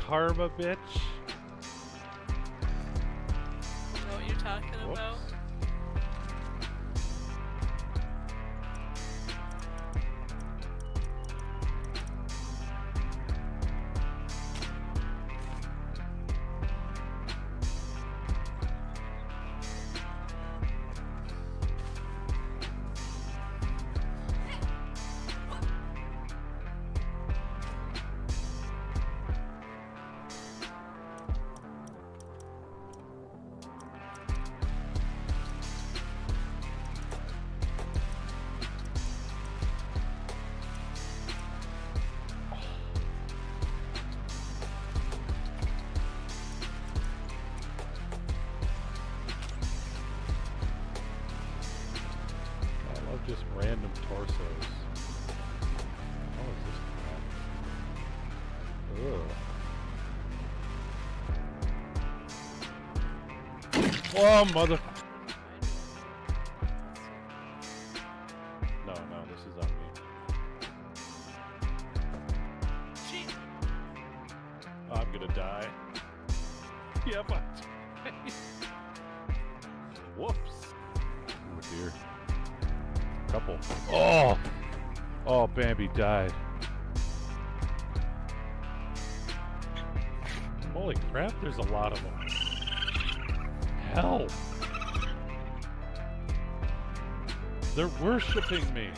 karma, bitch. You know what you're talking Whoops. about? Just random torsos. Oh, is this crap? Ugh. Whoa, mother. No, this is on me. Gee. Oh, I'm gonna die. Yeah, but. Whoops. Oh dear. Couple. Oh, Bambi died. Holy crap, there's a lot of them. Hell. They're worshipping me.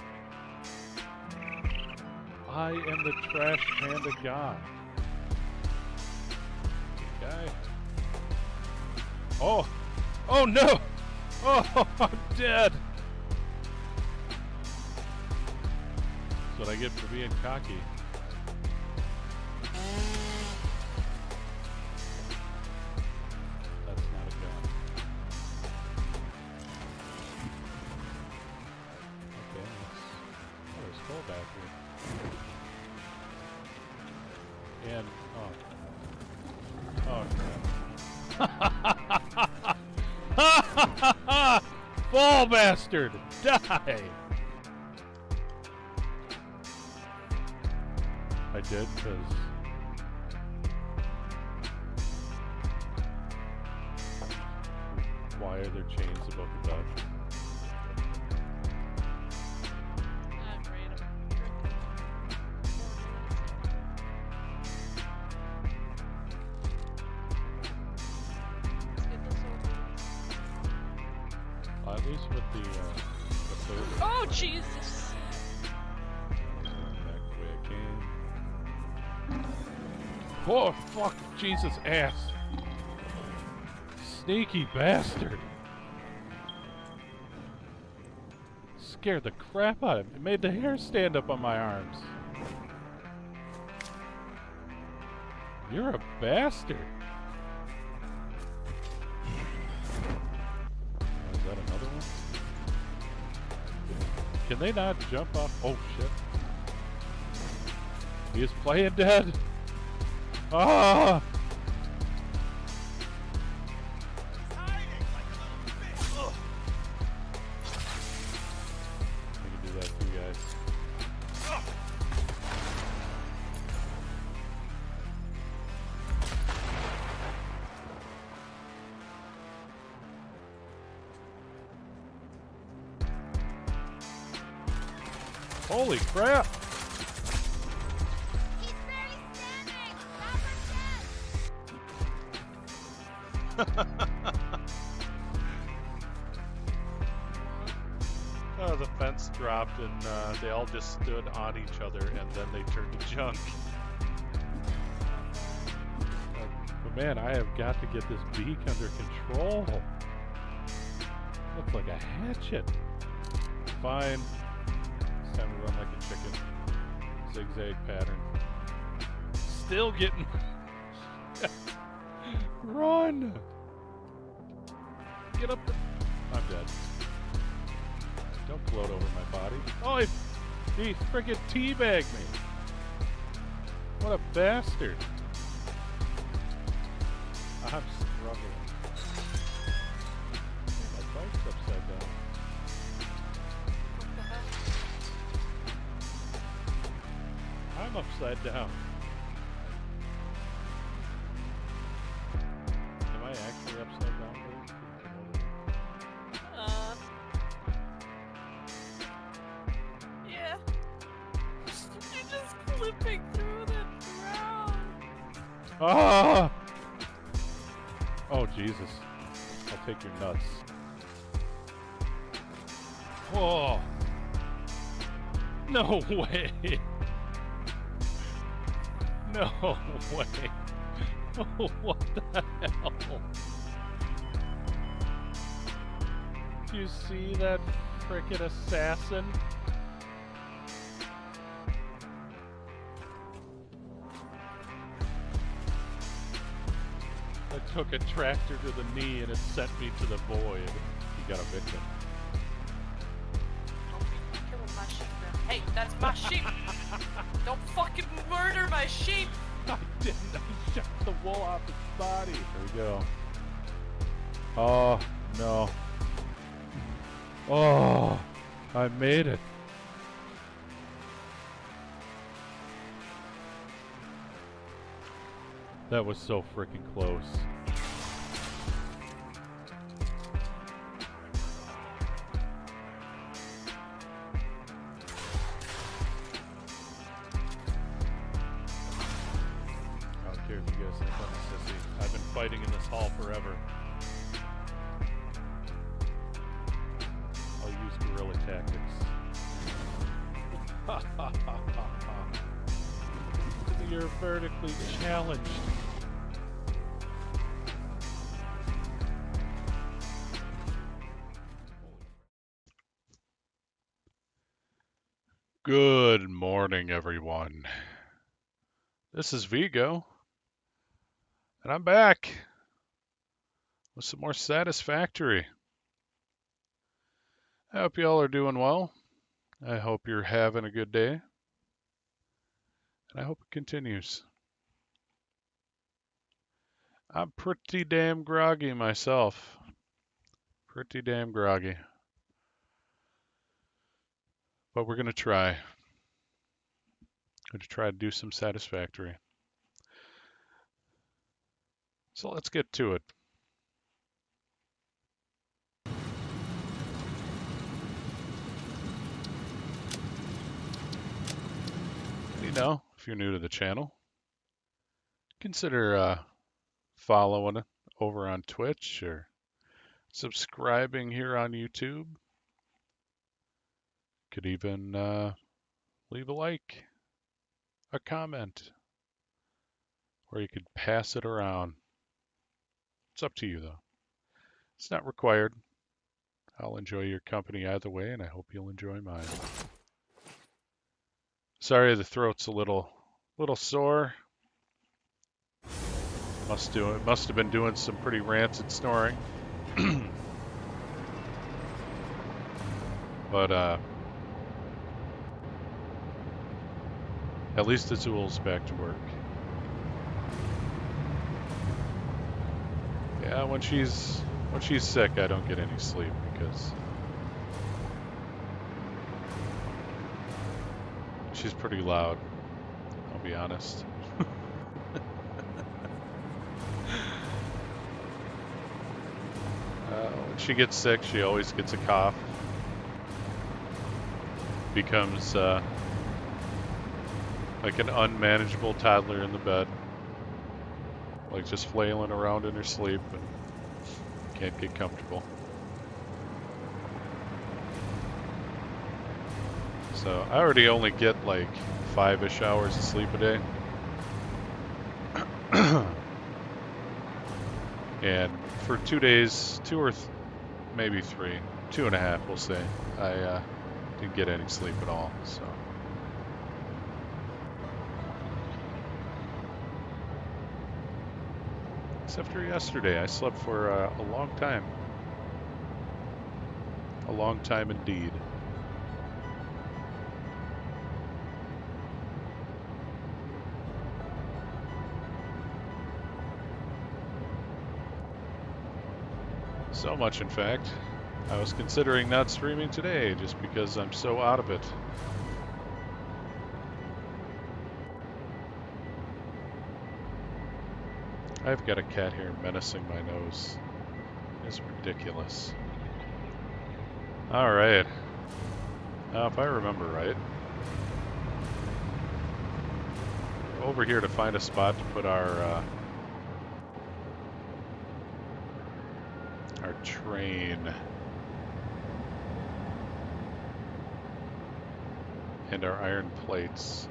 I am the trash panda god. Guy. Oh no. Oh, I'm dead. That's what I get for being cocky. That's not a gun. Okay, there's skull back here. And crap. Fall bastard! Die! I did, because why are there chains above the bed? At least with the third. Oh, Jesus! Back the way I came. Oh, fuck, Jesus ass. Sneaky bastard. Scared the crap out of me. It made the hair stand up on my arms. You're a bastard. Is that another one? Can they not jump off? Oh, shit. He is playing dead. Ah! I can do that too, guys. Holy crap! Oh, the fence dropped and they all just stood on each other and then they turned to junk. But man, I have got to get this beak under control. Looks like a hatchet. Fine. It's time to run like a chicken. Zigzag pattern. Still getting... Run! Get up the... I'm dead. Don't gloat over my body. Oh, he friggin' teabagged me. What a bastard. I'm struggling. My bike's upside down. I'm upside down. Ah! Oh, Jesus. I'll take your nuts. Oh! No way! No way! Oh, what the hell? Do you see that frickin' assassin? I took a tractor to the knee and it sent me to the void. You got a victim. Don't be killing my sheep now. Hey, that's my sheep! Don't fucking murder my sheep! I didn't. I shot the wool off his body. Here we go. Oh, no. Oh, I made it. That was so freaking close. I don't care if you guys think I'm a sissy. I've been fighting in this hall forever. I'll use guerrilla tactics. Ha ha ha ha ha. You're vertically challenged. Good morning, everyone. This is Vigo, and I'm back with some more Satisfactory. I hope y'all are doing well. I hope you're having a good day, and I hope it continues. I'm pretty damn groggy myself. Pretty damn groggy. But we're going to try. Going to try to do some Satisfactory. So let's get to it. You know, if you're new to the channel, consider following over on Twitch or subscribing here on YouTube. Could even leave a like, a comment, or you could pass it around. It's up to you, though. It's not required. I'll enjoy your company either way, and I hope you'll enjoy mine. Sorry, the throat's a little sore. Must have been doing some pretty rancid snoring. But at least Azul's back to work. Yeah, when she's sick, I don't get any sleep because she's pretty loud. I'll be honest. When she gets sick, she always gets a cough. Becomes like an unmanageable toddler in the bed. Like just flailing around in her sleep and can't get comfortable. So I already only get like 5-ish hours of sleep a day. And for 2 days, maybe 3, 2.5 we'll say, I didn't get any sleep at all, so. Except for yesterday, I slept for a long time. A long time indeed. So much, in fact, I was considering not streaming today just because I'm so out of it. I've got a cat here menacing my nose. It's ridiculous. Alright. Now, if I remember right... over here to find a spot to put our train and our iron plates.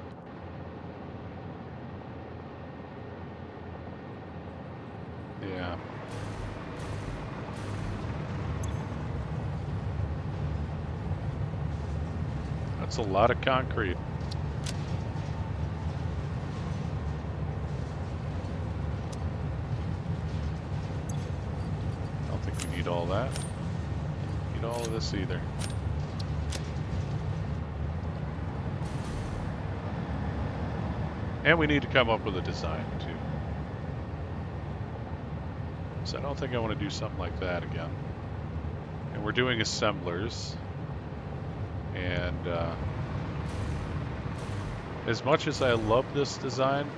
Yeah. That's a lot of concrete. I don't think we need all that. Need all of this either. And we need to come up with a design too. So I don't think I want to do something like that again. And we're doing assemblers. And as much as I love this design,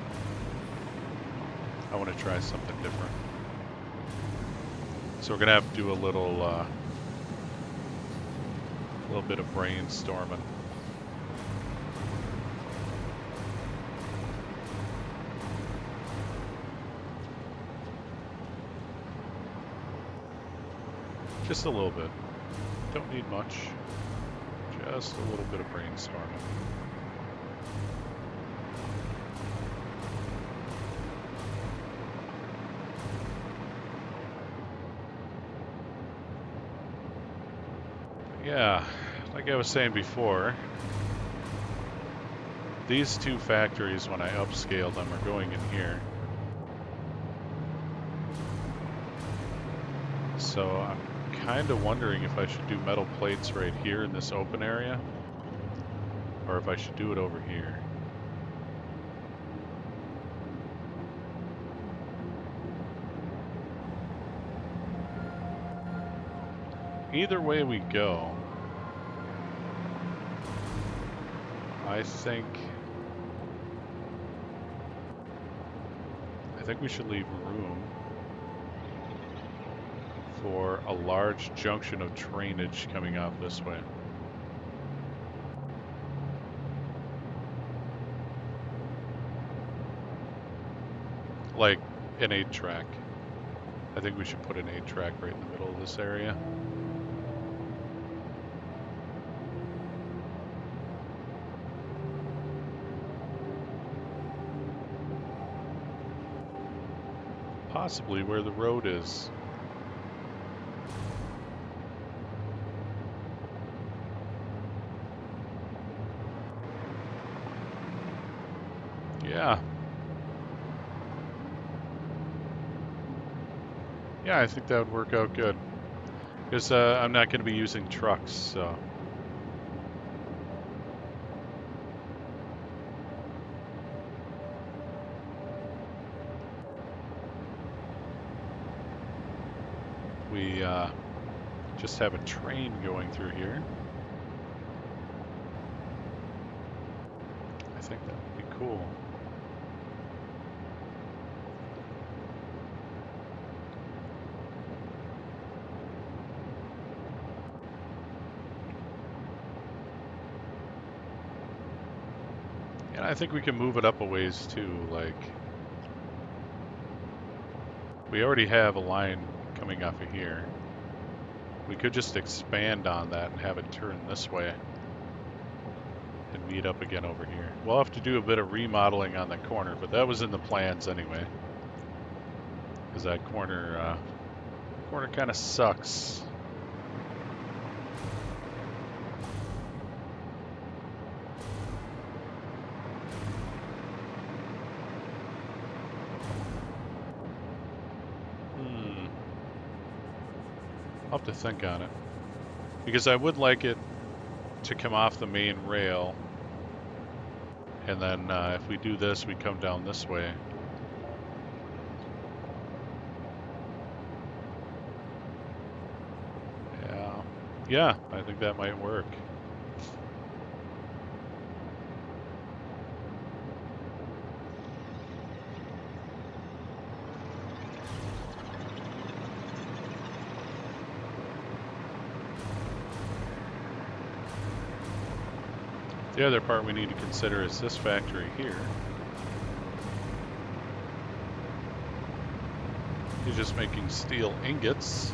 I want to try something different. So we're gonna have to do a little bit of brainstorming. Just a little bit. Don't need much. Just a little bit of brainstorming. Yeah, like I was saying before, these two factories, when I upscale them, are going in here. So I'm kind of wondering if I should do metal plates right here in this open area, or if I should do it over here. Either way we go, I think we should leave room for a large junction of trainage coming out this way. Like an 8-track. I think we should put an 8-track right in the middle of this area. Possibly where the road is. Yeah. Yeah, I think that would work out good. Because I'm not going to be using trucks, so. We just have a train going through here. I think that would be cool. And I think we can move it up a ways too, like we already have a line coming off of here. We could just expand on that and have it turn this way and meet up again over here. We'll have to do a bit of remodeling on the corner, but that was in the plans anyway. Because that corner kind of sucks. I'll have to think on it. Because I would like it to come off the main rail. And then if we do this, we come down this way. Yeah, I think that might work. The other part we need to consider is this factory here. He's just making steel ingots.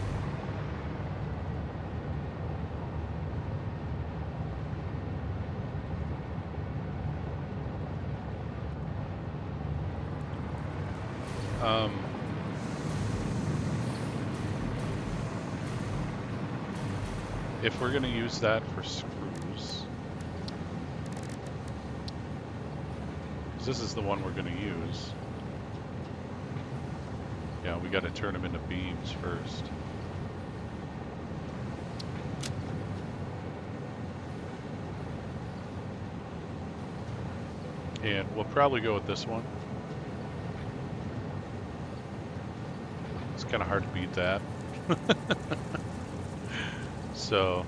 If we're going to use that for screws, because this is the one we're going to use. Yeah, we got to turn them into beams first. And we'll probably go with this one. It's kind of hard to beat that. So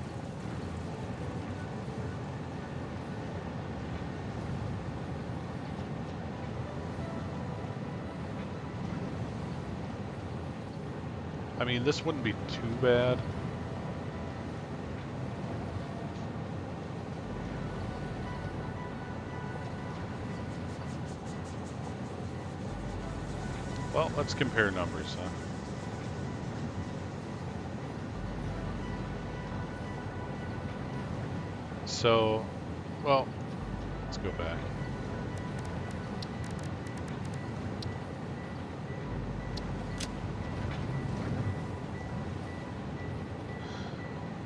I mean, this wouldn't be too bad. Well, let's compare numbers, huh? So, well, let's go back.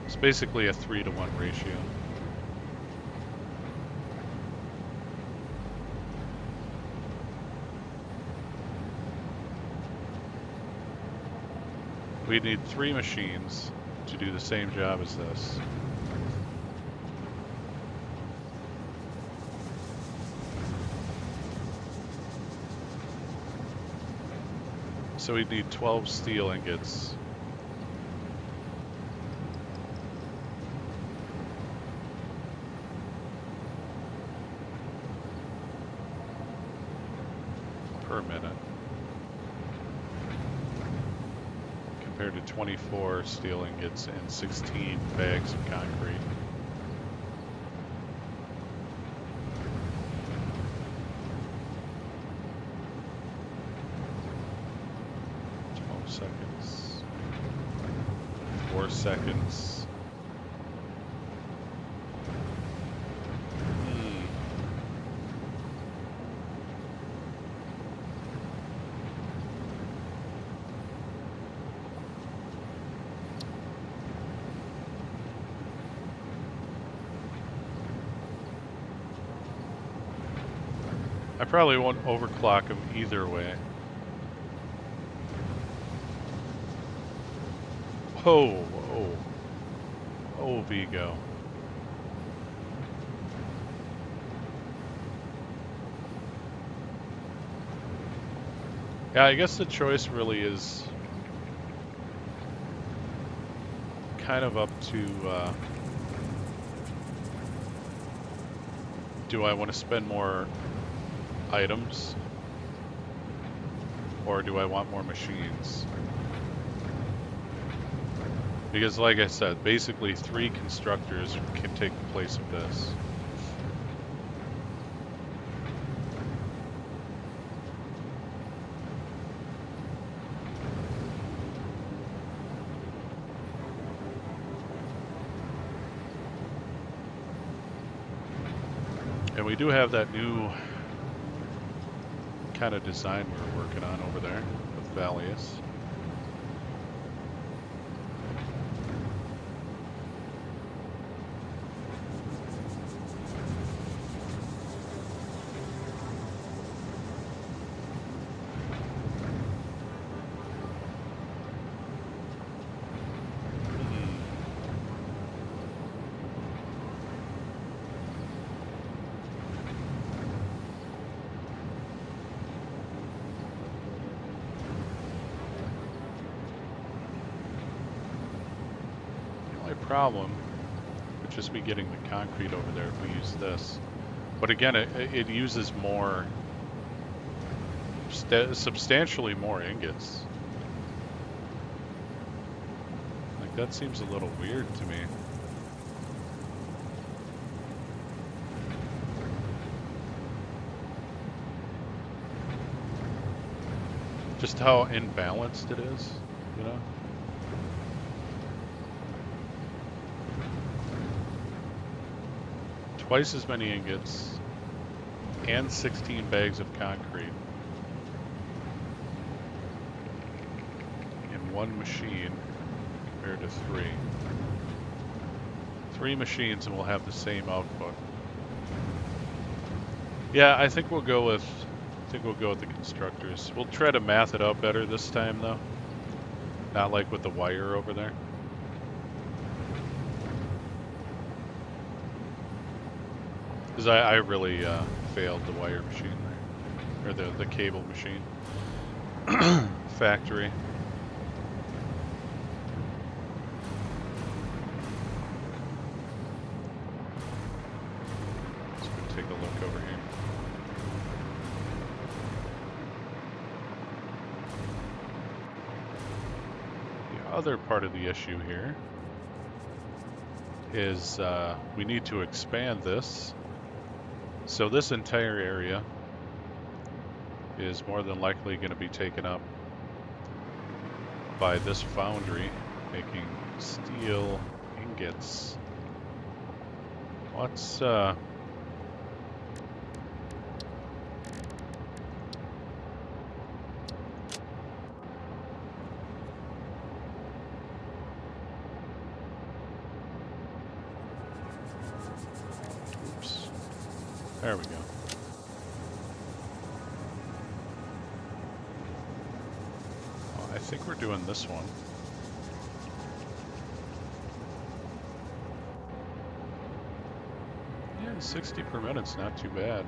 It's basically a 3-to-1 ratio. We need 3 machines to do the same job as this. So we need 12 steel ingots. Per minute. Compared to 24 steel ingots and 16 bags of concrete. Seconds. 4 seconds. I probably won't overclock them either way. Oh, oh, oh, Vigo. Yeah, I guess the choice really is kind of up to, do I want to spend more items, or do I want more machines? Because like I said, basically 3 constructors can take the place of this. And we do have that new kind of design we're working on over there with Valius. Problem would just be getting the concrete over there if we use this. But again, it uses more, substantially more ingots. Like, that seems a little weird to me. Just how imbalanced it is, you know? Twice as many ingots and 16 bags of concrete in one machine compared to 3. 3 machines and we'll have the same output. Yeah, I think we'll go with the constructors. We'll try to math it out better this time though. Not like with the wire over there. Because I really failed the wire machine there. Or the cable machine. Factory. Let's go take a look over here. The other part of the issue here is we need to expand this. So this entire area is more than likely going to be taken up by this foundry making steel ingots. Let's oops. There we go. I think we're doing this one. Yeah, 60 per minute's not too bad.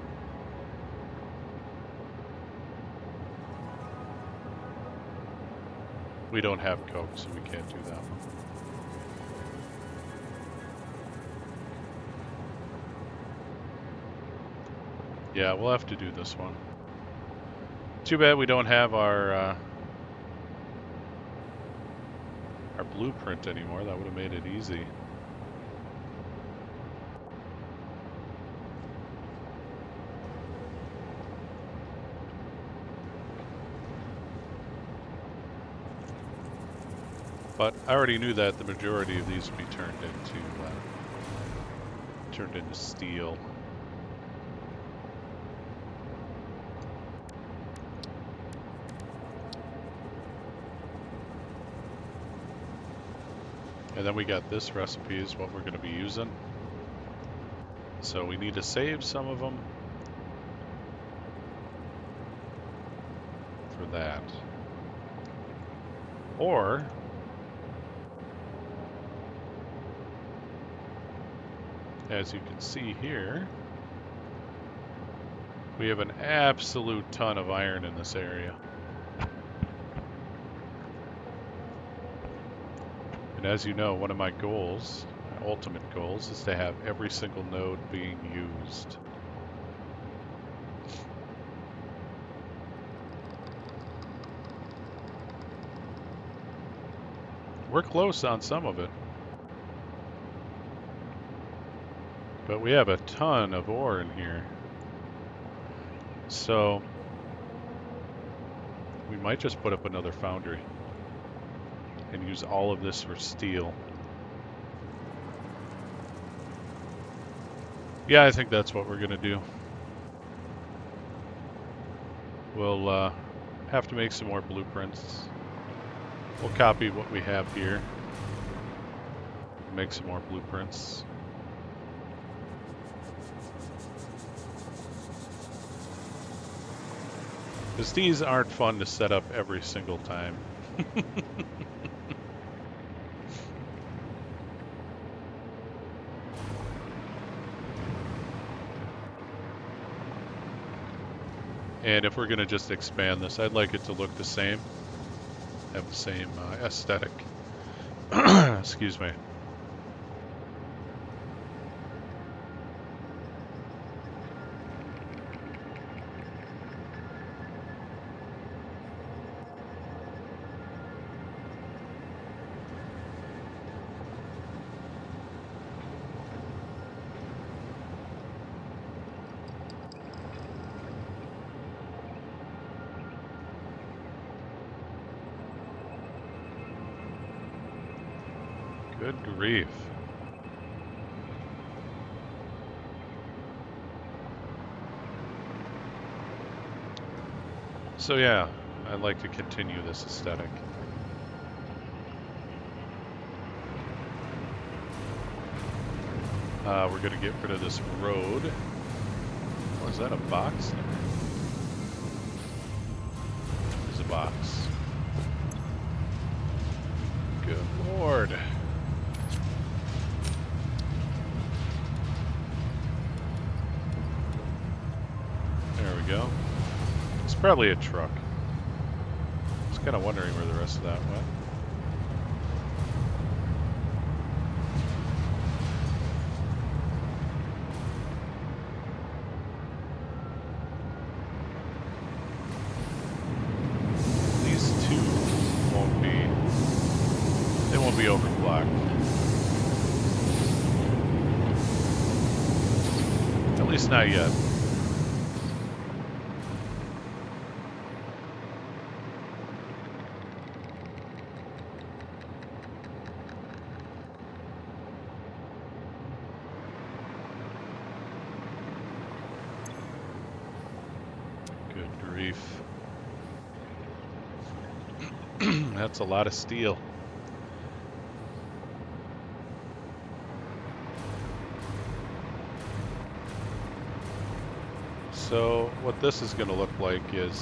We don't have coke, so we can't do that one. Yeah, we'll have to do this one. Too bad we don't have our blueprint anymore. That would have made it easy. But I already knew that the majority of these would be turned into steel. And then we got this recipe is what we're going to be using. So we need to save some of them for that. Or as you can see here, we have an absolute ton of iron in this area. And as you know, one of my goals, my ultimate goals, is to have every single node being used. We're close on some of it. But we have a ton of ore in here. So we might just put up another foundry and use all of this for steel. Yeah, I think that's what we're gonna do. We'll have to make some more blueprints. We'll copy what we have here, make some more blueprints. Because these aren't fun to set up every single time. And if we're going to just expand this, I'd like it to look the same, have the same aesthetic. Excuse me. Good grief. So yeah, I'd like to continue this aesthetic. We're going to get rid of this road. Oh, is that a box? There's a box. Good lord. There we go. It's probably a truck. I was kind of wondering where the rest of that went. Be overclocked. At least not yet. Good grief. That's a lot of steel. So what this is going to look like is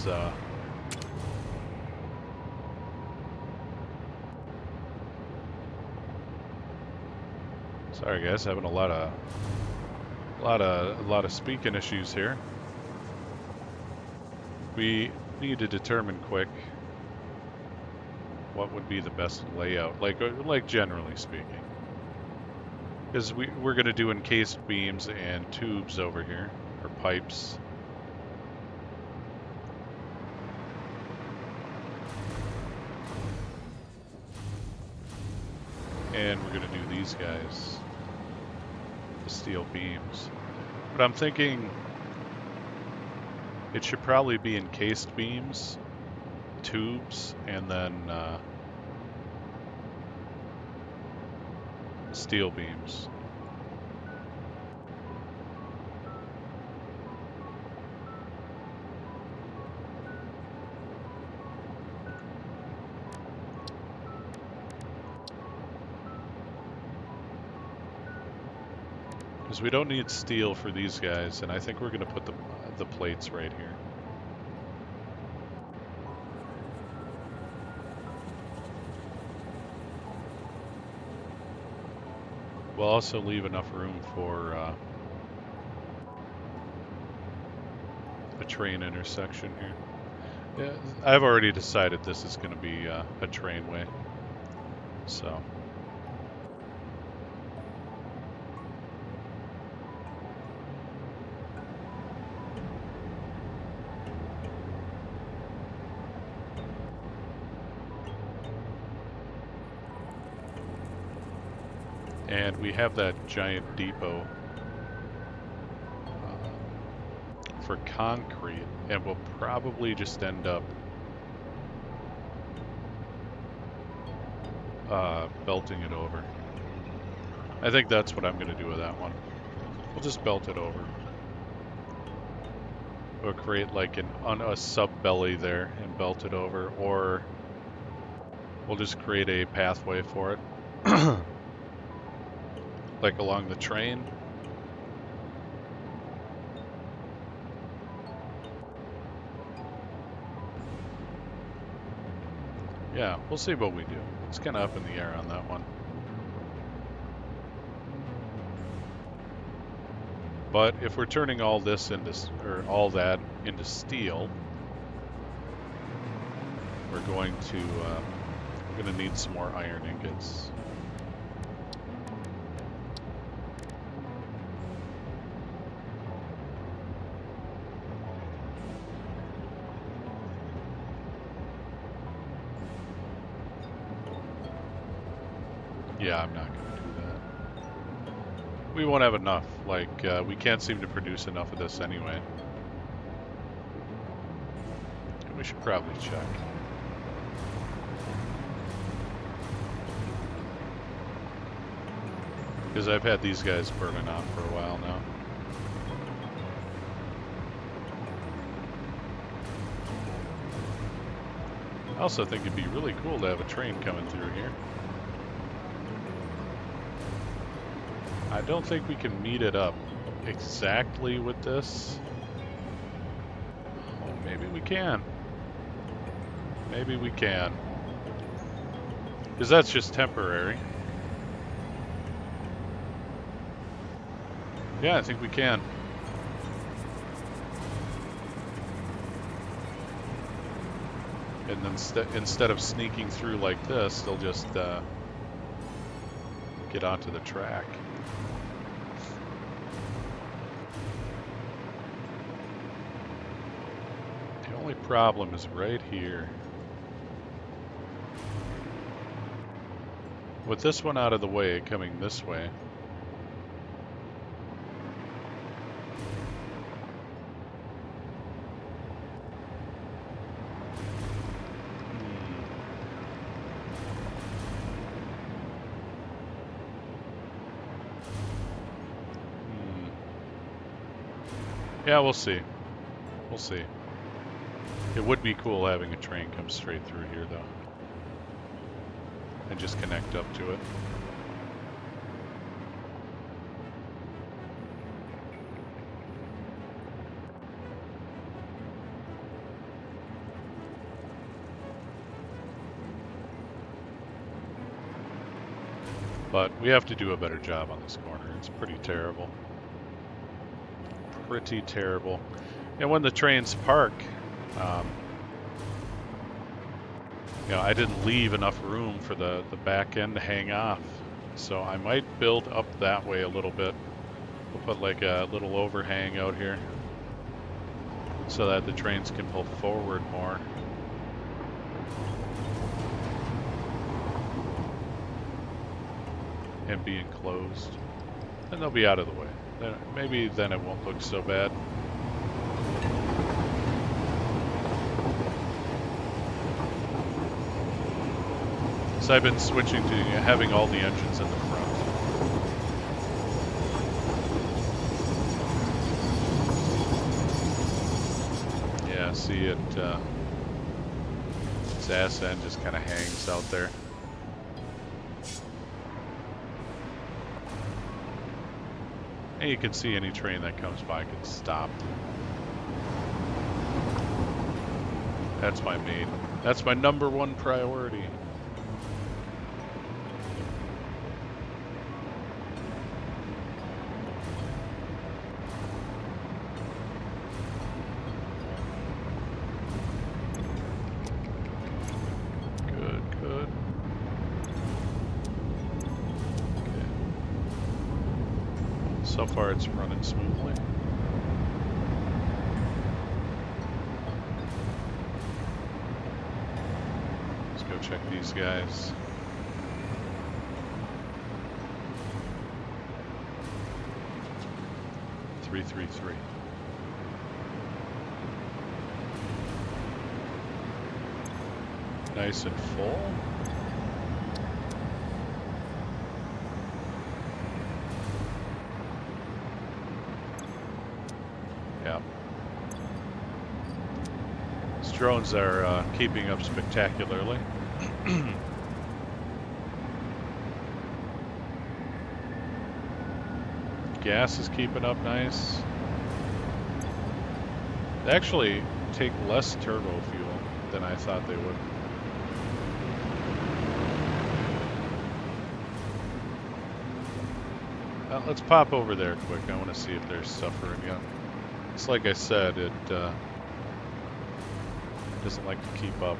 sorry guys, having a lot of speaking issues here. We need to determine quick what would be the best layout, like generally speaking, because we're going to do encased beams and tubes over here, or pipes. And we're going to do these guys, the steel beams. But I'm thinking it should probably be encased beams, tubes, and then steel beams. Because we don't need steel for these guys, and I think we're going to put the plates right here. We'll also leave enough room for a train intersection here. Yeah, I've already decided this is going to be a trainway, so. And we have that giant depot for concrete, and we'll probably just end up belting it over. I think that's what I'm going to do with that one. We'll just belt it over. We'll create like a sub-belly there and belt it over, or we'll just create a pathway for it. Like along the train. Yeah, we'll see what we do. It's kind of up in the air on that one. But if we're turning all this into, or all that into steel, we're going to need some more iron ingots. Yeah, I'm not going to do that. We won't have enough. Like, we can't seem to produce enough of this anyway. We should probably check. Because I've had these guys burning off for a while now. I also think it'd be really cool to have a train coming through here. I don't think we can meet it up exactly with this. Oh, maybe we can. Maybe we can. Because that's just temporary. Yeah, I think we can. And then instead of sneaking through like this, they'll just get onto the track. The only problem is right here. With this one out of the way, coming this way, yeah, we'll see. We'll see. It would be cool having a train come straight through here, though. And just connect up to it. But we have to do a better job on this corner. It's pretty terrible. Pretty terrible. And when the trains park, you know, I didn't leave enough room for the back end to hang off. So I might build up that way a little bit. We'll put like a little overhang out here so that the trains can pull forward more. And be enclosed. And they'll be out of the way. Then, maybe then it won't look so bad. So I've been switching to having all the engines in the front. Yeah, see it, its ass end just kind of hangs out there. And you can see any train that comes by can stop. That's my number one priority. So far it's running smoothly. Let's go check these guys. Three. Nice and full. Drones are keeping up spectacularly. Gas is keeping up nice. They actually take less turbo fuel than I thought they would. Let's pop over there quick. I want to see if they're suffering yet. It's like I said, it doesn't like to keep up.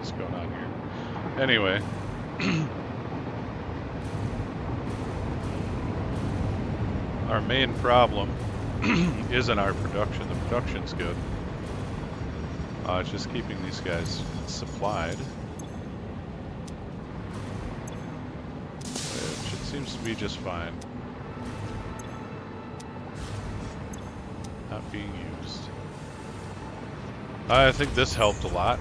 What's going on here? Anyway. Our main problem isn't our production. The production's good. It's just keeping these guys supplied. Which it seems to be just fine. Not being used. I think this helped a lot.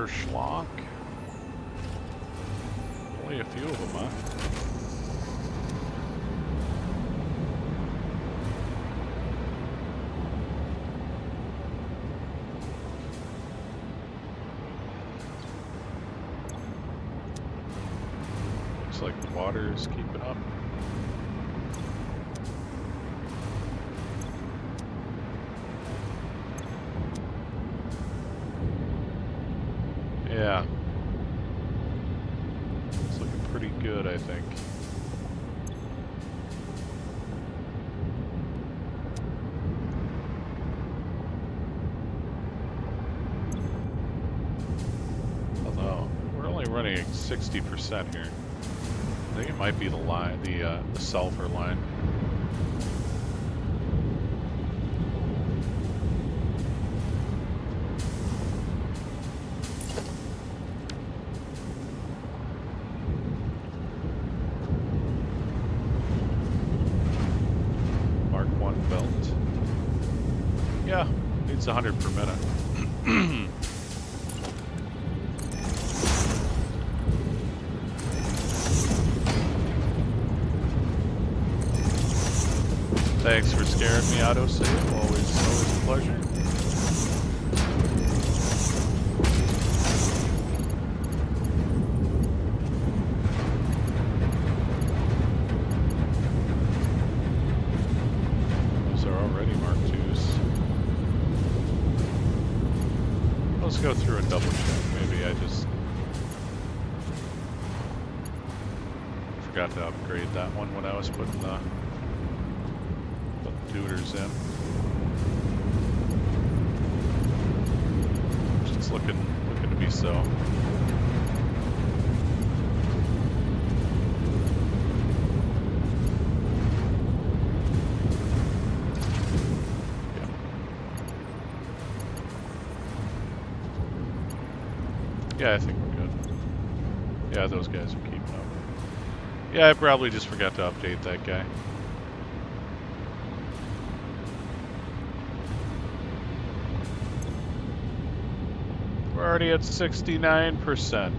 Schlock. Only a few of them, huh? Looks like the water is keeping up. Yeah. It's looking pretty good, I think. Although, we're only running at 60% here. I think it might be the line, the sulfur line. It's 100 per minute. Thanks for scaring me, autosave. Always a pleasure. Those are already Mark IIs. Let's go through and double check. Maybe I just forgot to upgrade that one when I was putting the tutors in. It's looking to be so. Yeah, I think we're good. Yeah, those guys are keeping up. Yeah, I probably just forgot to update that guy. We're already at 69%.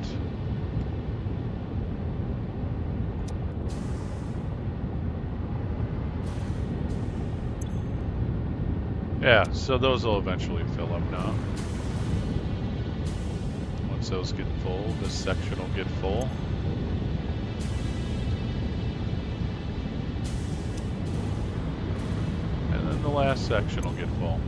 Yeah, so those will eventually fill up now. Once those get full, this section will get full. And then the last section will get full.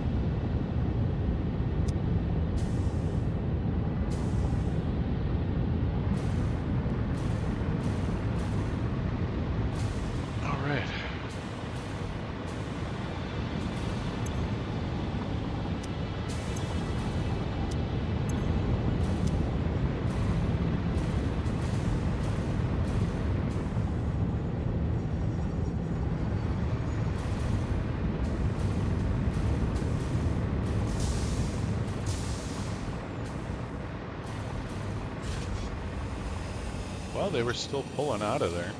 Well, they were still pulling out of there.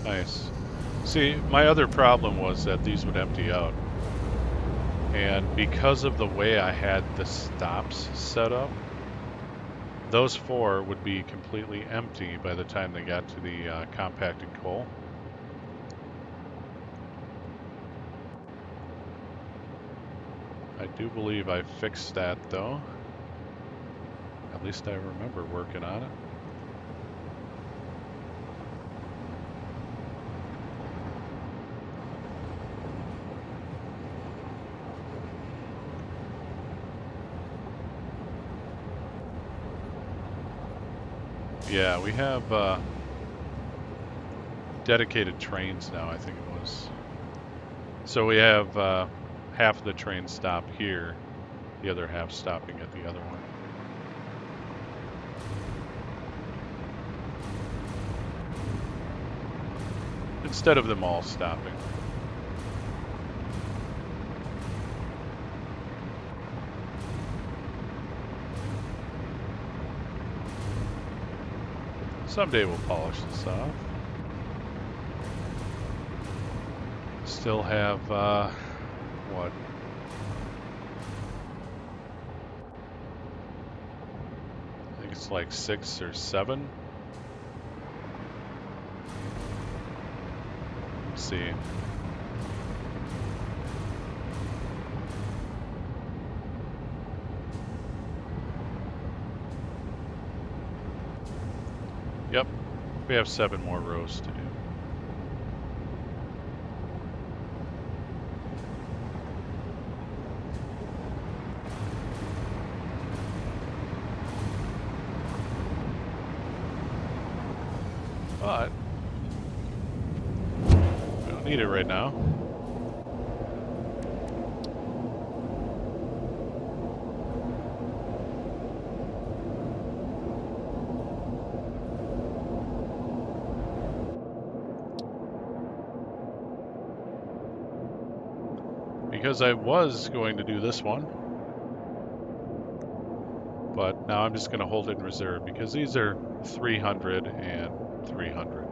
Nice. See, my other problem was that these would empty out. And because of the way I had the stops set up, those 4 would be completely empty by the time they got to the compacted coal. I do believe I fixed that though. At least I remember working on it. Yeah, we have dedicated trains now, I think it was. So we have half of the trains stop here, the other half stopping at the other one. Instead of them all stopping. Someday we'll polish this off. Still have, what? I think it's like 6 or 7. Let's see. Yep, we have 7 more rows to do. But we don't need it right now. Because I was going to do this one, but now I'm just going to hold it in reserve because these are 300 and 300.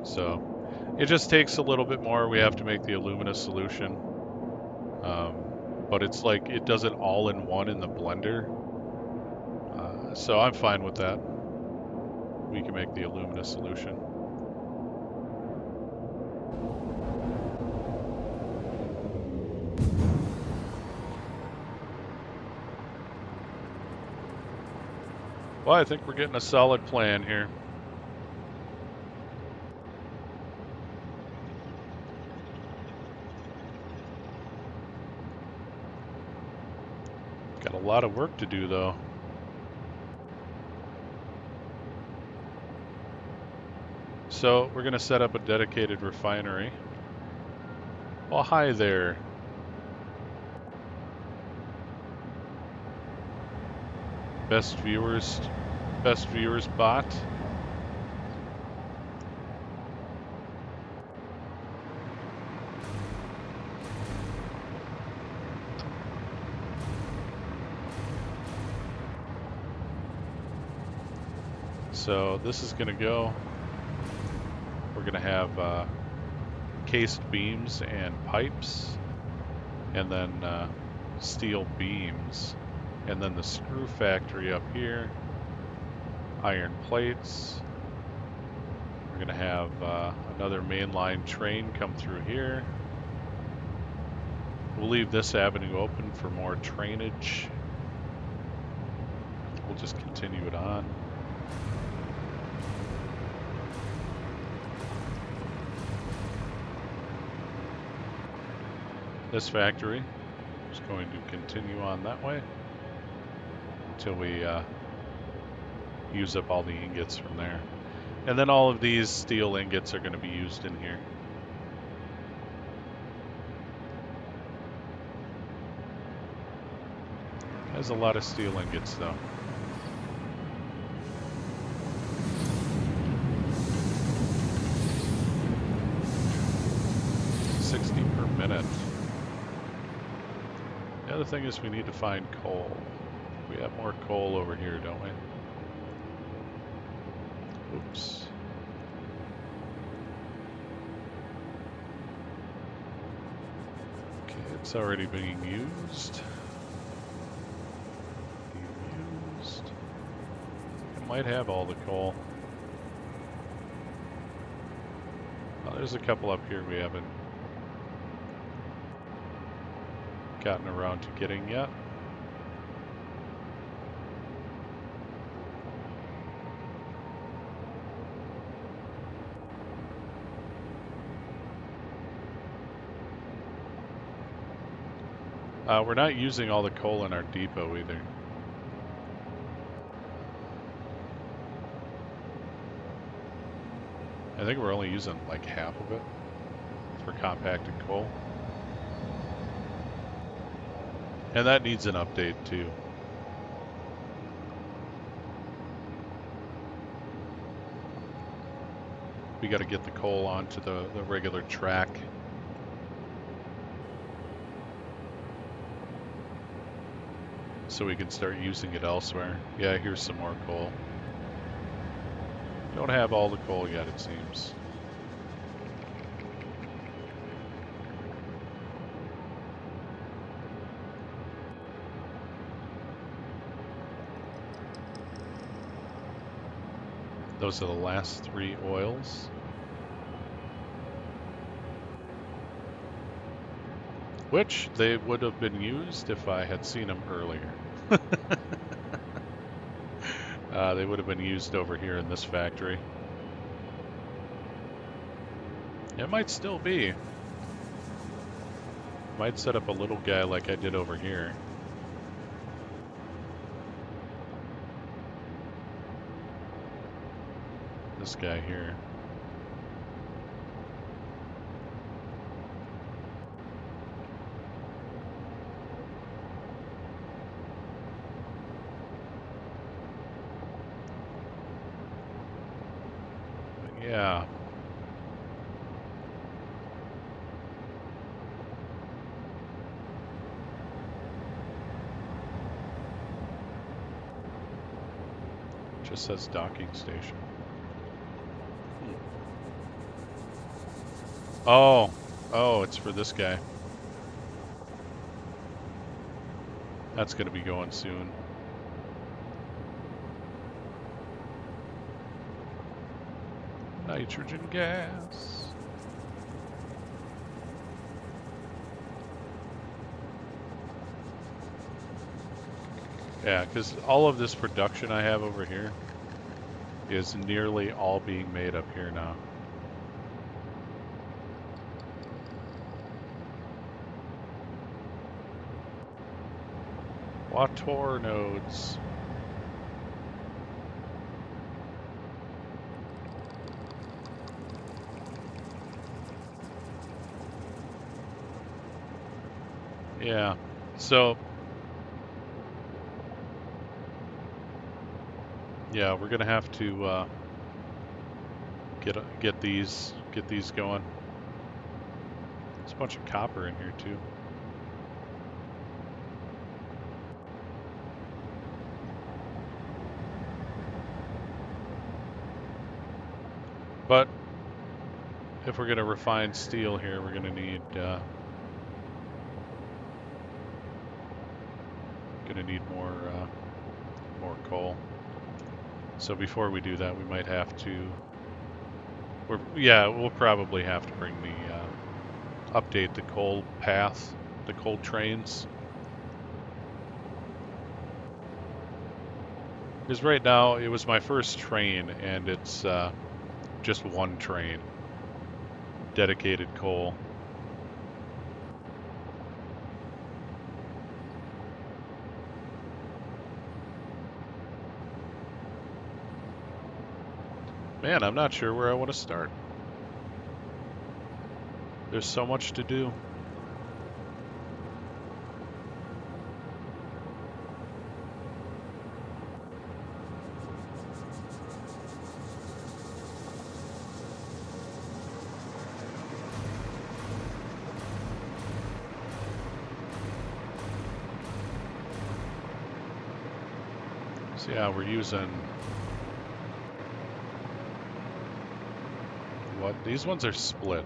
So it just takes a little bit more. We have to make the alumina solution, but it's like it does it all in one in the blender. So I'm fine with that. We can make the alumina solution. Well, I think we're getting a solid plan here. Got a lot of work to do, though. So we're going to set up a dedicated refinery. Well, hi there. Best viewers bot. So this is going to go. We're going to have cased beams and pipes, and then steel beams, and then the screw factory up here, iron plates. We're going to have another mainline train come through here. We'll leave this avenue open for more trainage. We'll just continue it on. This factory is going to continue on that way until we use up all the ingots from there. And then all of these steel ingots are going to be used in here. Has a lot of steel ingots though. $60 per minute. The other thing is we need to find coal. We have more coal over here, don't we? Oops. Okay, It's already being used. Being used. It might have all the coal. Oh, there's a couple up here we haven't gotten around to getting yet. We're not using all the coal in our depot either. I think we're only using like half of it for compacted coal. And that needs an update too. We got to get the coal onto the regular track. So we can start using it elsewhere. Yeah, here's some more coal. Don't have all the coal yet, it seems. Those are the last 3 oils. Which they would have been used if I had seen them earlier. They would have been used over here in this factory. It might still be. Might set up a little guy like I did over here. This guy here. Yeah. Just says docking station. Oh, it's for this guy. That's gonna be going soon. Nitrogen gas. Yeah, because all of this production I have over here is nearly all being made up here now. Water nodes. Yeah, so yeah, we're gonna have to get these going. There's a bunch of copper in here too. But if we're gonna refine steel here, we're gonna need more coal. So before we do that, we might have to. We'll probably have to bring the update the coal path, the coal trains. Because right now it was my first train, and it's just one train, dedicated coal. Man, I'm not sure where I want to start. There's so much to do. So yeah, we're using these ones are split,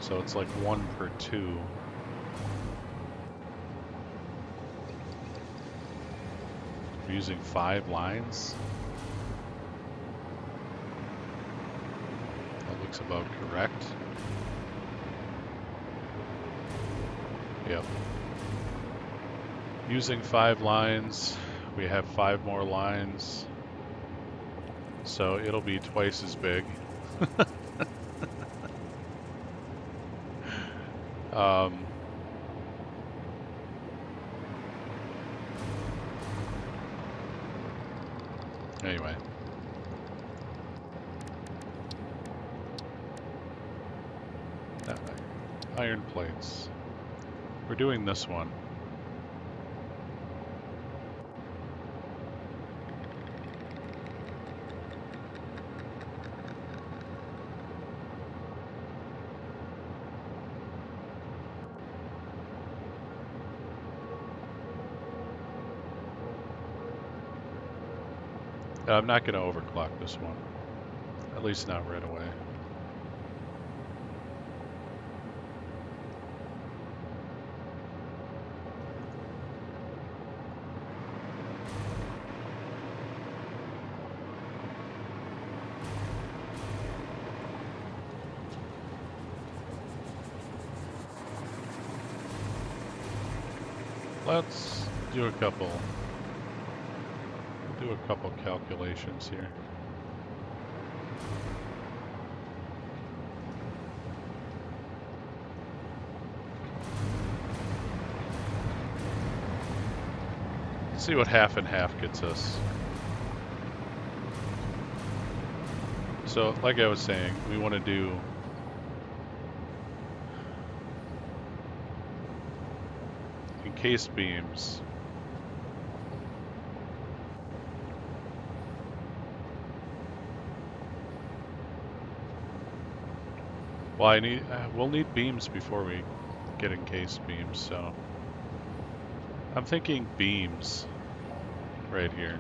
so it's like 1 per 2. using 5 lines. That looks about correct. Yep. Using 5 lines, we have 5 more lines. So it'll be twice as big. Anyway. Iron plates. We're doing this one. I'm not going to overclock this one. At least not right away. Let's do a couple calculations here. See what half and half gets us. So, like I was saying, we want to do encased beams. Well, we'll need beams before we get encased beams, so I'm thinking beams right here.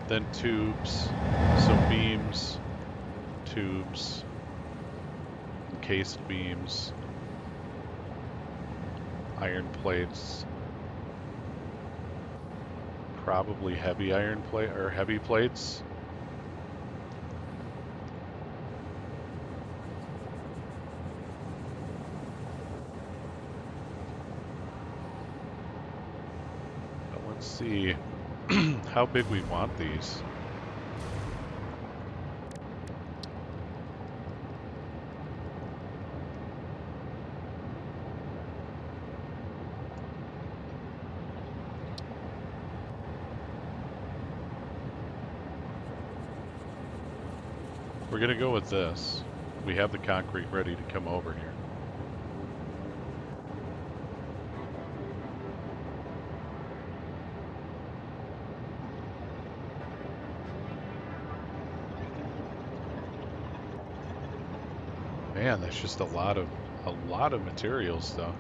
Then tubes, so beams, tubes, encased beams, iron plates, probably heavy iron plate or heavy plates. But let's see how big we want these. We're gonna go with this. We have the concrete ready to come over here. Man, that's just a lot of materials though.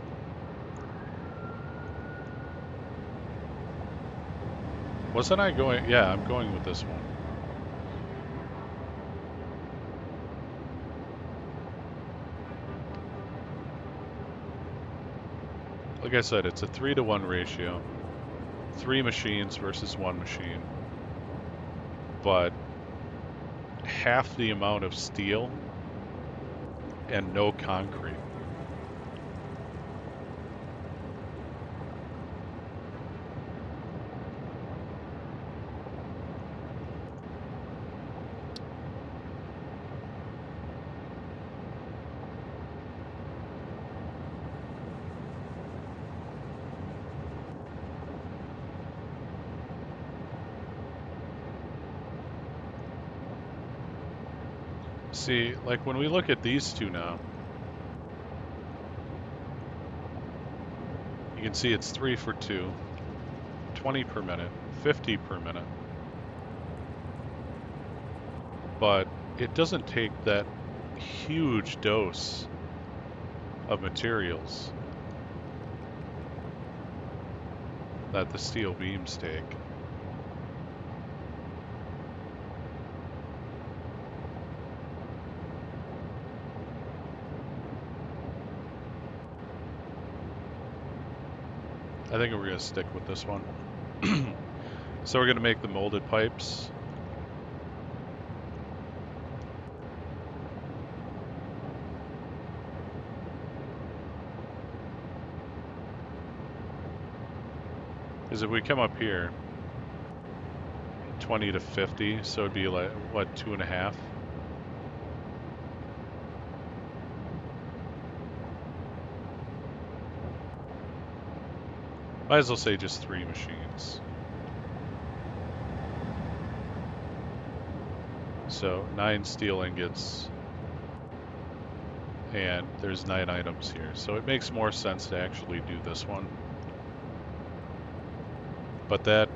Wasn't I going? Yeah, I'm going with this one. Like I said, it's a 3-to-1 ratio. 3 machines versus 1 machine. But half the amount of steel and no concrete. See, like when we look at these two now, you can see it's 3 for 2, 20 per minute, 50 per minute. But it doesn't take that huge dose of materials that the steel beams take. I think we're going to stick with this one. So we're going to make the molded pipes. Because if we come up here, 20 to 50, so it'd be like, what, 2.5? Might as well say just 3 machines. So 9 steel ingots, and there's 9 items here. So it makes more sense to actually do this one. But that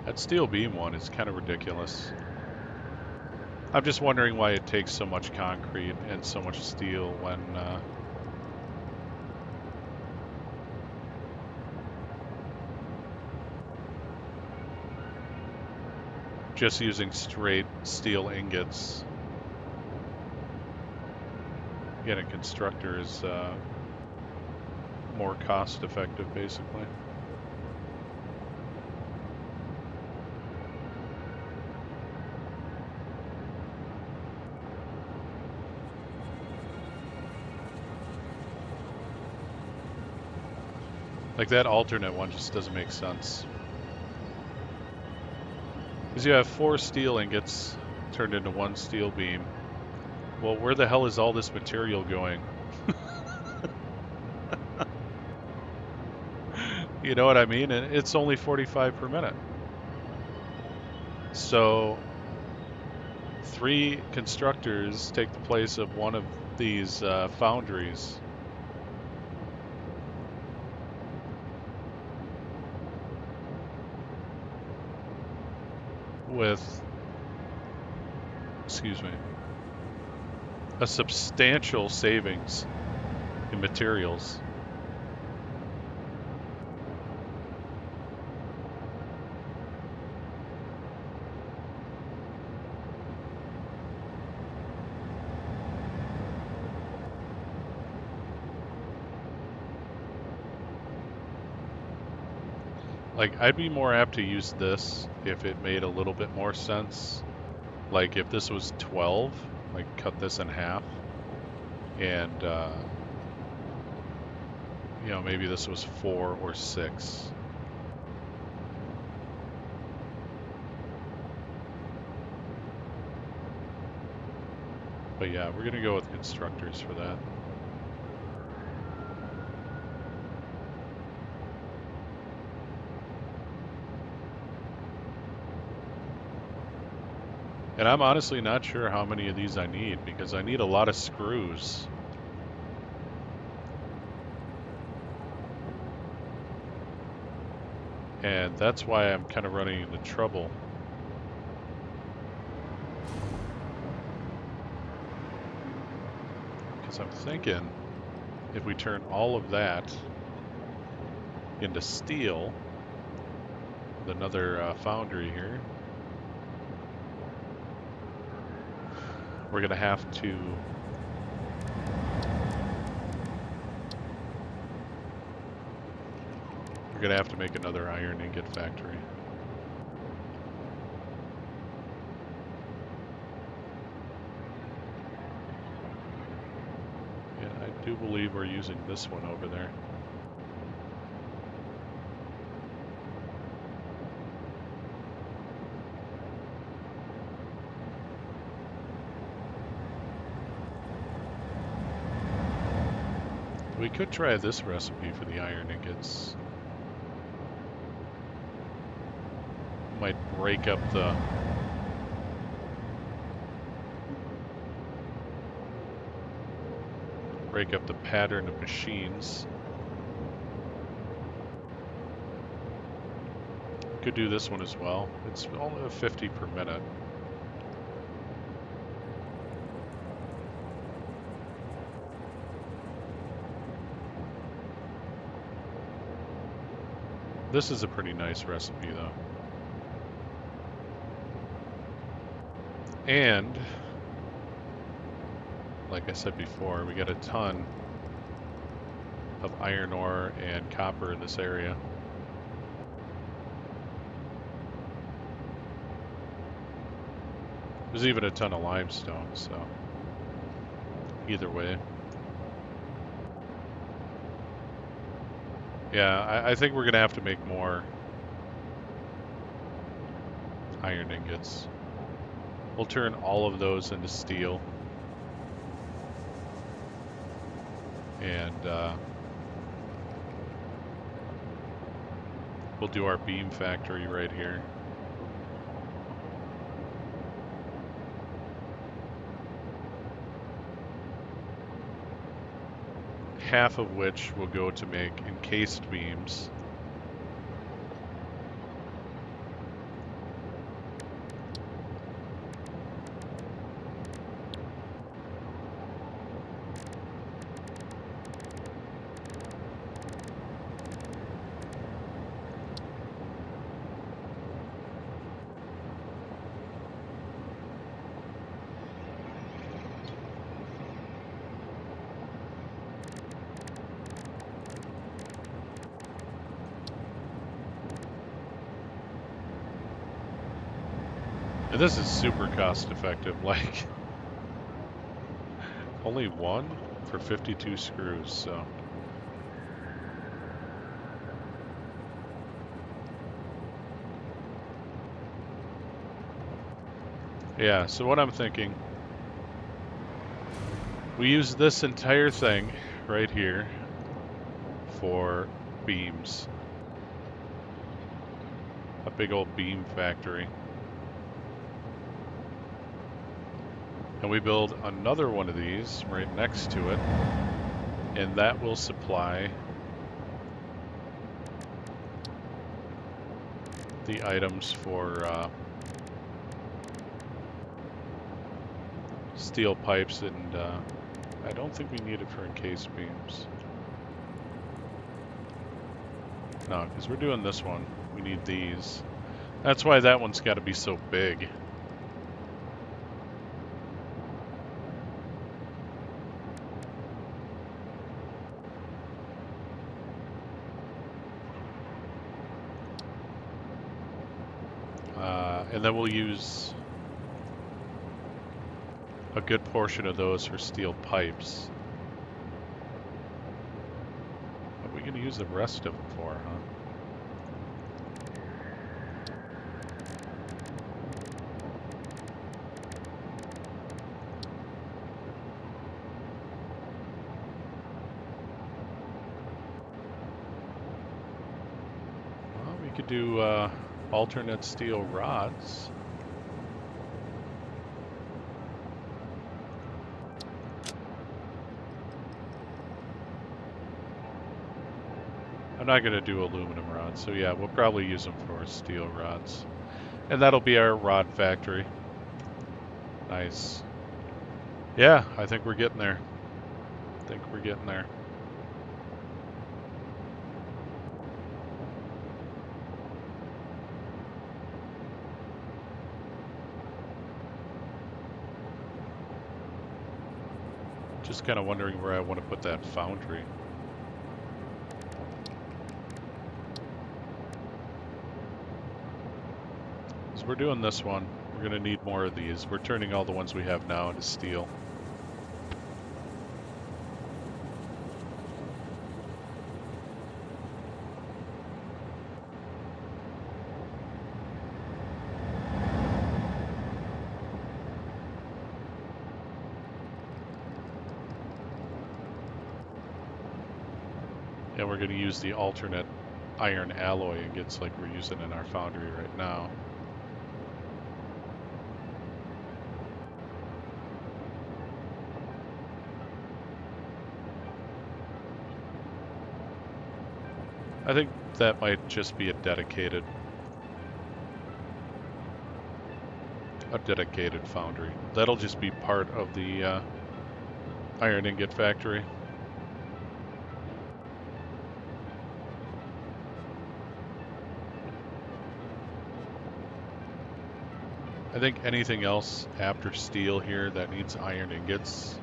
that steel beam one is kind of ridiculous. I'm just wondering why it takes so much concrete and so much steel when just using straight steel ingots. Again, a constructor is more cost effective, basically. Like that alternate one just doesn't make sense. Because you have 4 steel ingots turned into 1 steel beam. Well, where the hell is all this material going? You know what I mean? And it's only 45 per minute. So 3 constructors take the place of one of these foundries. With, excuse me, a substantial savings in materials. Like, I'd be more apt to use this if it made a little bit more sense. Like, if this was 12, like, cut this in half. And, you know, maybe this was 4 or 6. But yeah, we're gonna go with constructors for that. And I'm honestly not sure how many of these I need, because I need a lot of screws. And that's why I'm kind of running into trouble. Because I'm thinking if we turn all of that into steel with another foundry here, we're going to have to make another iron ingot factory. And I do believe we're using this one over there. We could try this recipe for the iron ingots. Might break up the pattern of machines. Could do this one as well. It's only 50 per minute. This is a pretty nice recipe though. And, like I said before, we got a ton of iron ore and copper in this area. There's even a ton of limestone, so either way. Yeah, I think we're gonna have to make more iron ingots. We'll turn all of those into steel. And we'll do our beam factory right here. Half of which will go to make encased beams. And this is super cost effective, like only one for 52 screws, so. Yeah, so what I'm thinking, we use this entire thing right here for beams. A big old beam factory. And we build another one of these right next to it, and that will supply the items for steel pipes, and I don't think we need it for encased beams. No, because we're doing this one. We need these. That's why that one's got to be so big. And then we'll use a good portion of those for steel pipes. What are we going to use the rest of them for, huh? Well, we could do alternate steel rods. I'm not going to do aluminum rods, so yeah, we'll probably use them for steel rods. And that'll be our rod factory. Nice. Yeah, I think we're getting there. I think we're getting there. Just kind of wondering where I want to put that foundry. So we're doing this one. We're going to need more of these. We're turning all the ones we have now into steel. And we're going to use the alternate iron alloy ingots like we're using in our foundry right now. I think that might just be a dedicated foundry. That'll just be part of the iron ingot factory. I think anything else after steel here that needs iron ingots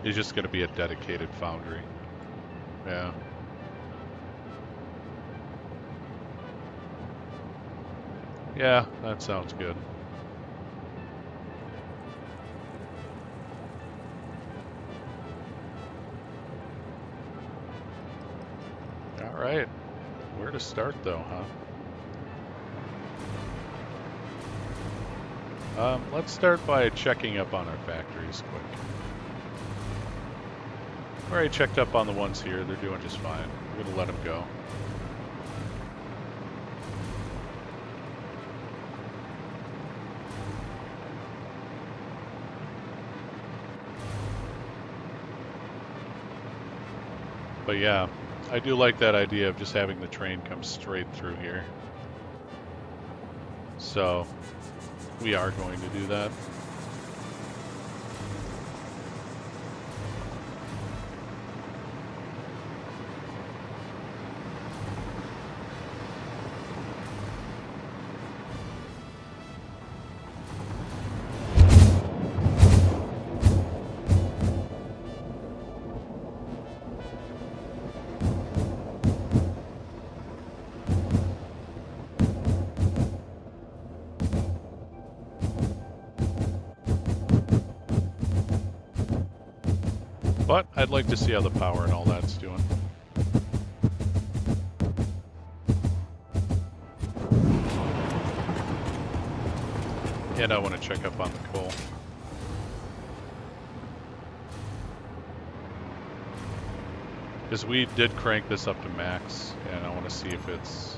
is just going to be a dedicated foundry. Yeah. Yeah, that sounds good. All right. Where to start though, huh? Let's start by checking up on our factories quick. Already checked up on the ones here. They're doing just fine. We're going to let them go. But yeah, I do like that idea of just having the train come straight through here. So we are going to do that. But I'd like to see how the power and all that's doing. And I want to check up on the coal. Because we did crank this up to max, and I want to see if it's...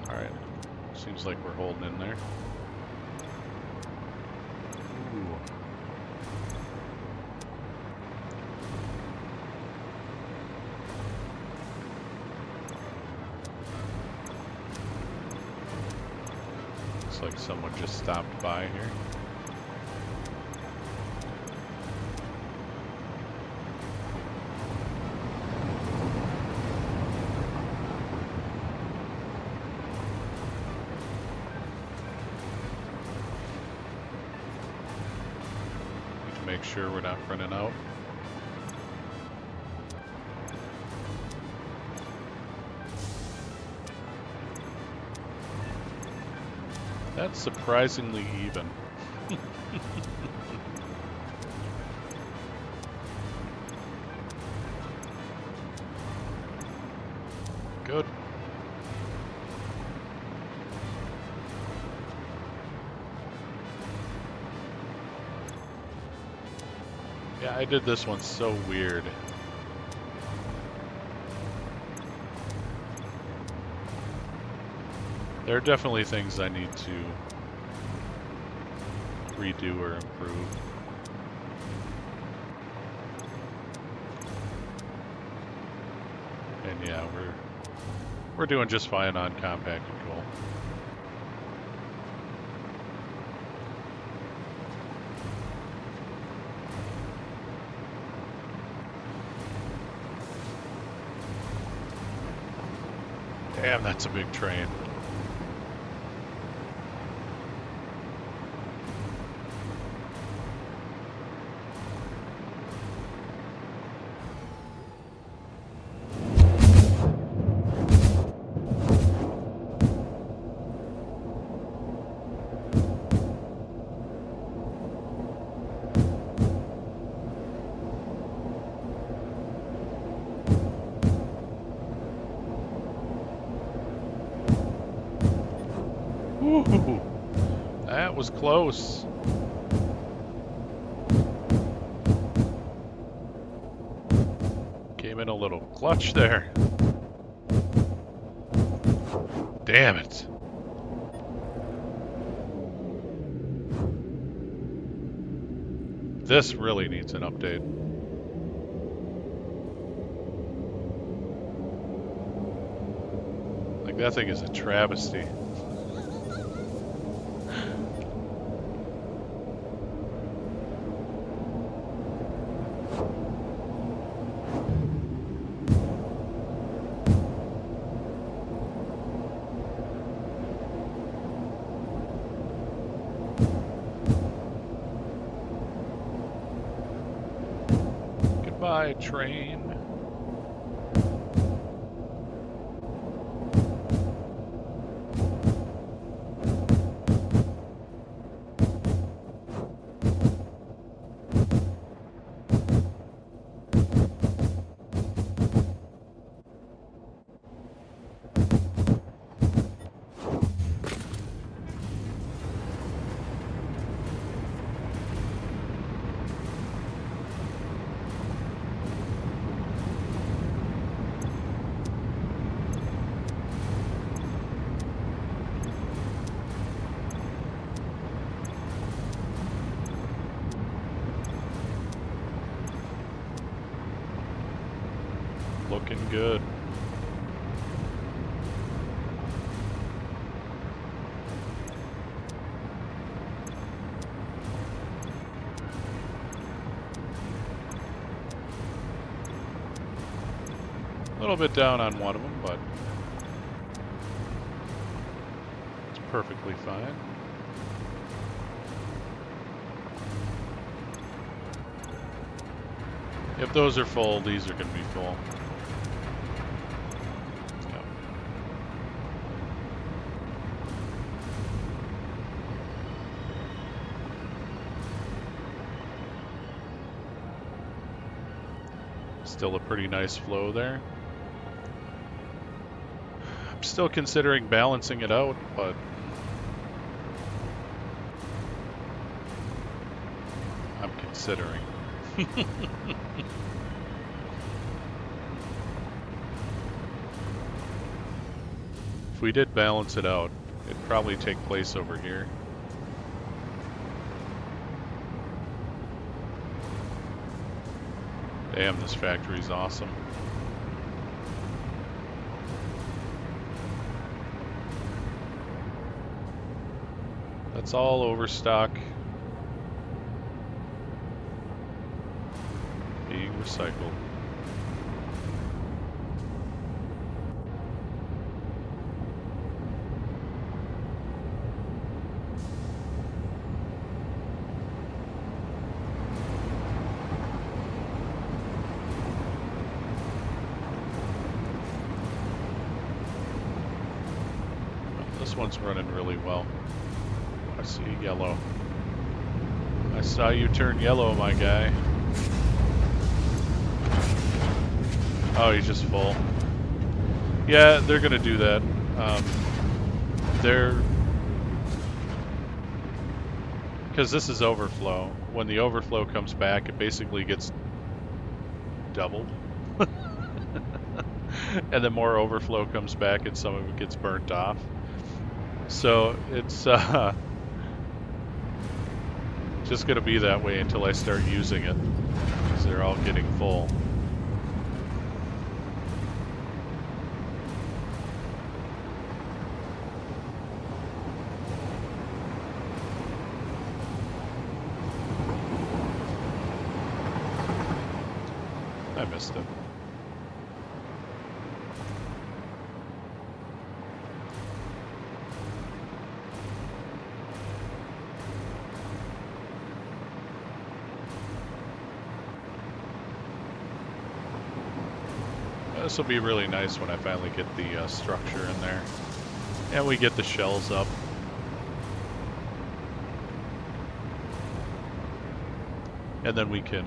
Alright, seems like we're holding in there. Ooh. Looks like someone just stopped by here. Make sure we're not running out. That's surprisingly even. Good. Yeah, I did this one so weird. There are definitely things I need to redo or improve. And yeah, we're doing just fine on compacted coal. Damn, that's a big train. Ooh, that was close. Came in a little clutch there. Damn it. This really needs an update. Like, that thing is a travesty. Goodbye, train. Looking good. A little bit down on one of them, but it's perfectly fine. If those are full, these are going to be full. Yep. Still a pretty nice flow there. I'm still considering balancing it out, but I'm considering. If we did balance it out, it'd probably take place over here. Damn, this factory's awesome. That's all overstock being recycled. This one's running really well. I see yellow. I saw you turn yellow, my guy. Oh, he's just full. Yeah, they're gonna do that. Because this is overflow. When the overflow comes back, it basically gets doubled. And then more overflow comes back and some of it gets burnt off. So it's just gonna be that way until I start using it, because they're all getting full. I missed it. This will be really nice when I finally get the structure in there. And we get the shells up. And then we can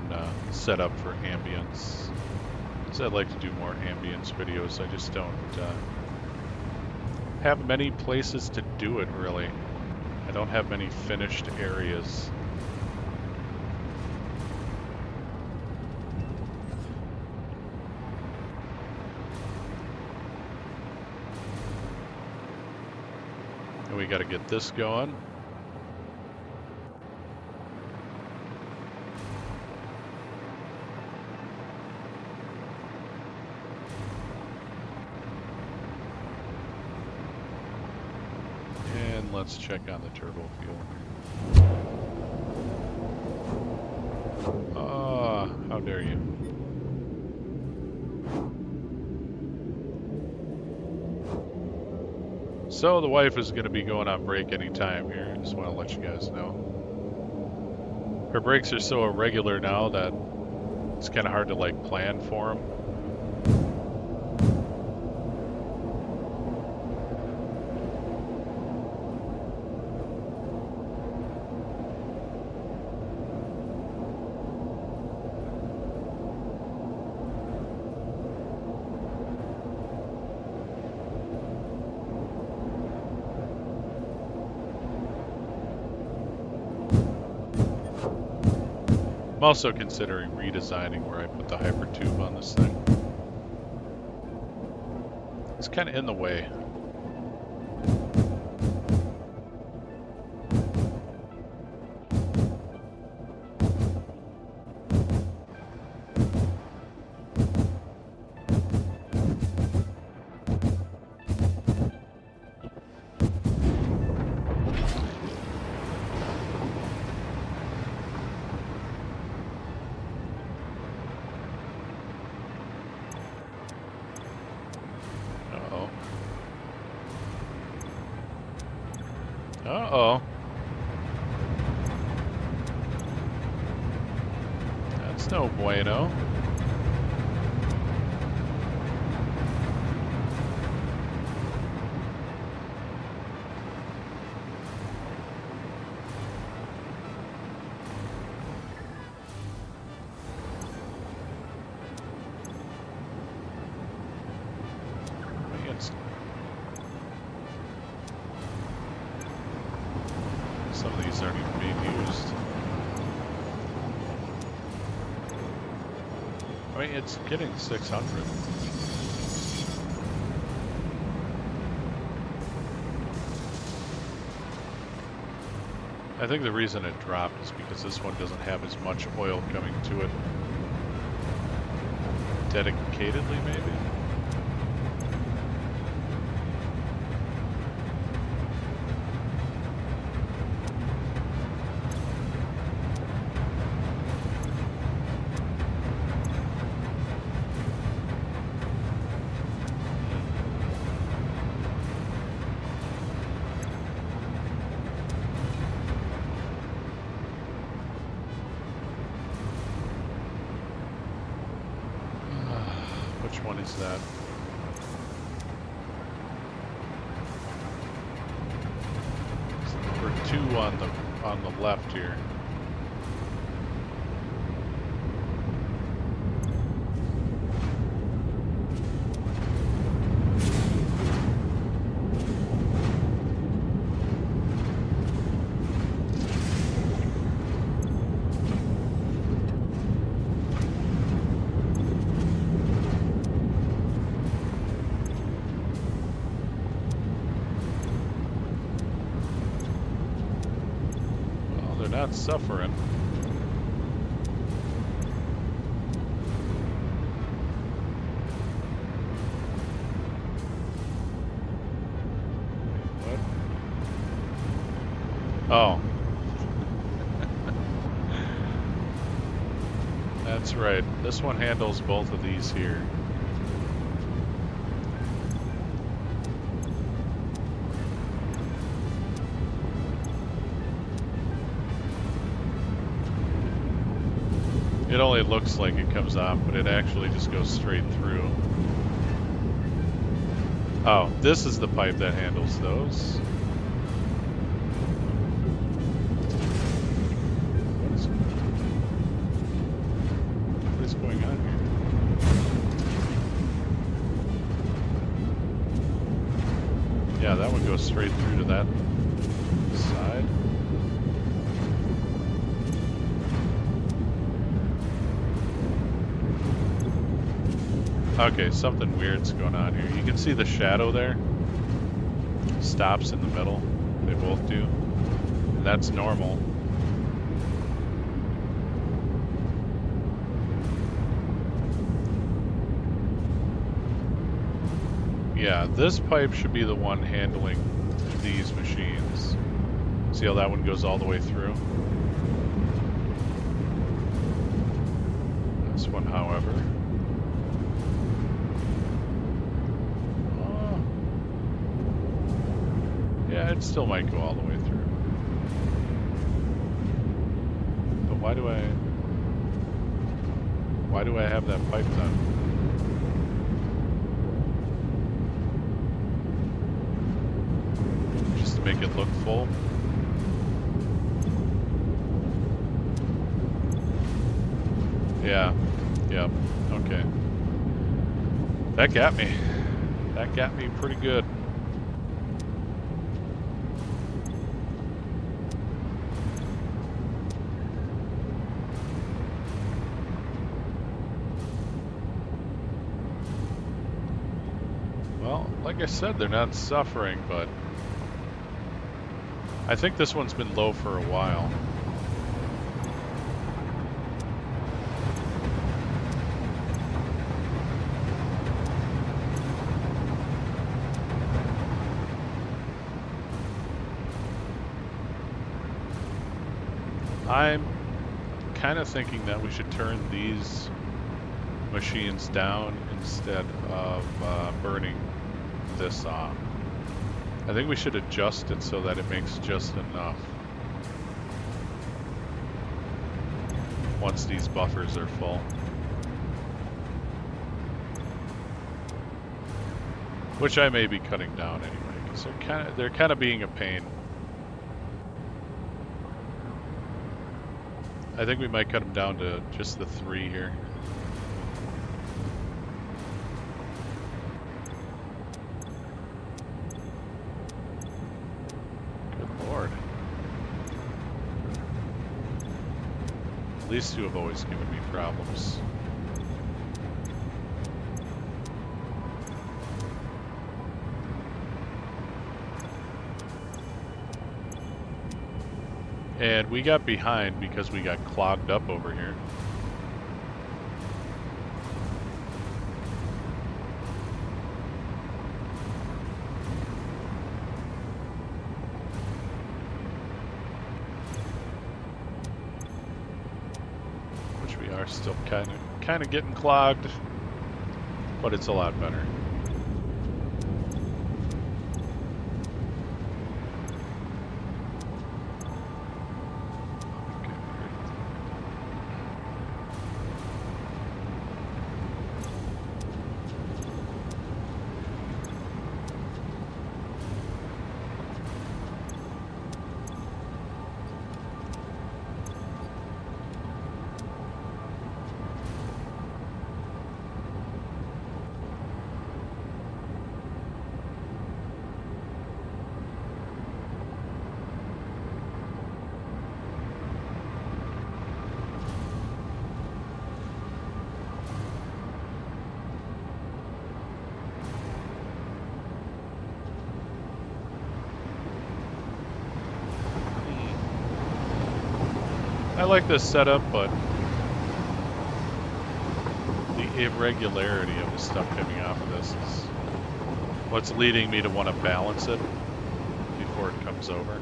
set up for ambience. Because I'd like to do more ambience videos. I just don't have many places to do it, really. I don't have many finished areas. And we got to get this going. And let's check on the turbo fuel. Ah, how dare you. So the wife is going to be going on break any time here. I just want to let you guys know. Her breaks are so irregular now that it's kind of hard to like plan for them. I'm also considering redesigning where I put the hypertube on this thing. It's kind of in the way. Uh-oh. Uh-oh. That's no bueno. Some of these aren't even being used. I mean, it's getting 600. I think the reason it dropped is because this one doesn't have as much oil coming to it. Dedicatedly, maybe? Which one is that? It's number 2 on the left here. Not suffering. What? Oh. That's right. This one handles both of these here. It only looks like it comes off, but it actually just goes straight through. Oh, this is the pipe that handles those. What is going on here? Yeah, that one goes straight through to that side. Okay, something weird's going on here. You can see the shadow there. Stops in the middle. They both do. And that's normal. Yeah, this pipe should be the one handling these machines. See how that one goes all the way through? This one, however. Yeah, it still might go all the way through. But why do I have that pipe done? Just to make it look full? Yeah. Yep. Okay. That got me. That got me pretty good. Well, like I said, they're not suffering, but I think this one's been low for a while. I'm kind of thinking that we should turn these machines down instead of burning this off. I think we should adjust it so that it makes just enough once these buffers are full. Which I may be cutting down anyway, because they're kind of being a pain. I think we might cut them down to just the 3 here. Good lord. These two have always given me problems. And we got behind because we got clogged up over here. Which we are still kind of getting clogged, but it's a lot better. I like this setup, but the irregularity of the stuff coming off of this is what's leading me to want to balance it before it comes over.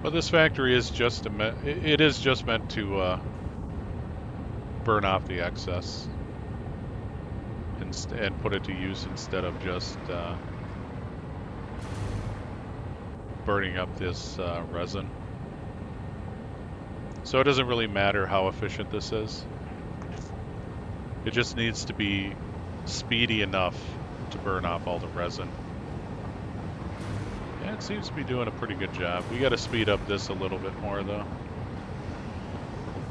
But this factory is just it is just meant to burn off the excess and put it to use instead of just burning up this resin. So it doesn't really matter how efficient this is. It just needs to be speedy enough to burn off all the resin. Yeah, it seems to be doing a pretty good job. We got to speed up this a little bit more though.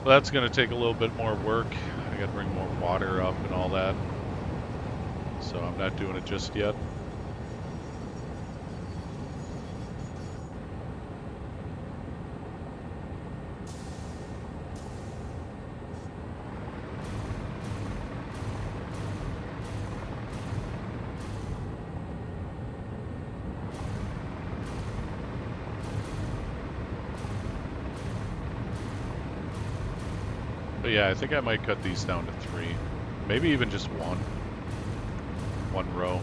Well, that's going to take a little bit more work. I got to bring more water up and all that. So I'm not doing it just yet. But yeah, I think I might cut these down to 3. Maybe even just 1 row.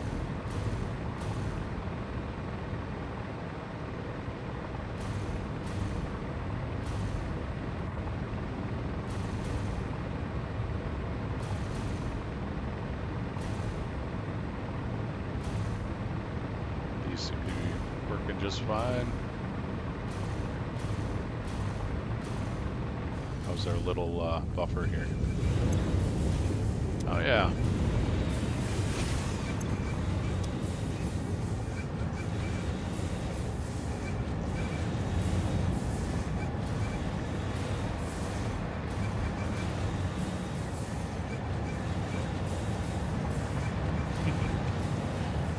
working just fine. How's our little buffer here? Oh yeah.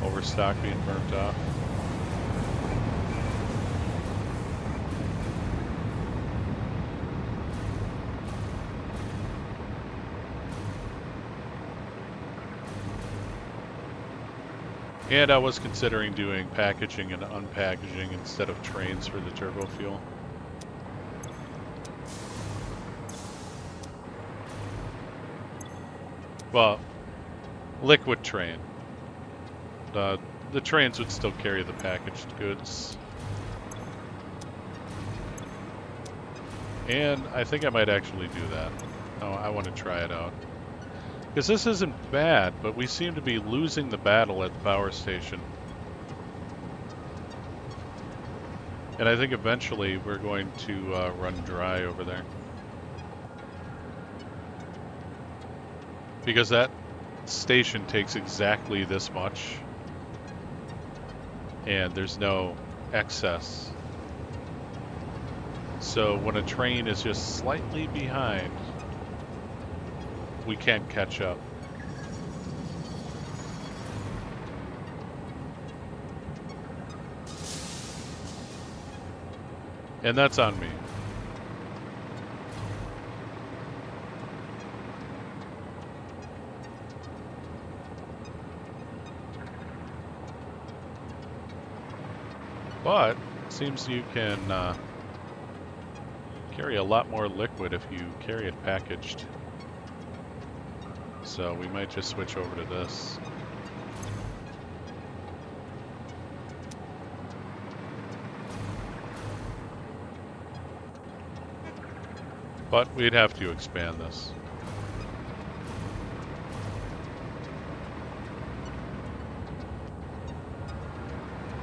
Overstock being burnt off. And I was considering doing packaging and unpackaging instead of trains for the turbo fuel. Well, liquid train. The trains would still carry the packaged goods. And I think I might actually do that. Oh, I want to try it out. Because this isn't bad, but we seem to be losing the battle at the power station. And I think eventually we're going to run dry over there. Because that station takes exactly this much. And there's no excess. So when a train is just slightly behind, we can't catch up. And that's on me. But it seems you can carry a lot more liquid if you carry it packaged. So we might just switch over to this. But we'd have to expand this.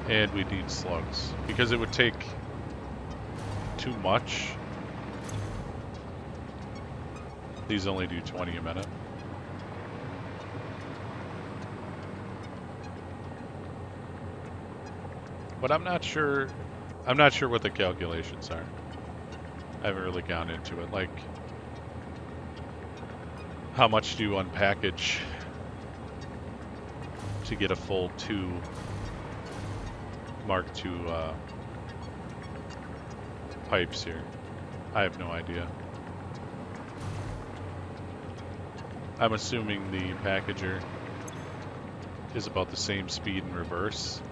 And we need slugs, because it would take too much. These only do 20 a minute. But I'm not sure what the calculations are. I haven't really gone into it. Like, how much do you unpackage to get a full 2 Mark II pipes here? I have no idea. I'm assuming the packager is about the same speed in reverse.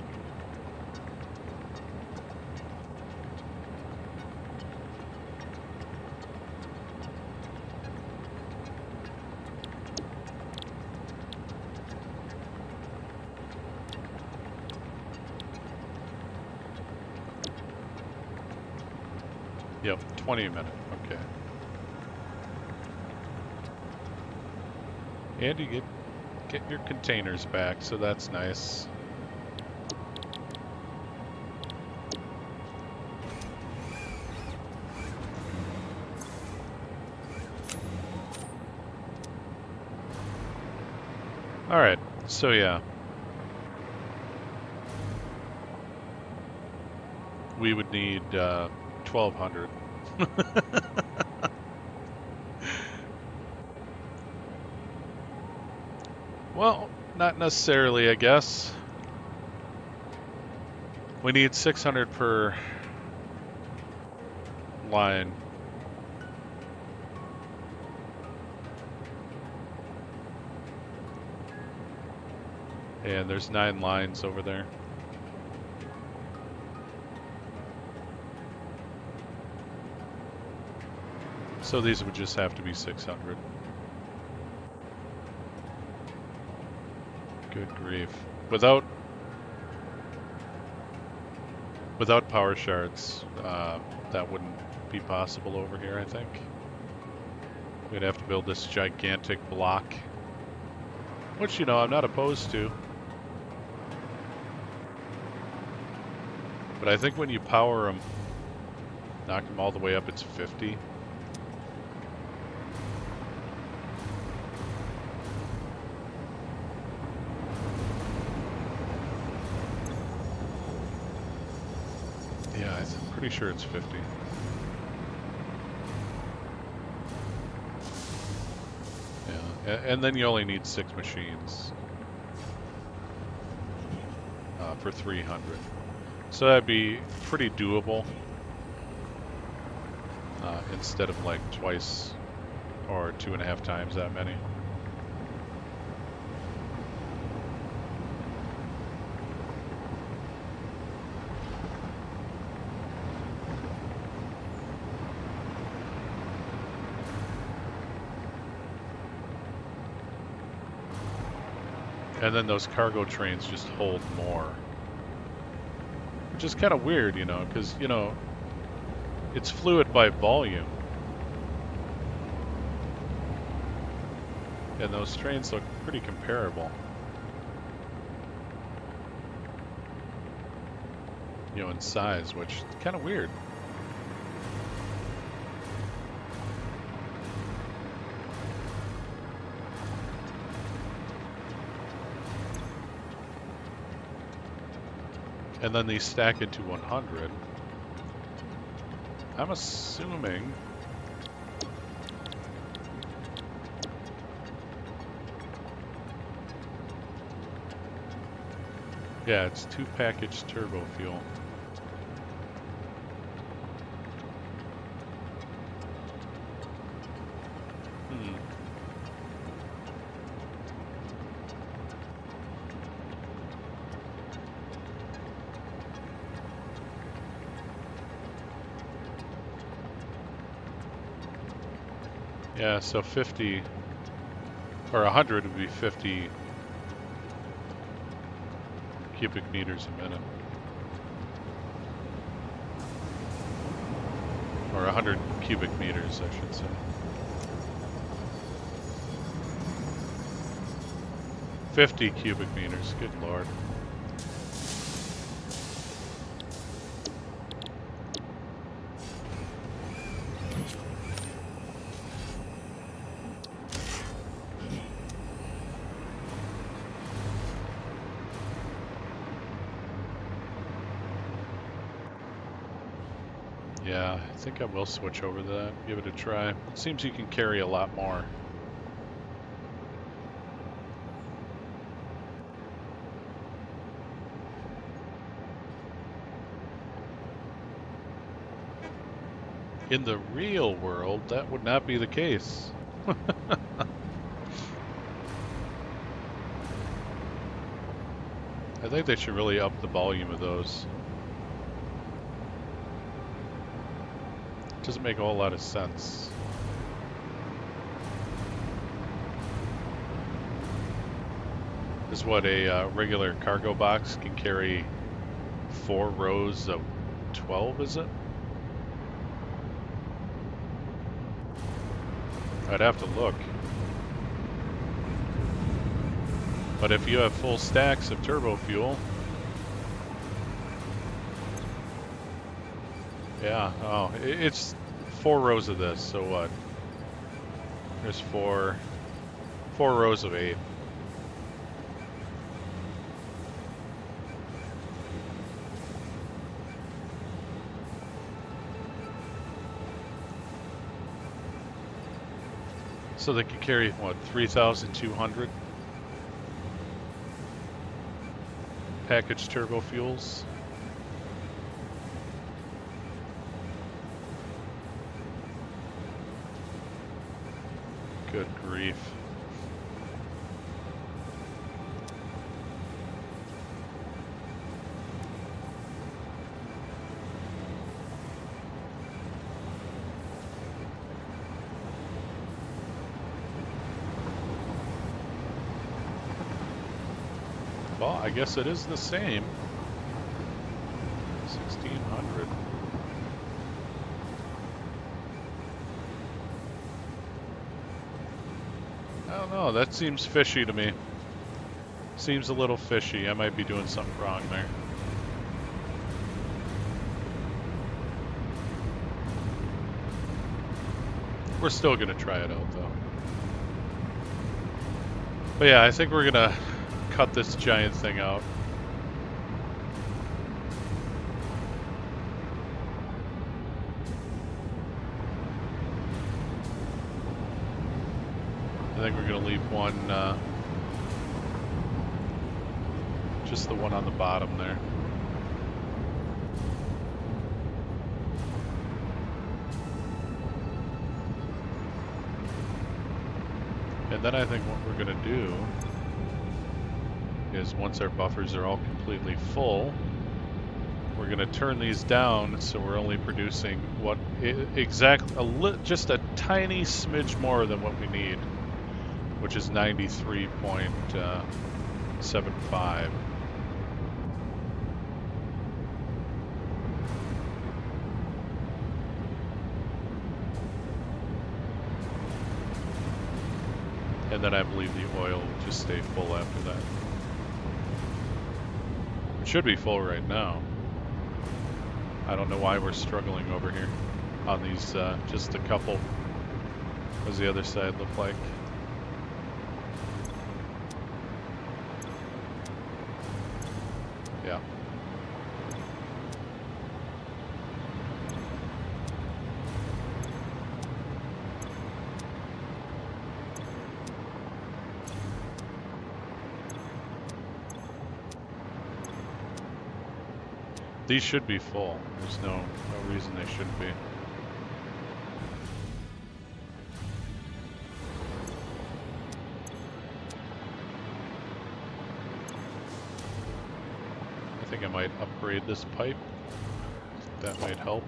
Yep, 20 a minute, okay. And you get your containers back, so that's nice. Alright, so yeah. We would need 1,200. Well, not necessarily, I guess. We need 600 per line. And there's 9 lines over there. So these would just have to be 600. Good grief. Without power shards, that wouldn't be possible over here, I think. We'd have to build this gigantic block. Which, you know, I'm not opposed to. But I think when you power them, knock them all the way up, it's 50. Yeah, I'm pretty sure it's 50. Yeah, and then you only need 6 machines for 300. So that'd be pretty doable instead of like twice or 2.5 times that many. And then those cargo trains just hold more. Which is kind of weird, you know, because, you know, it's fluid by volume. And those trains look pretty comparable. You know, in size, which is kind of weird. And then these stack into 100. I'm assuming... Yeah, it's 2 packaged turbo fuel. Yeah, so 50 or 100 would be 50 cubic meters a minute. Or 100 cubic meters, I should say. $50 cubic meters, good lord. Yeah, I think I will switch over to that, give it a try. It seems you can carry a lot more. In the real world, that would not be the case. I think they should really up the volume of those. Doesn't make a whole lot of sense. Is what a regular cargo box can carry 4 rows of 12, is it? I'd have to look. But if you have full stacks of turbo fuel, yeah, oh, it's 4 rows of this, so what? There's 4 rows of 8. So they could carry, what, 3,200 packaged turbo fuels? Good grief. Well, I guess it is the same. 1,600. I don't know, that seems fishy to me. Seems a little fishy. I might be doing something wrong there. We're still gonna try it out though. But yeah, I think we're gonna cut this giant thing out. I think we're gonna leave one, just the one on the bottom there. And then I think what we're gonna do is once our buffers are all completely full, we're gonna turn these down so we're only producing what just a tiny smidge more than what we need, which is 93.75. And then I believe the oil will just stay full after that. It should be full right now. I don't know why we're struggling over here on these, just a couple. What does the other side look like? Yeah. These should be full. There's no reason they shouldn't be. I think I might upgrade this pipe. That might help.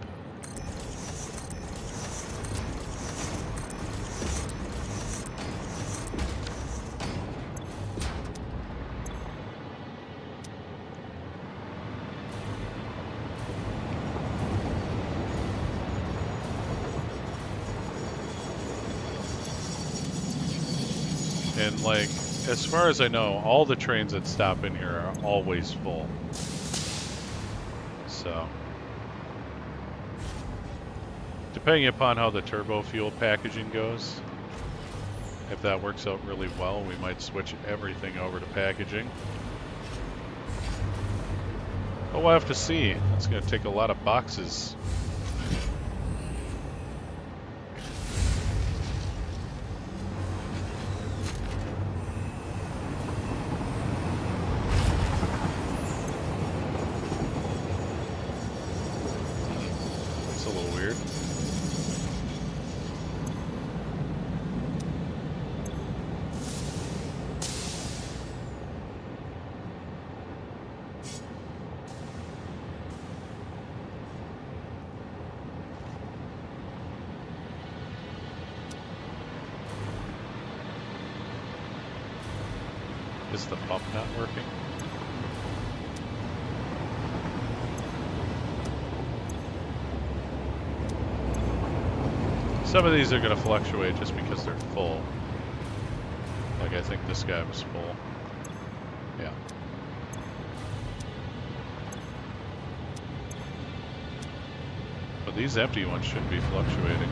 And like, as far as I know, all the trains that stop in here are always full. So, depending upon how the turbo fuel packaging goes, if that works out really well, we might switch everything over to packaging. But we'll have to see. It's going to take a lot of boxes. Is the pump not working? Some of these are going to fluctuate just because they're full. Like I think this guy was full. Yeah. But these empty ones shouldn't be fluctuating.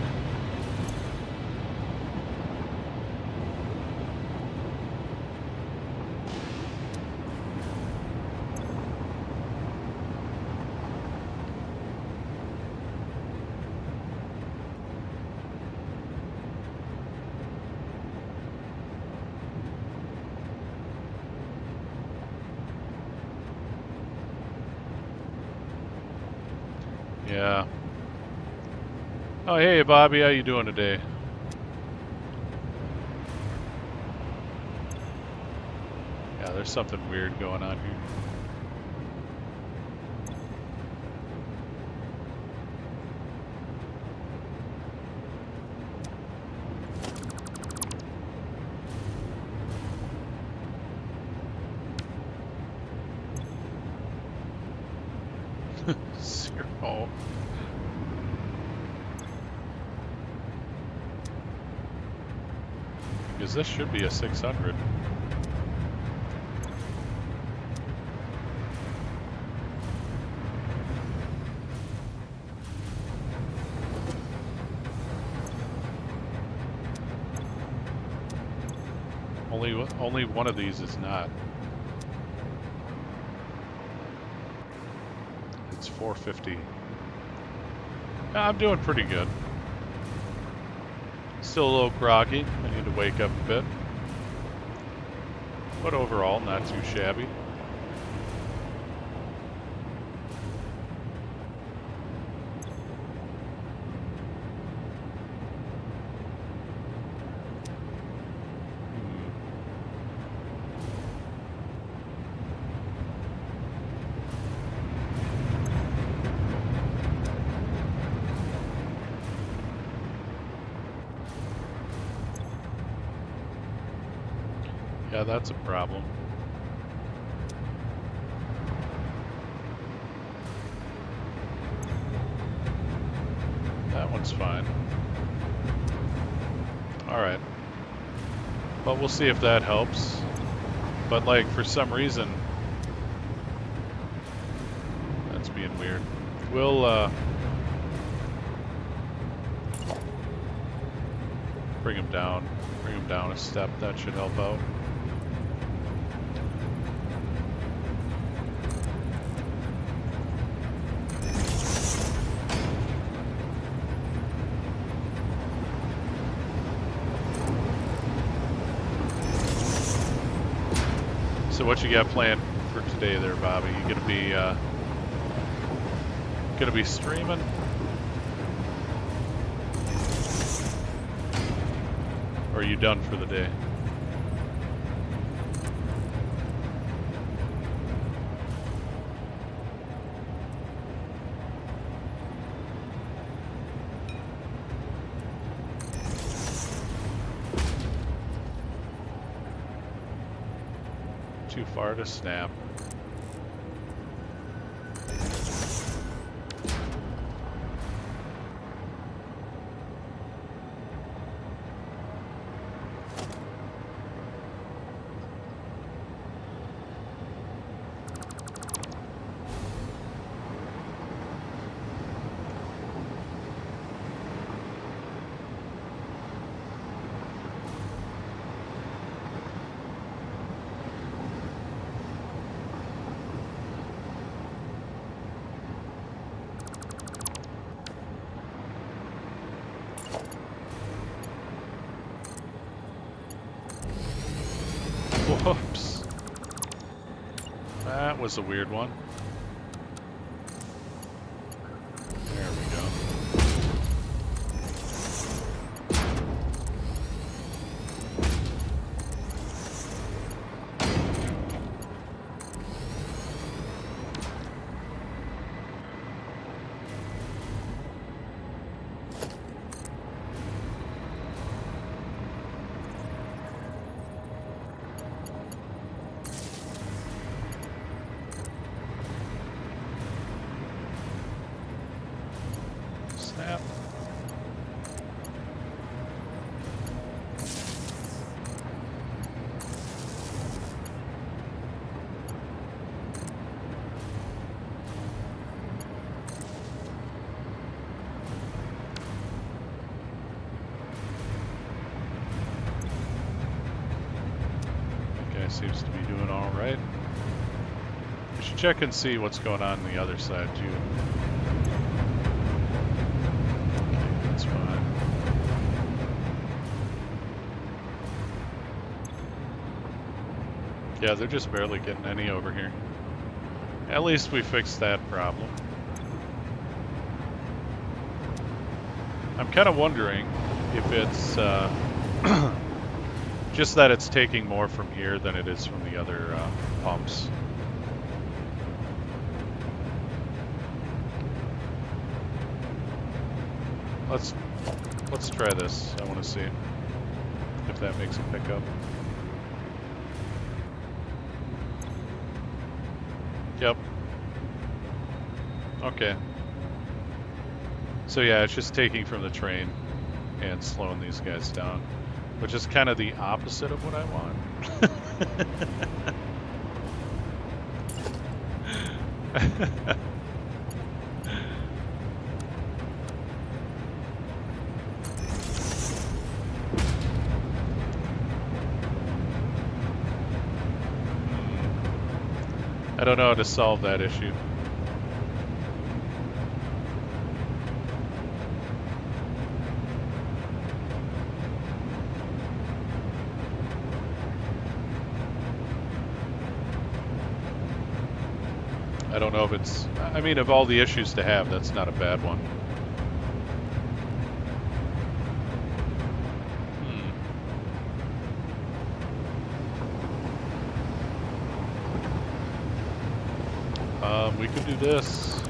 Yeah. Oh, hey, Bobby, how you doing today? Yeah, there's something weird going on here. Zero. Because this should be a 600. Only one of these is not. It's 4:50. I'm doing pretty good. Still a little groggy. I need to wake up a bit. But overall, not too shabby. Yeah, that's a problem. That one's fine. Alright. But we'll see if that helps. But like, for some reason... That's being weird. We'll, bring him down. Bring him down a step. That should help out. So what you got planned for today there, Bobby? You gonna be streaming? Or are you done for the day? Too far to snap. Whoops. That was a weird one. There we go. Snap. That guy seems to be doing all right. We should check and see what's going on the other side too. That's fine. Yeah, they're just barely getting any over here. At least we fixed that problem. I'm kind of wondering if it's just that it's taking more from here than it is from the other pumps. Let's try this. I want to see if that makes a pickup. Yep. Okay. So yeah, it's just taking from the train and slowing these guys down, which is kind of the opposite of what I want. I don't know how to solve that issue. I don't know if it's, I mean, of all the issues to have, that's not a bad one. We could do this.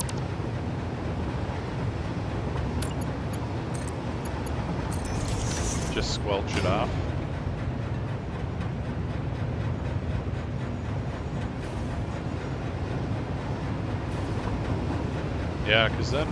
Just squelch it off. Yeah, because then,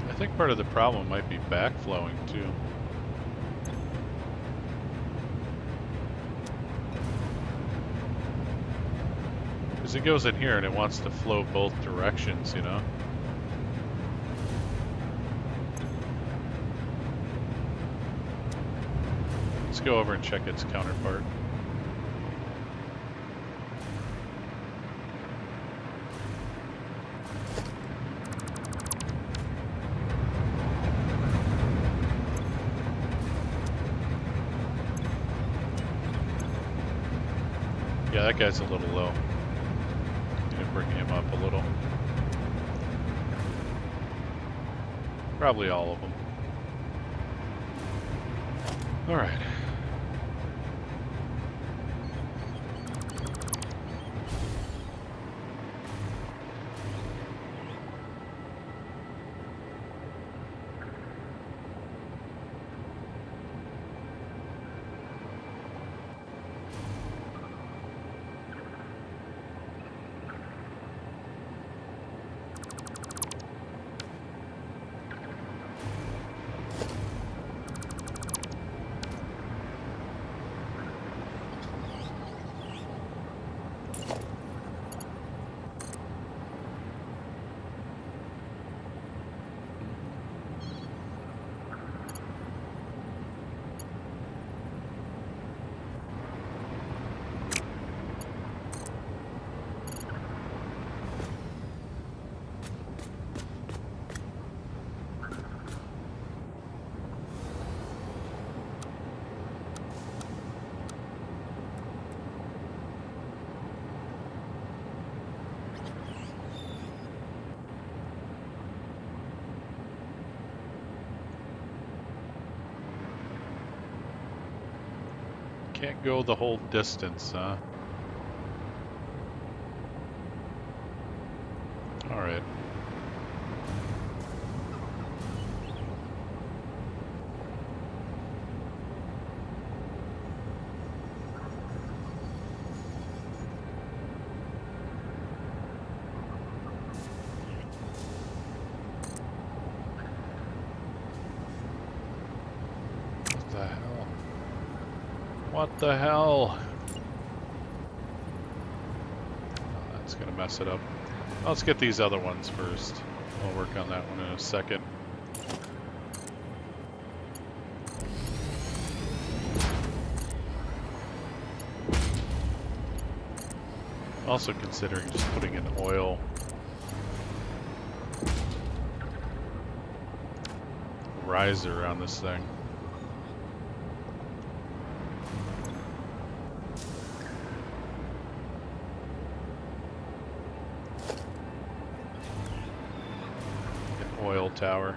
I think part of the problem might be backflowing too. Because it goes in here and it wants to flow both directions, you know? Let's go over and check its counterpart. Yeah, that guy's a little low. Need to bring him up a little. Probably all of them. All right. Can't go the whole distance, huh? All right. What the hell? What the hell? Oh, that's gonna mess it up. Let's get these other ones first. I'll work on that one in a second. Also considering just putting an oil riser on this thing. An oil tower.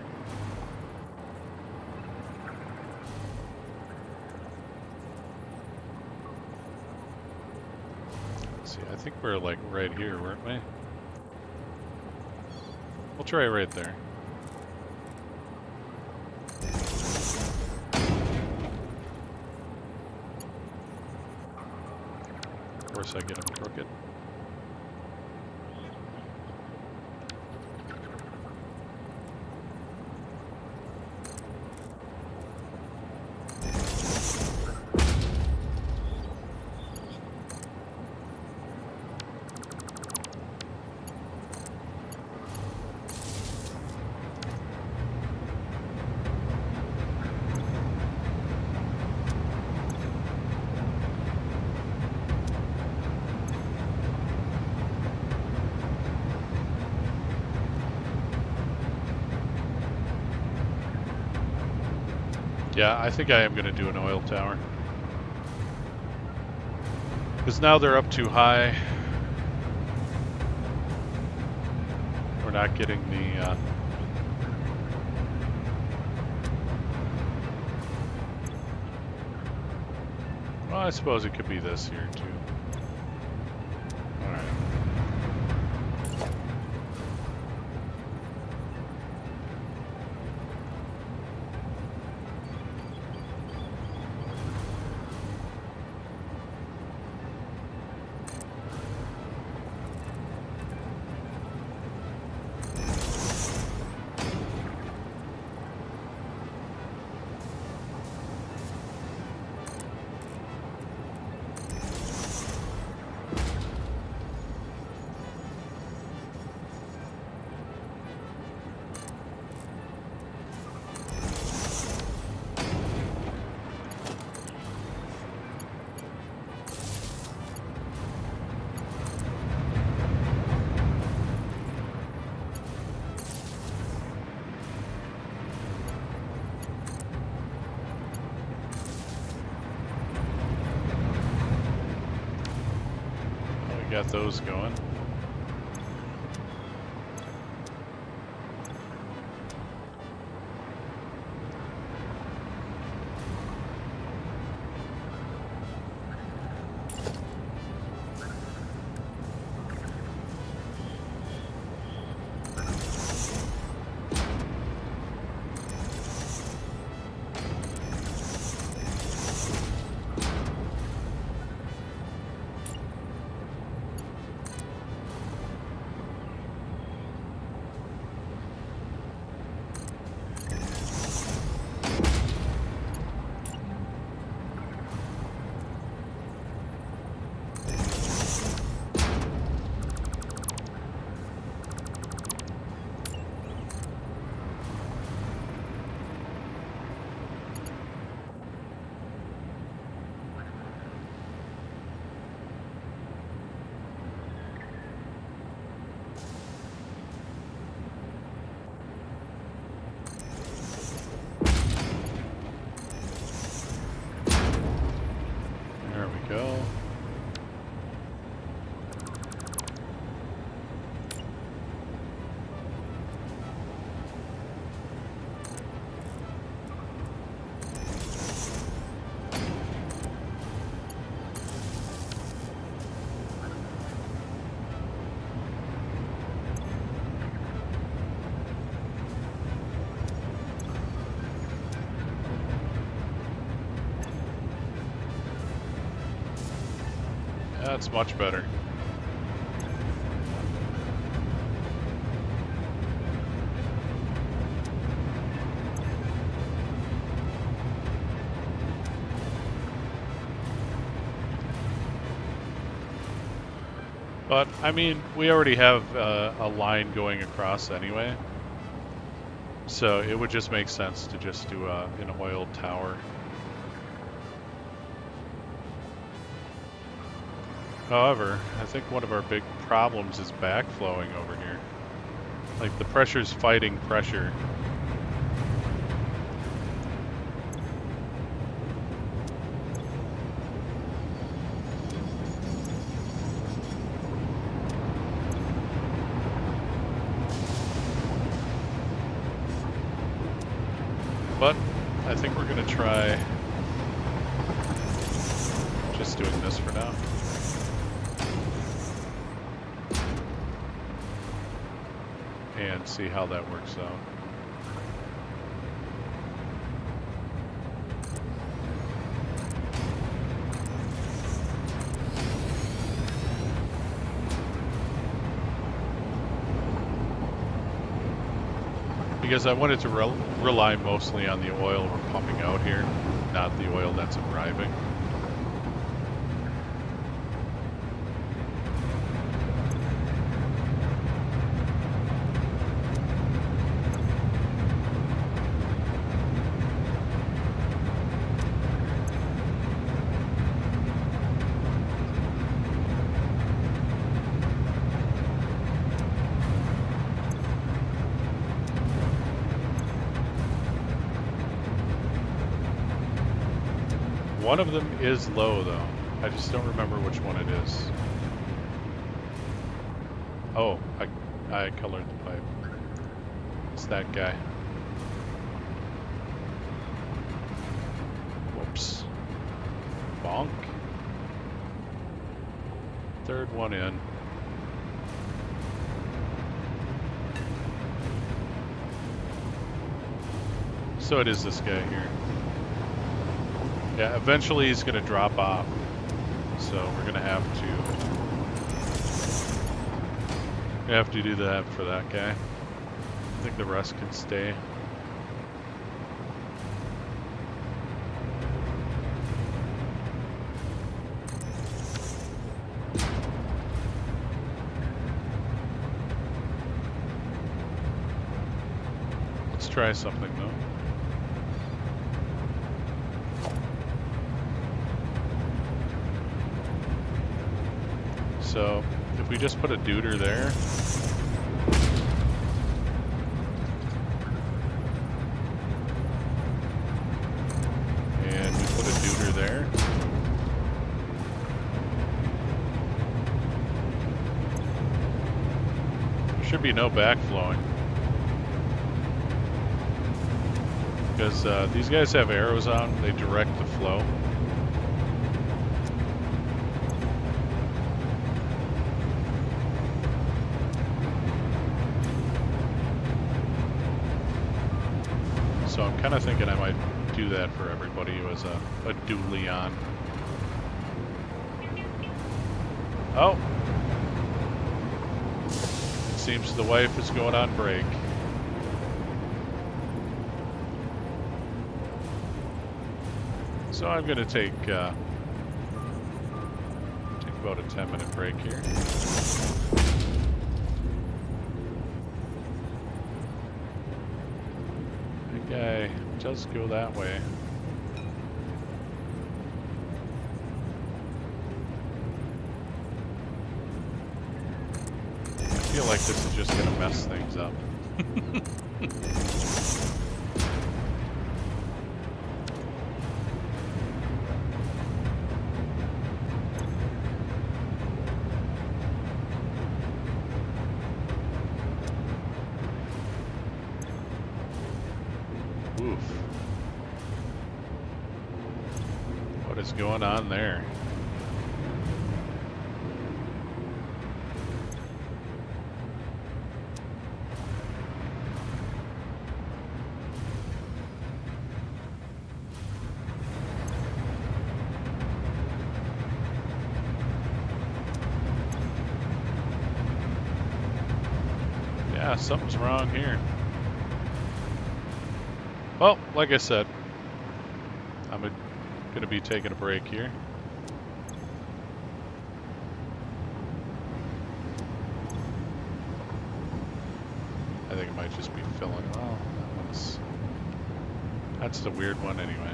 Let's see, I think we're like right here, weren't we? We'll try right there. Of course I get them crooked. Yeah, I think I am going to do an oil tower. Because now they're up too high. We're not getting the... Well, I suppose it could be this here, too. Alright. Got those going. There we go. That's much better. But, I mean, we already have a line going across anyway. So it would just make sense to just do an oil tower. However, I think one of our big problems is backflowing over here. Like, the pressure's fighting pressure. But I think we're going to try just doing this for now. And see how that works out. Because I wanted to rely mostly on the oil we're pumping out here, not the oil that's arriving. One of them is low, though. I just don't remember which one it is. Oh, I colored the pipe. It's that guy. Whoops. Bonk. Third one in. So it is this guy here. Yeah, eventually he's going to drop off. So we're going to have to do that for that guy. I think the rest can stay. Let's try something though. So if we just put a duder there, and we put a duder there, there should be no backflowing. Because these guys have arrows on, they direct the flow. So I'm kind of thinking I might do that for everybody who has a dually on. Oh! It seems the wife is going on break. So I'm going to take about a 10-minute break here. That guy does go that way. I feel like this is just going to mess things up. Oof. What is going on there? Yeah, something's wrong here. Well, like I said, I'm going to be taking a break here. I think it might just be filling. Well, that's the weird one anyway.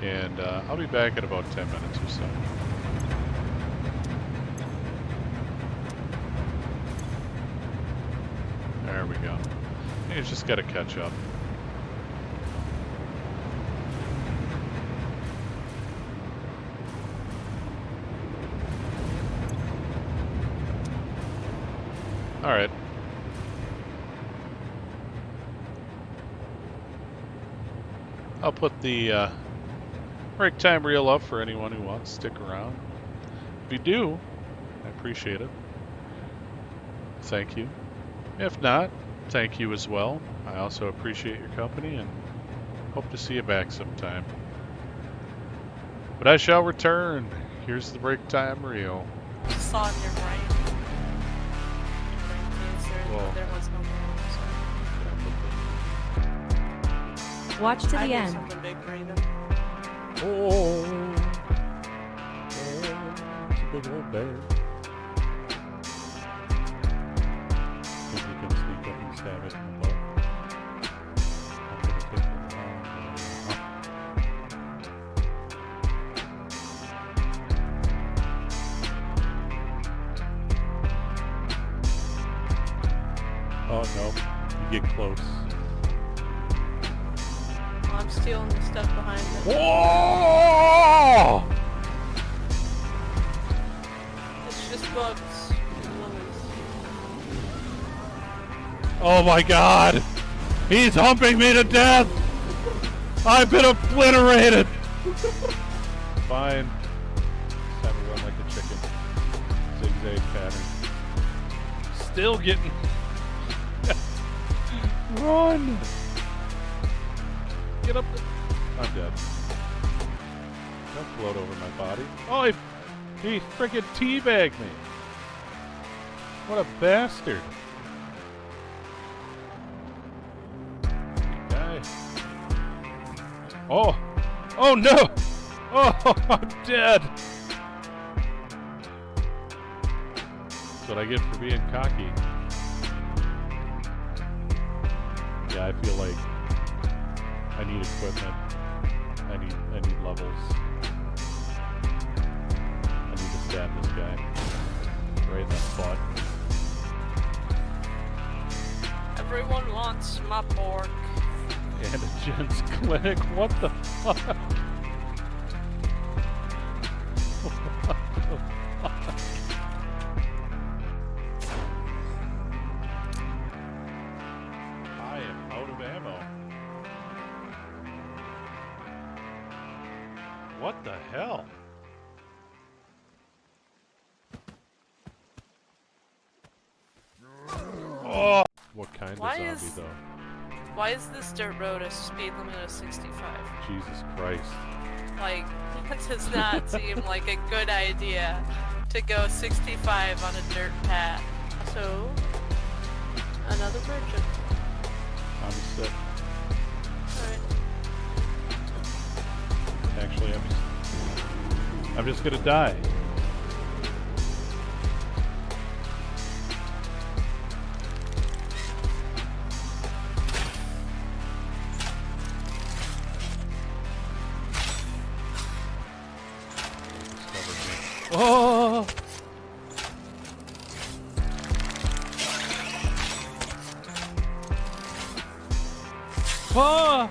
And I'll be back in about 10 minutes or so. There we go. You just got to catch up. All right. I'll put the break time reel up for anyone who wants to stick around. If you do, I appreciate it. Thank you. If not, thank you as well. I also appreciate your company and hope to see you back sometime. But I shall return. Here's the break time reel. You saw on your right. Well, There was no more, Watch to so. the I knew end. something big for you. Oh, it's a big old bear. Think you can sneak up and stab it in the butt? I'm gonna take the long way. Oh no, you get close. stealing the stuff behind it. Whoa! It's just bugs. Oh my god! He's humping me to death! I've been obliterated! Fine. Just have to run like a chicken. Zigzag pattern. Still getting... Run! Get up the... I'm dead. Don't float over my body. Oh, he freaking teabagged me! What a bastard! Guy. Oh! Oh no! Oh, I'm dead! That's what I get for being cocky. Yeah, I feel like I need equipment. I need levels. I need to stab this guy. Right in the butt. Everyone wants my pork. And a gents clinic. What the fuck? What the fuck? I am out of ammo. What the hell? Oh! What kind of zombie, though? Why is this dirt road a speed limit of 65? Jesus Christ. Like, that does not seem like a good idea to go 65 on a dirt path. So, another merchant. I'm sick. Alright. Actually, I'm just gonna die. Oh! Oh!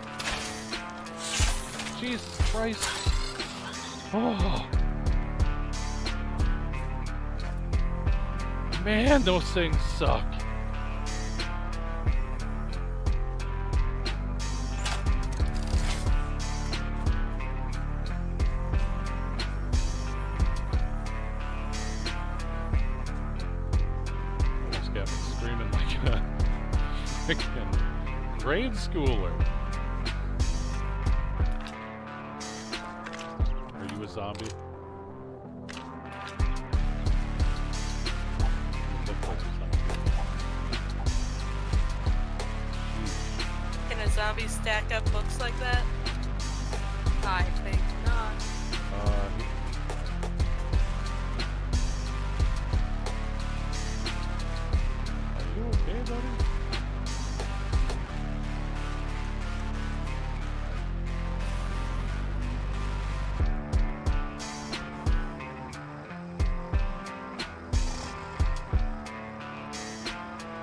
Jesus Christ! Oh! Man, those things suck. Almost got me screaming like a freaking grade schooler. Are you a zombie? You look like a zombie. Can a zombie stack up books like that? I think not. Are you okay, buddy?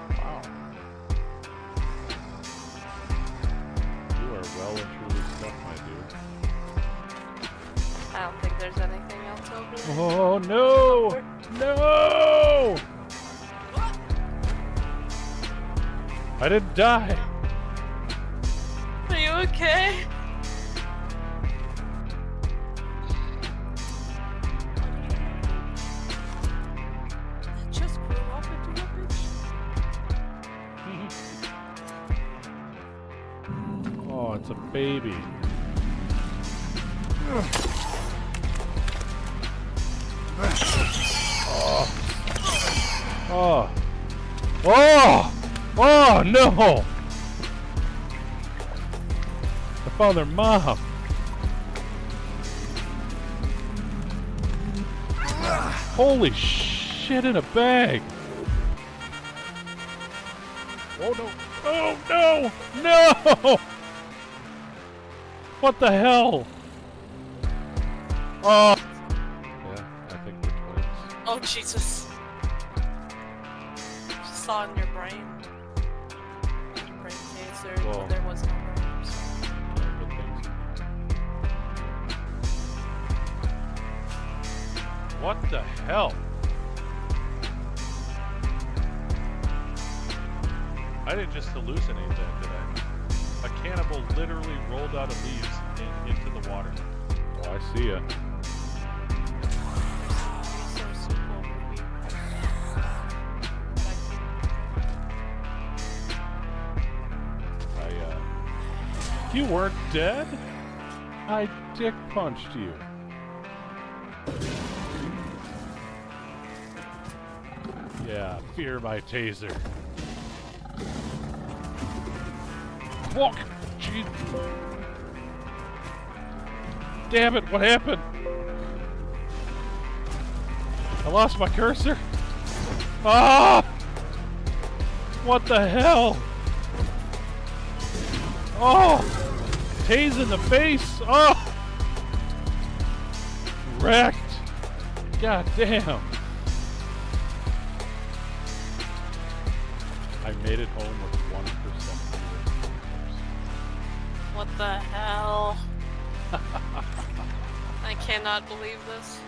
Wow. You are well and truly stuck, my dude. I don't think there's anything else over there. Oh no! No! I didn't die. Are you okay? That just grew up into a bitch. Oh, it's a baby. Oh. Oh. Oh! Oh no! I found their mom. Holy shit in a bag! Oh no! Oh no! No! What the hell? Oh! Yeah, I think we're twins. Oh Jesus. Just saw it in your brain. Your brain cancer, Whoa. but there was no brain. So. Yeah, good things What the hell? I didn't just hallucinate that, did I? A cannibal literally rolled out of leaves into the water. Oh, I see ya. You weren't dead? I dick punched you. Yeah, fear my taser. Fuck! Jeez. Damn it, what happened? I lost my cursor. Ah! What the hell? Oh! Tase in the face! Oh! Wrecked! God damn! I made it home with 1% fewer. What the hell? I cannot believe this.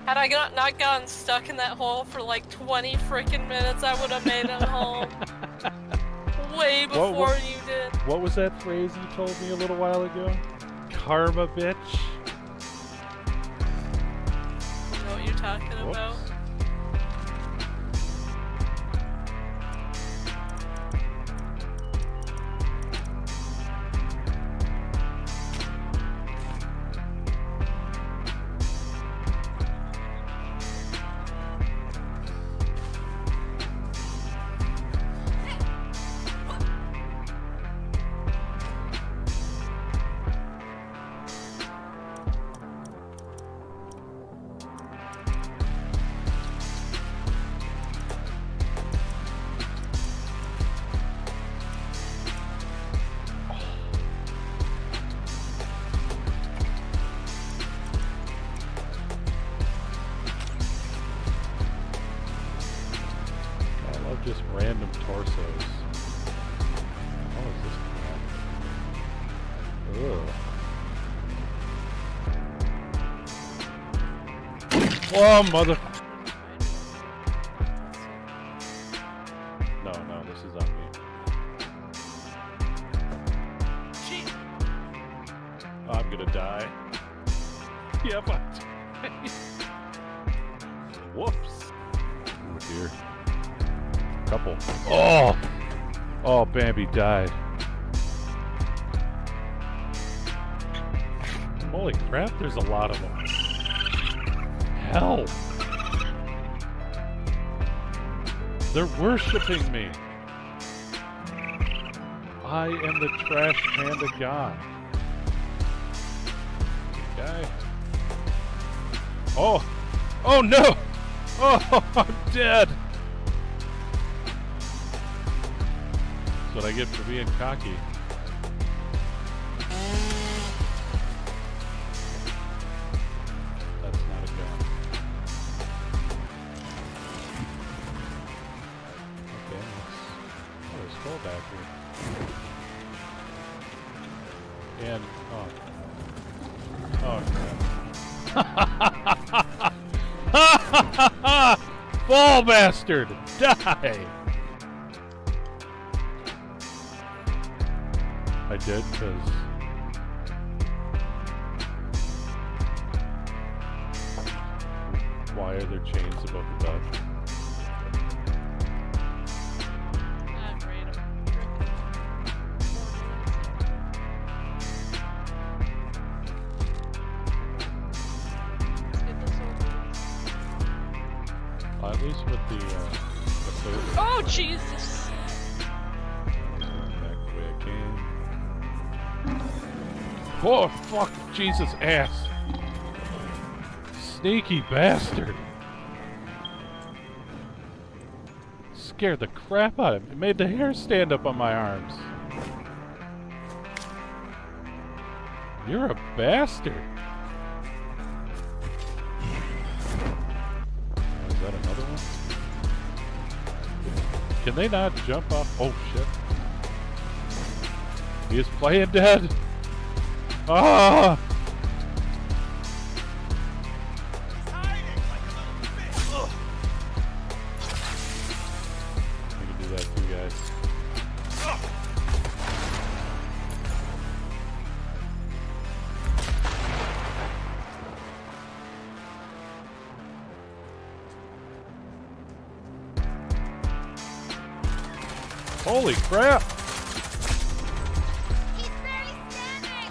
Had I not gotten stuck in that hole for like 20 freaking minutes, I would have made it home. Way before you did. What was that phrase you told me a little while ago? Karma, bitch. You know what you're talking about? Just random torsos. Oh, is this crap? Ugh. Oh, mother... No, this is on me. Gee. I'm gonna die. Yep, whoops. Oh, dear. Couple. Oh! Oh, Bambi died. Holy crap, there's a lot of them. Hell! They're worshipping me! I am the trash panda god. Guy. Oh! Oh no! Oh, I'm dead! That's what I get for being cocky. That's not a gun. Okay, there's skull back here. And, oh crap. Fall bastard! Die! I did, because... Why are there chains above the bed? At least with the third... Oh, Jesus! Back the way I came. Oh, fuck! Jesus ass! Sneaky bastard! Scared the crap out of me. It made the hair stand up on my arms. You're a bastard! Is that another one? Can they not jump off? Oh shit. He is playing dead! Ah! Holy crap! He's barely standing!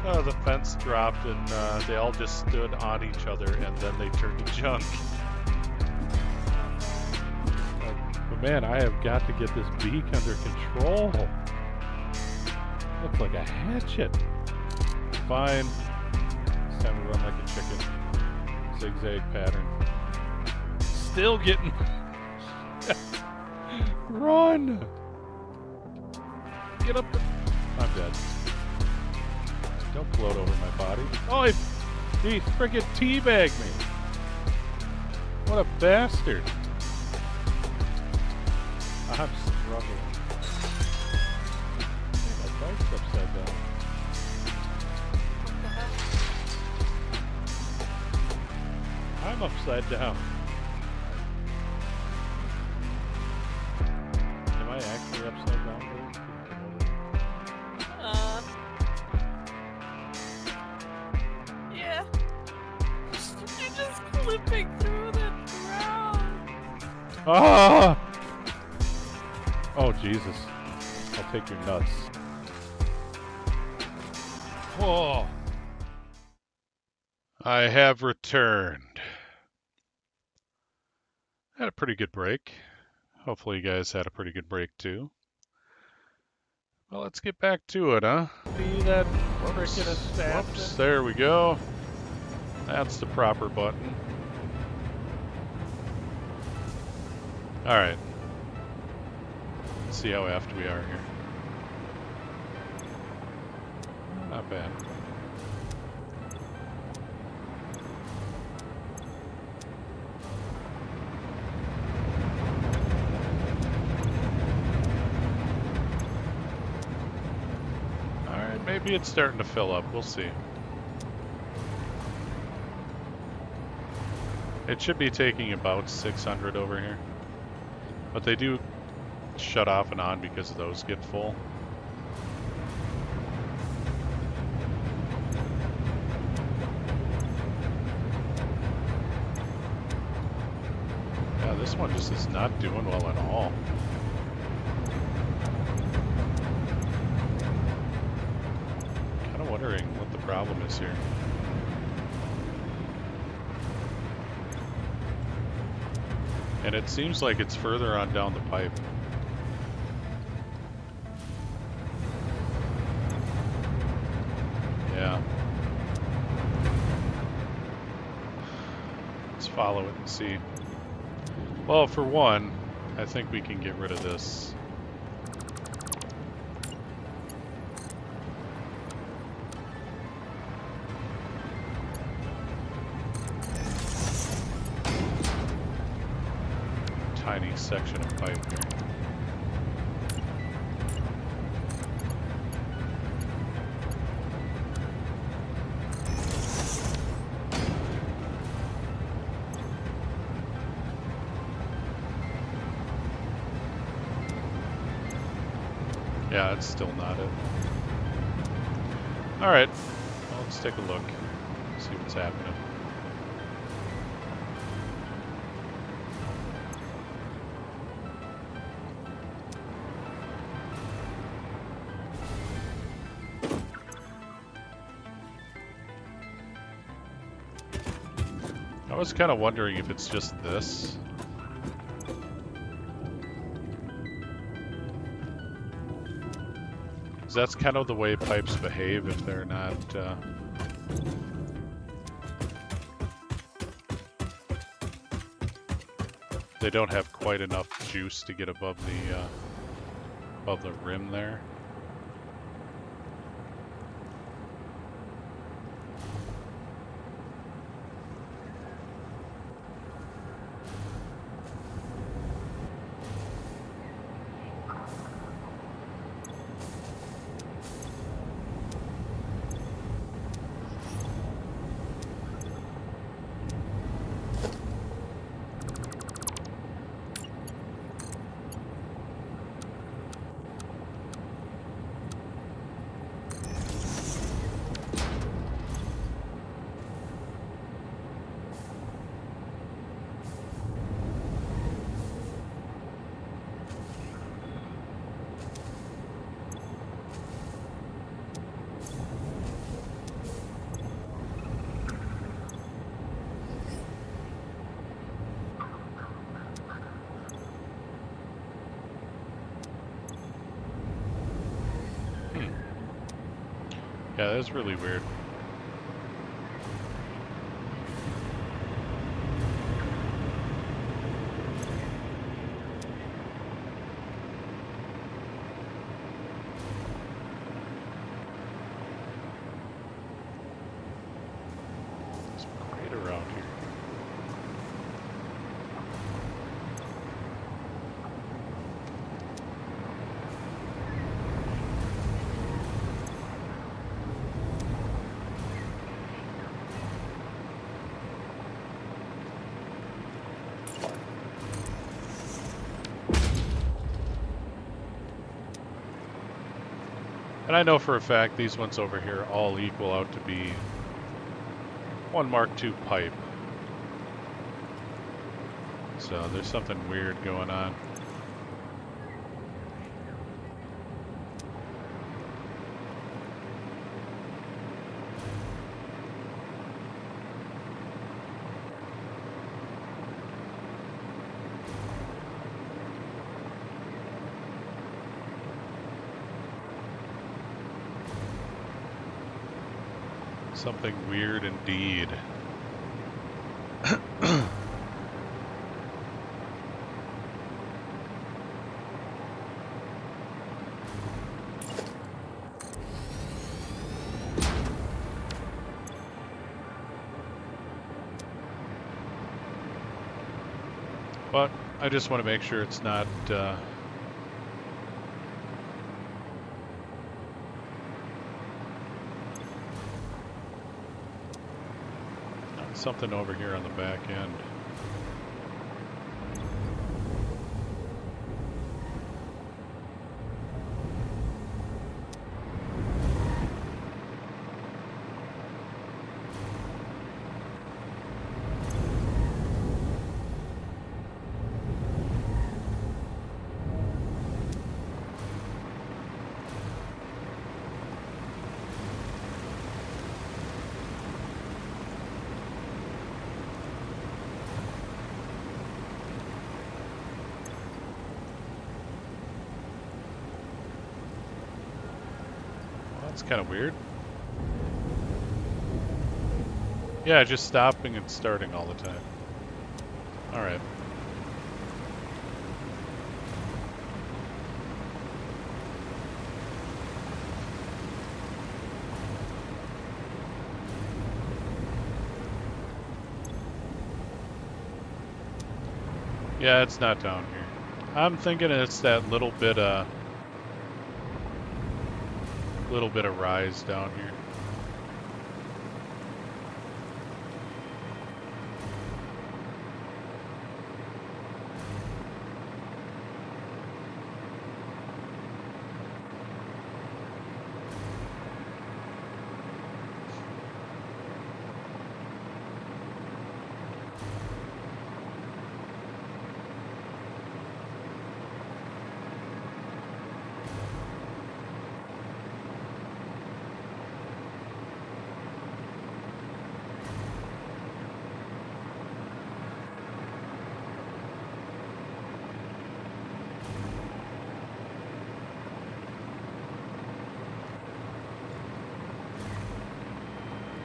Oh, the fence dropped and they all just stood on each other and then they turned to junk. But man, I have got to get this beak under control. Looks like a hatchet. Fine. It's time to run like a chicken. Zigzag pattern. Still getting... Run! Get up the... I'm dead. Don't gloat over my body. Oh, he friggin' teabagged me. What a bastard. I'm struggling. My bike's upside down. I'm upside down. Am I actually upside down, Liz? Can you come over? Yeah. You're just clipping through the ground. Ah! Oh, Jesus. I'll take your nuts. Whoa. I have returned. Had a pretty good break. Hopefully you guys had a pretty good break too. Well, let's get back to it, huh? Be that frickin' assassin. Whoops, there we go. That's the proper button. Alright. Let's see how aft we are here. Not bad. Alright, maybe it's starting to fill up. We'll see. It should be taking about 600 over here. But they do shut off and on because those get full. Yeah, this one just is not doing well at all. Kind of wondering what the problem is here. And it seems like it's further on down the pipe. Yeah. Let's follow it and see. Well, for one, I think we can get rid of this. Tiny section of pipe here. Yeah, it's still not it. Alright, well, let's take a look, see what's happening. I was kind of wondering if it's just this. Because that's kind of the way pipes behave if they're not... they don't have quite enough juice to get above the rim there. Yeah, that's really weird. There's a crate around here. And I know for a fact these ones over here all equal out to be one Mark II pipe. So there's something weird going on. Something weird indeed. But I just want to make sure it's not something over here on the back end. That's kind of weird. Yeah, just stopping and starting all the time. Alright. Yeah, it's not down here. I'm thinking it's that little bit of rise down here.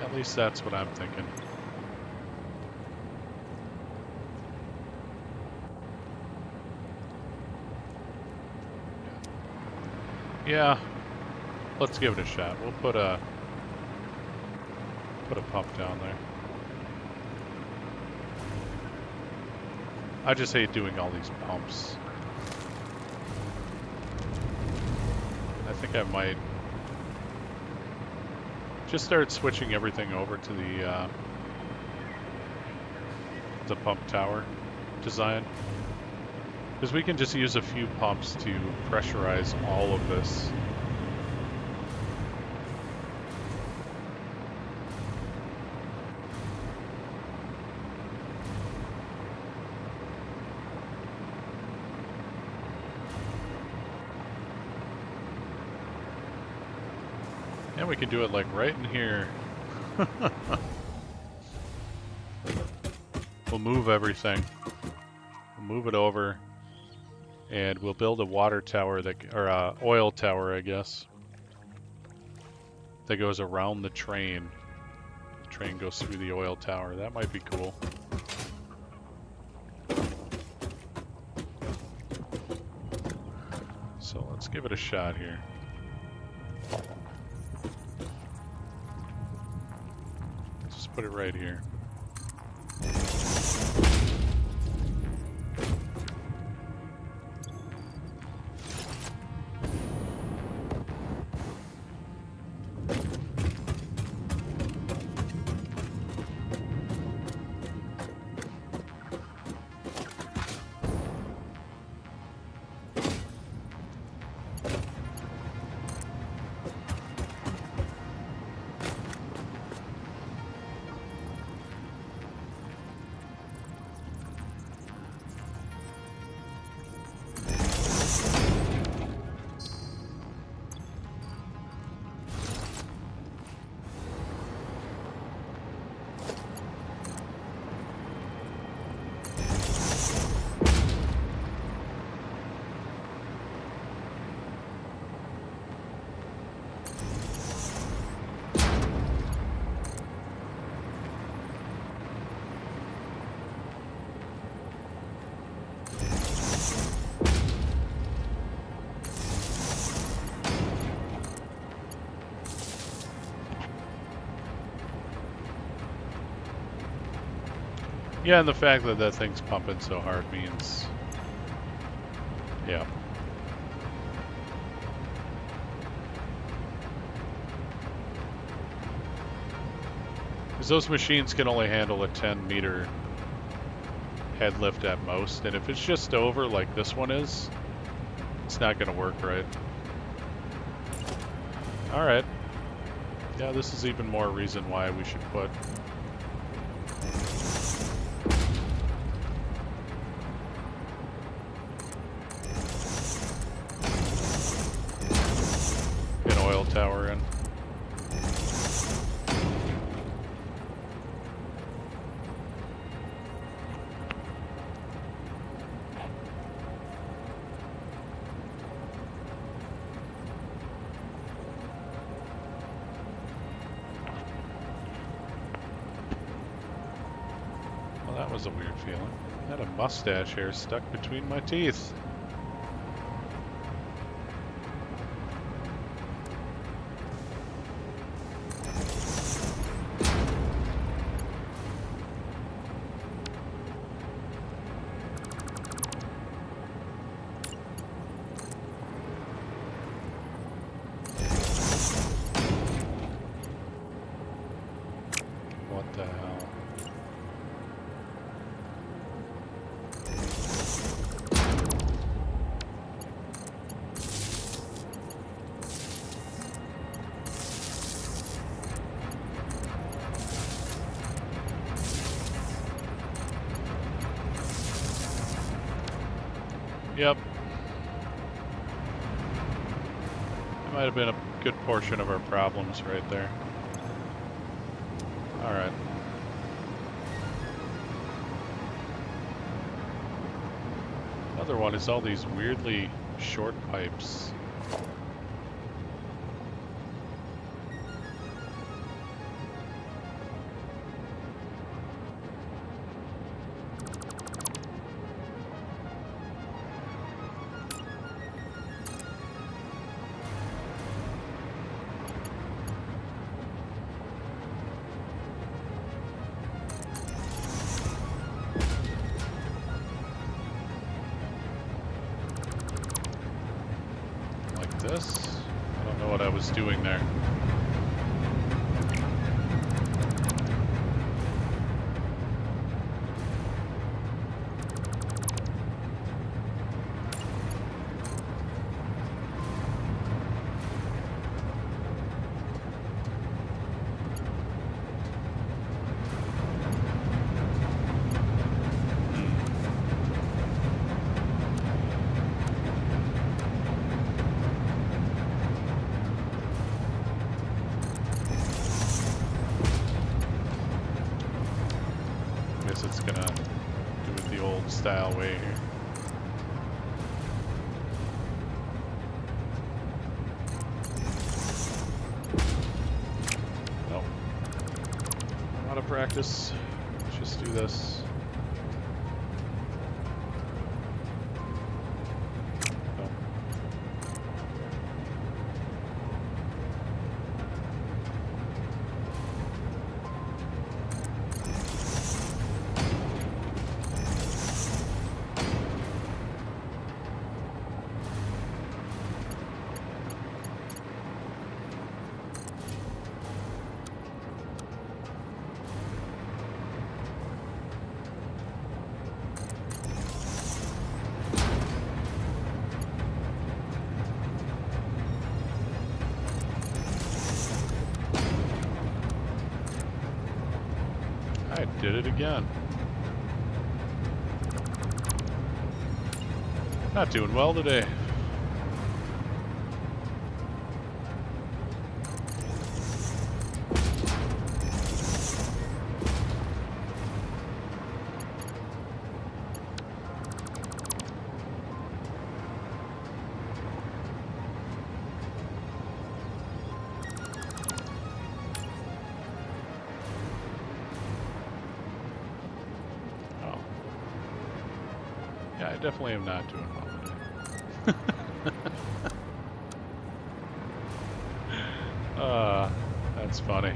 At least that's what I'm thinking. Yeah, let's give it a shot. We'll put a pump down there. I just hate doing all these pumps. I think I might just start switching everything over to the pump tower design, because we can just use a few pumps to pressurize all of this. And we can do it like right in here. We'll move everything. We'll move it over, and we'll build a water tower that, or a oil tower, I guess, that goes around the train. The train goes through the oil tower. That might be cool. So let's give it a shot here. Just put it right here. Yeah, and the fact that that thing's pumping so hard means... Yeah. Because those machines can only handle a 10-meter head lift at most, and if it's just over like this one is, it's not going to work right. Alright. Yeah, this is even more reason why we should put... tower in. Well, that was a weird feeling. I had a mustache hair stuck between my teeth. Yep. That might have been a good portion of our problems right there. Alright. Another one is all these weirdly short pipes. This? I don't know what I was doing there. It's gonna do it the old style way here. practice. Let's just do this. Oh. I did it again. Not doing well today. Oh. Yeah, I definitely am not doing well today. That's funny.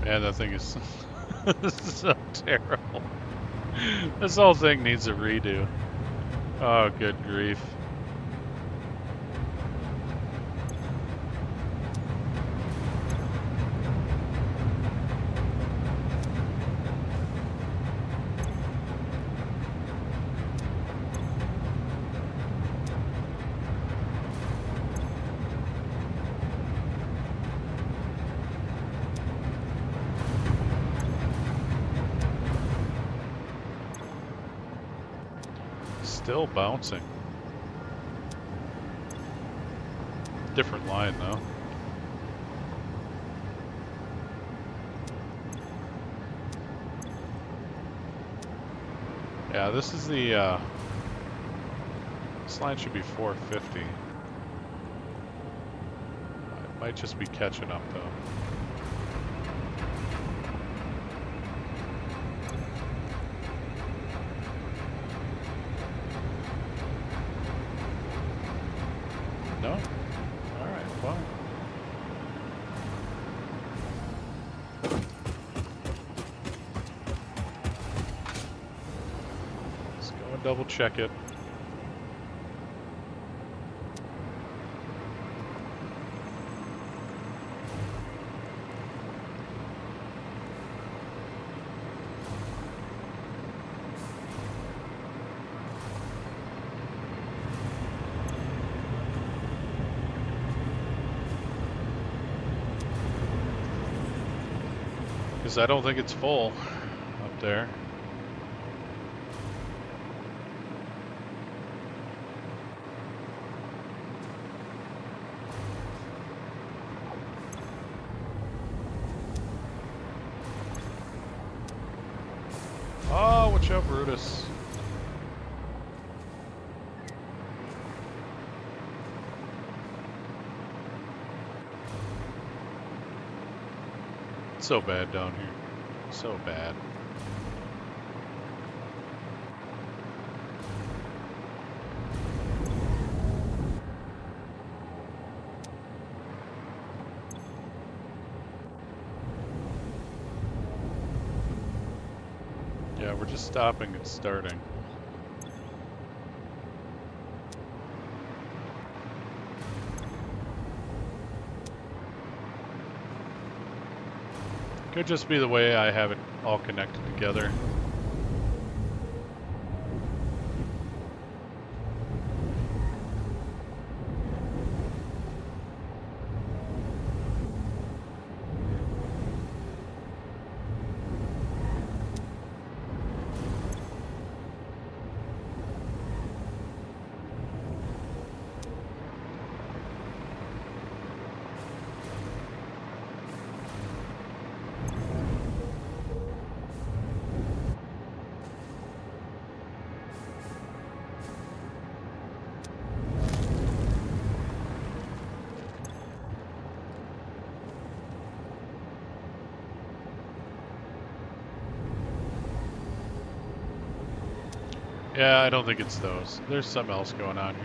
Man, that thing is so terrible. This whole thing needs a redo. Oh, good grief. Still bouncing. Different line though. Yeah, this is the this line should be 450. It might just be catching up though. No? Alright, well. Let's go and double check it. Because I don't think it's full up there. Oh, watch out, Brutus. It's so bad down here. So bad. Yeah, Yeah, we're just stopping and starting. Could just be the way I have it all connected together. Yeah, I don't think it's those. There's something else going on here.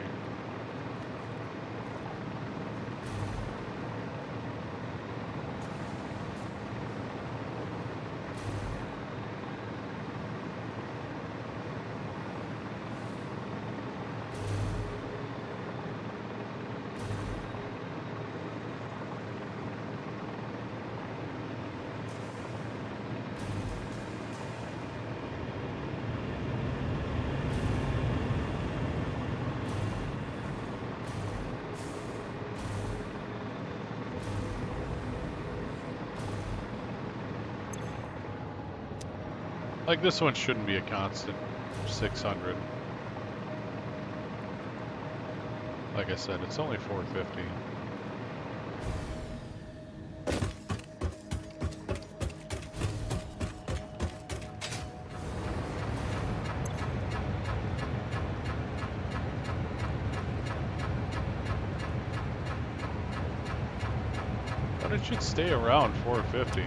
Like this one shouldn't be a constant 600. Like I said, it's only 450. But it should stay around 450.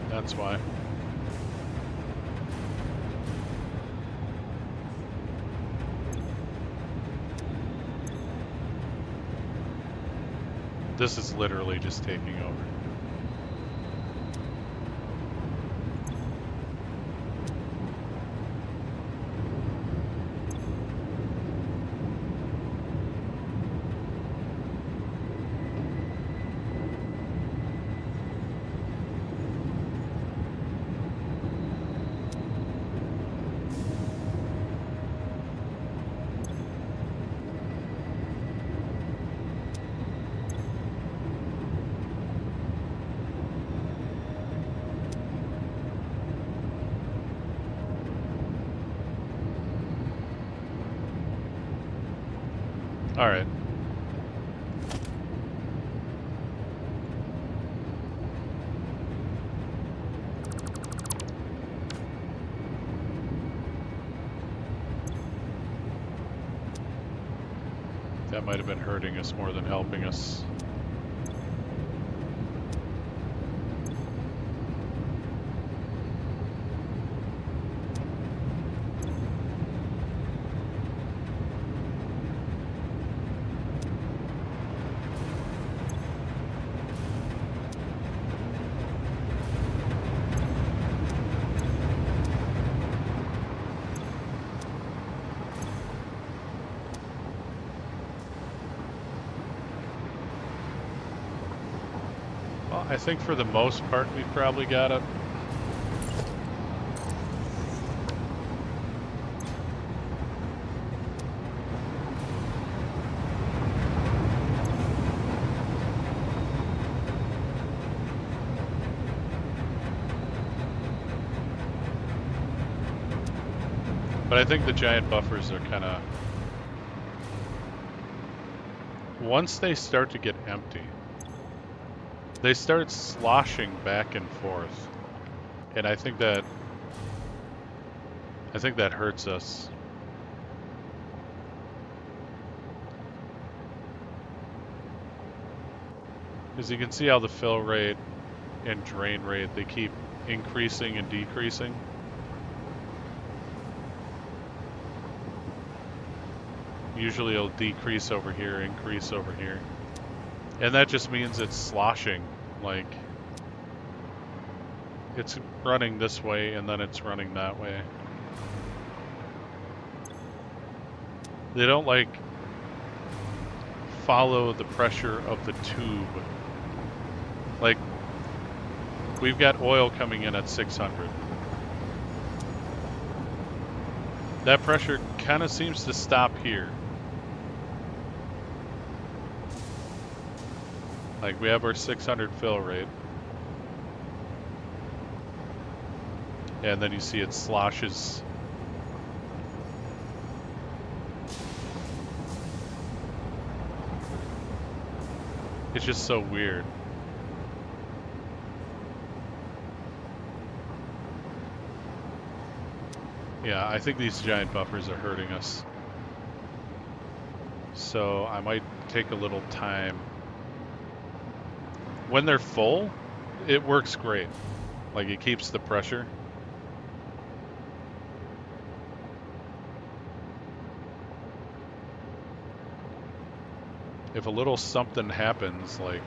That's why. This is literally just taking over. All right. That might have been hurting us more than helping us. I think for the most part we probably got it. But I think the giant buffers are kind of... Once they start to get empty, they start sloshing back and forth, and I think that hurts us. Because you can see how the fill rate and drain rate, they keep increasing and decreasing. Usually it'll decrease over here, increase over here. And that just means it's sloshing. Like, it's running this way and then it's running that way. They don't, like, follow the pressure of the tube. Like, we've got oil coming in at 600. That pressure kind of seems to stop here. Like, we have our 600 fill rate. And then you see it sloshes. It's just so weird. Yeah, I think these giant buffers are hurting us. So I might take a little time. When they're full, it works great. Like, it keeps the pressure. If a little something happens, like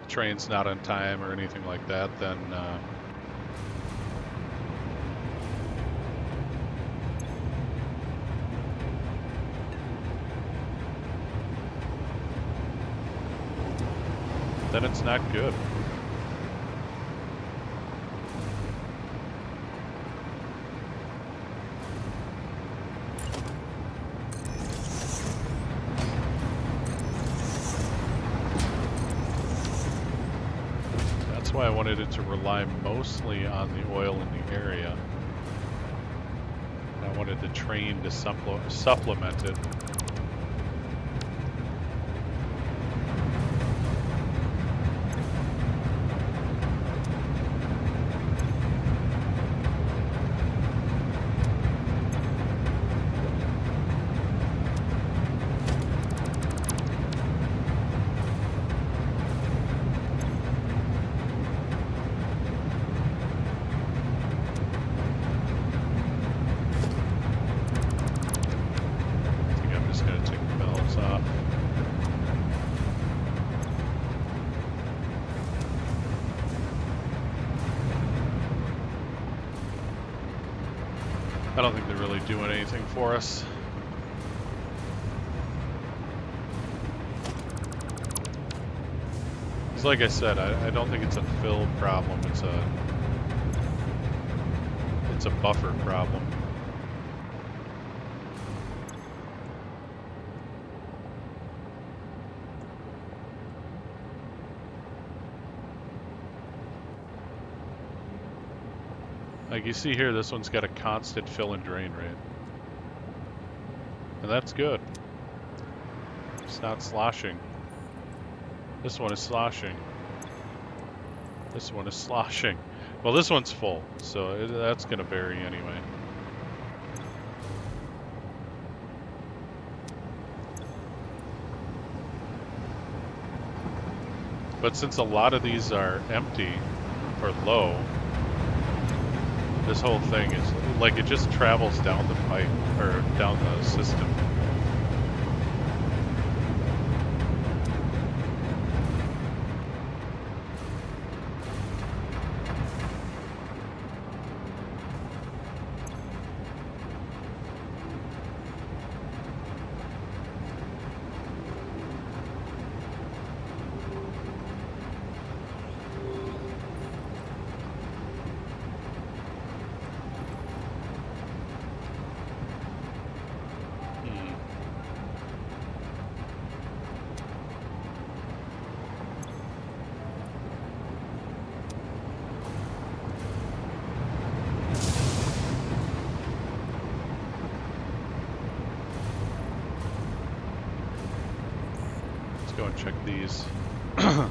train's not on time or anything like that, then it's not good. That's why I wanted it to rely mostly on the oil in the area. I wanted the train to supplement it. I don't think they're really doing anything for us. Because like I said, I don't think it's a fill problem, it's a buffer problem. Like you see here, this one's got a constant fill and drain rate. And that's good. It's not sloshing. This one is sloshing. This one is sloshing. Well, this one's full, so that's going to vary anyway. But since a lot of these are empty or low, this whole thing is like it just travels down the pipe or down the system. go and check these. Well,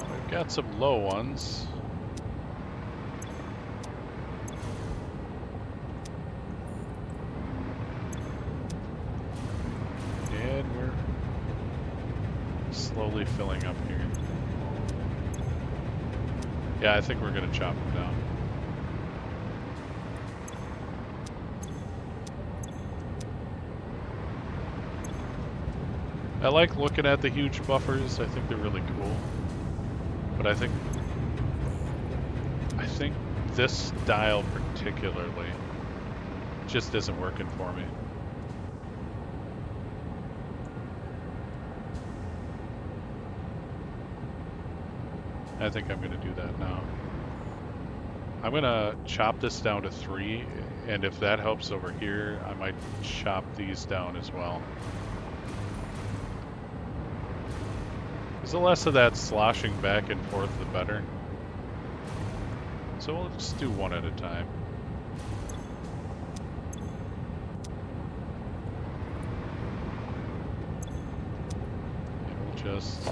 we've got some low ones. And we're slowly filling up here. Yeah, I think we're gonna chop them down. I like looking at the huge buffers. I think they're really cool. But I think this style particularly just isn't working for me. I think I'm gonna do that now. I'm gonna chop this down to 3, and if that helps over here, I might chop these down as well. Because the less of that sloshing back and forth, the better. So we'll just do one at a time. And we'll just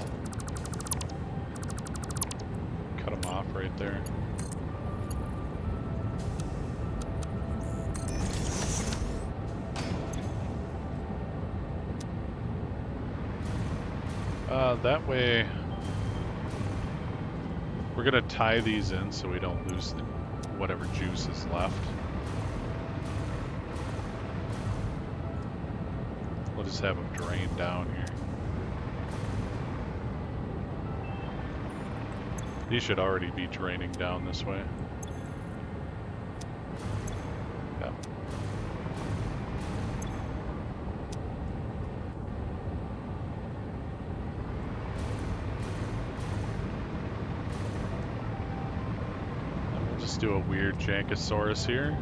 cut them off right there. That way, we're gonna tie these in so we don't lose whatever juice is left. We'll just have them drain down here. These should already be draining down this way. Yeah. Do a weird Jankosaurus here.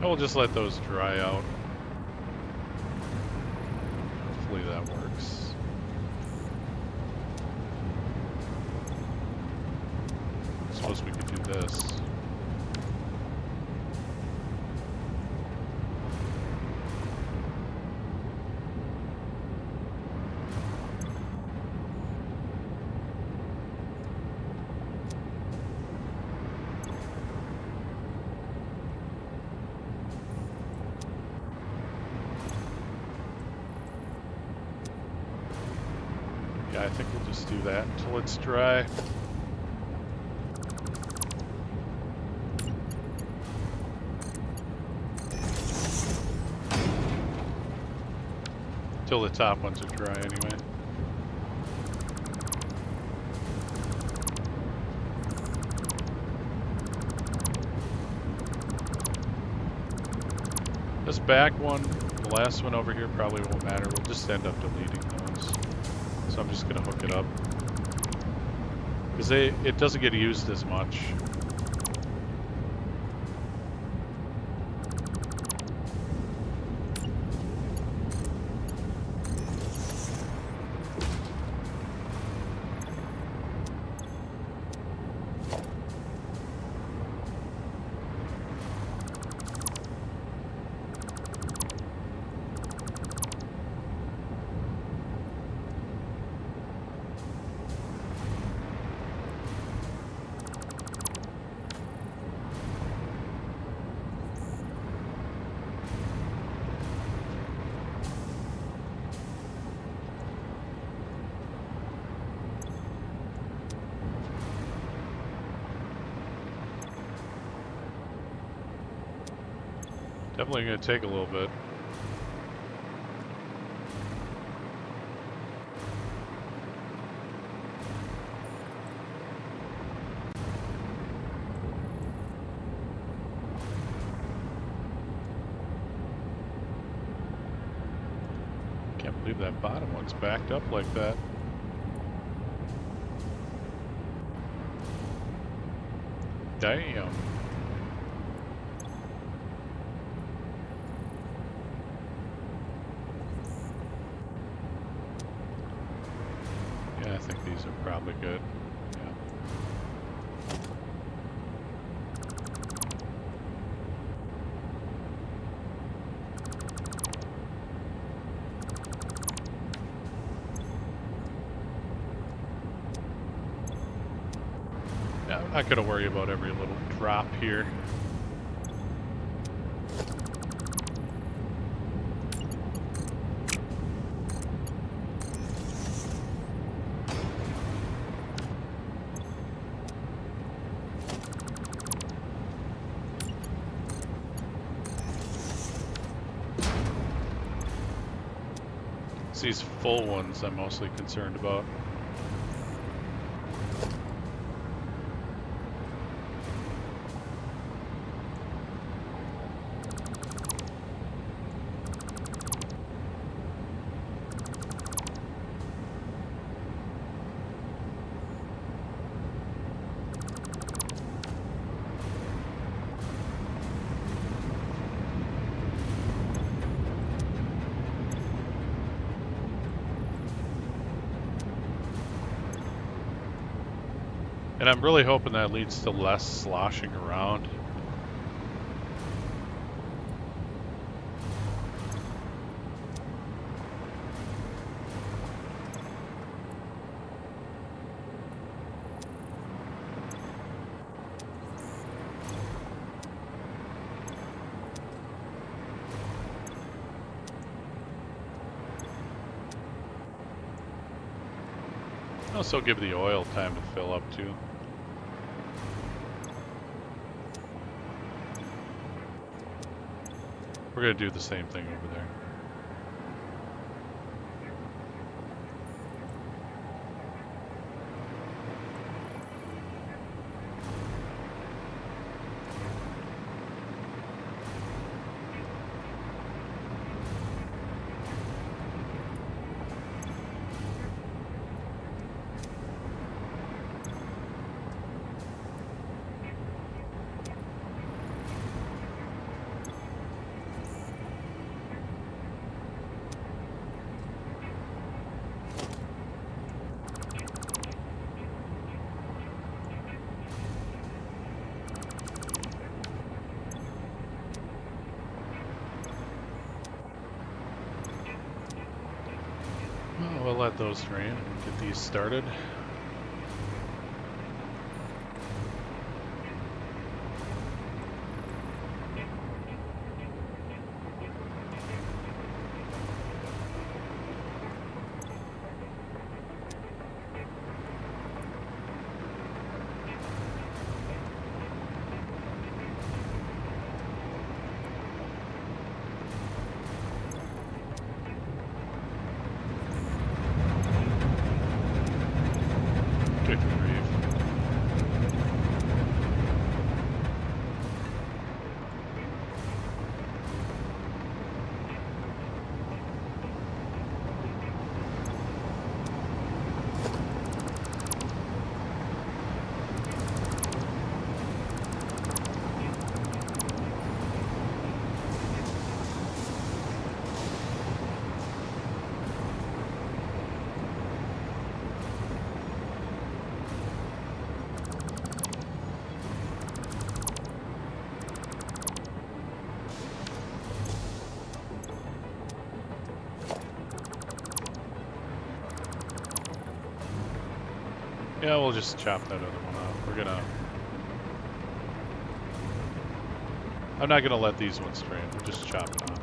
We'll just let those dry out. Hopefully that works. I suppose we could do this. I think we'll just do that until it's dry. Till the top ones are dry anyway. This back one, the last one over here probably won't matter. We'll just end up deleting those. So I'm just gonna hook it up. Because it doesn't get used as much. Definitely gonna take a little bit. Can't believe that bottom one's backed up like that. Damn. Yeah, I think these are probably good. Yeah. Yeah, I'm not gonna worry about every little drop here. It's these full ones I'm mostly concerned about. And I'm really hoping that leads to less sloshing around. Also give the oil time to fill up too. We're gonna do the same thing over there. Well, we'll let those drain and get these started. Good grief. Yeah, we'll just chop that other one off. We're gonna... I'm not gonna let these ones drain. We're just chopping off.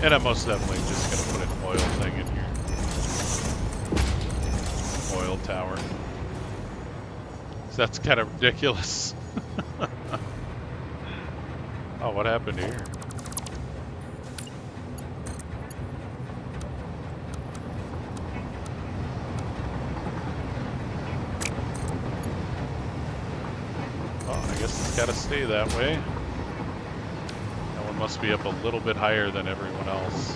And I'm most definitely just gonna put an oil thing in here. Oil tower. So that's kind of ridiculous. Oh, what happened here? Oh, I guess it's gotta stay that way. That one must be up a little bit higher than everyone else.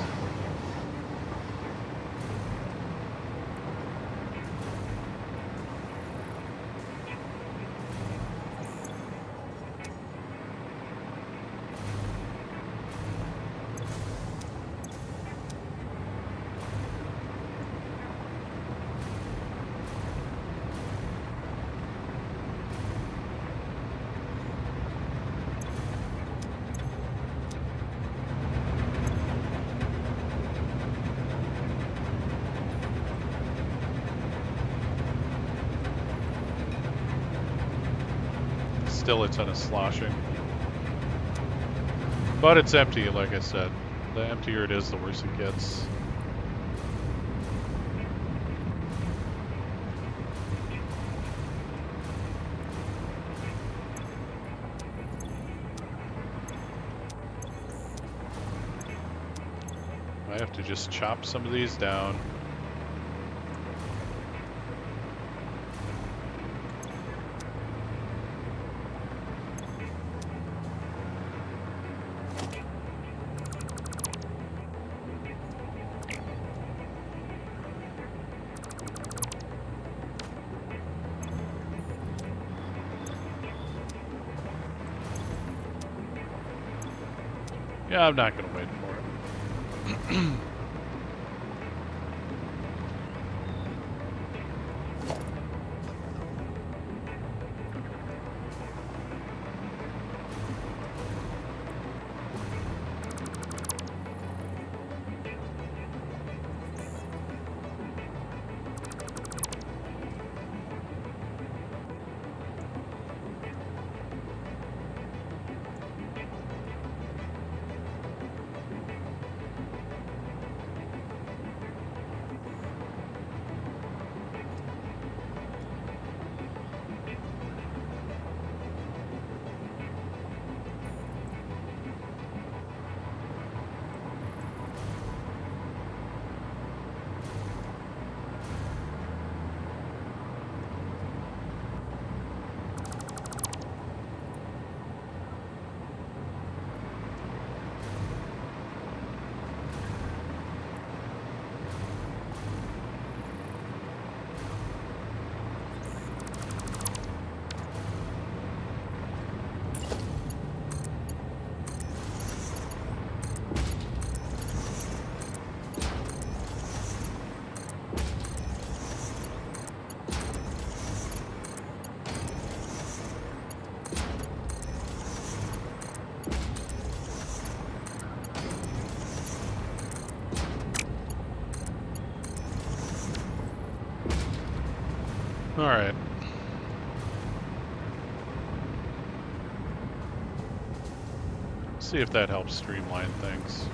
Still a ton of sloshing. But it's empty, like I said. The emptier it is, the worse it gets. I have to just chop some of these down. Yeah, I'm not gonna wait for it. Alright. See if that helps streamline things.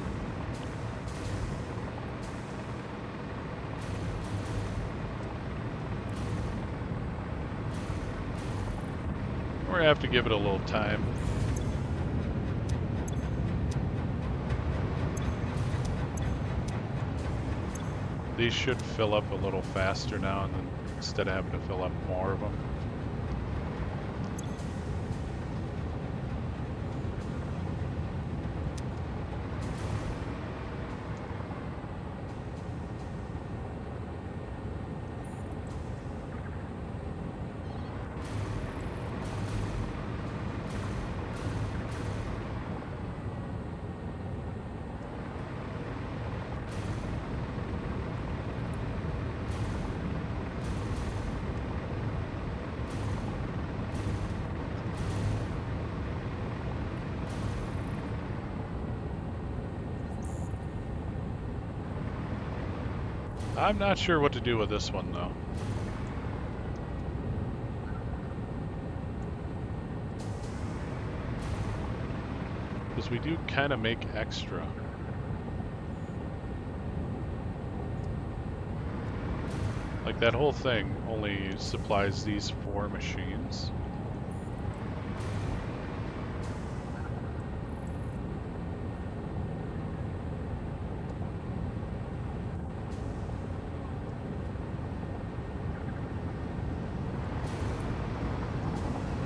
Or I have to give it a little time. These should fill up a little faster now, and then instead of having to fill up more of them. I'm not sure what to do with this one, though. Because we do kind of make extra. Like that whole thing only supplies these 4 machines.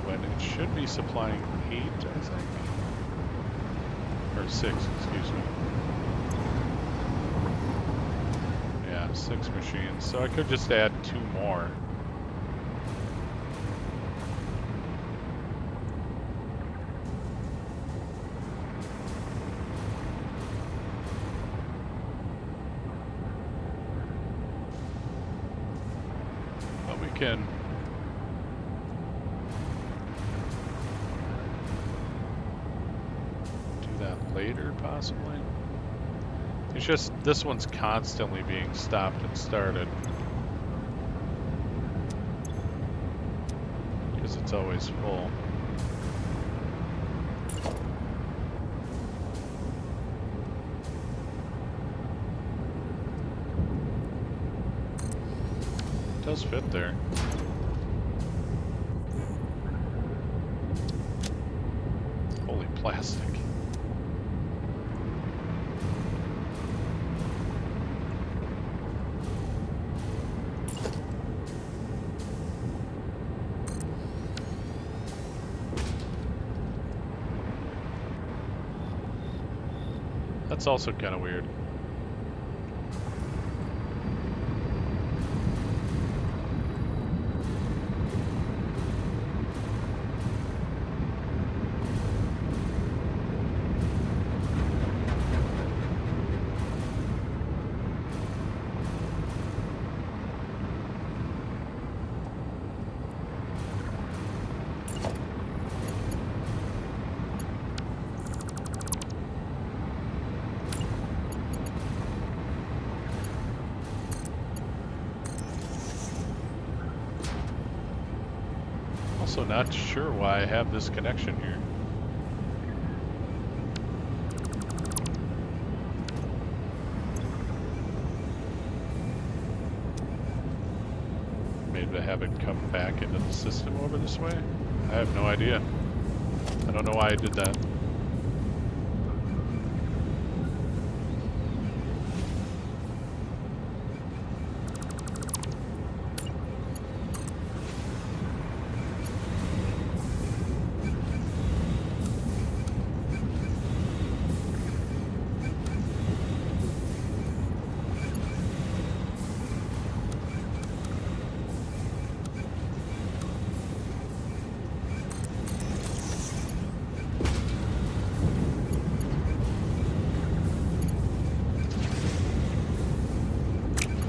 When it should be supplying 8, I think. Or 6, excuse me. Yeah, 6 machines. So I could just add 2 more. But we can do that later, possibly. It's just, this one's constantly being stopped and started. Because it's always full. It does fit there. Holy plastic. That's also kind of weird. Also not sure why I have this connection here. Maybe to have it come back into the system over this way? I have no idea. I don't know why I did that.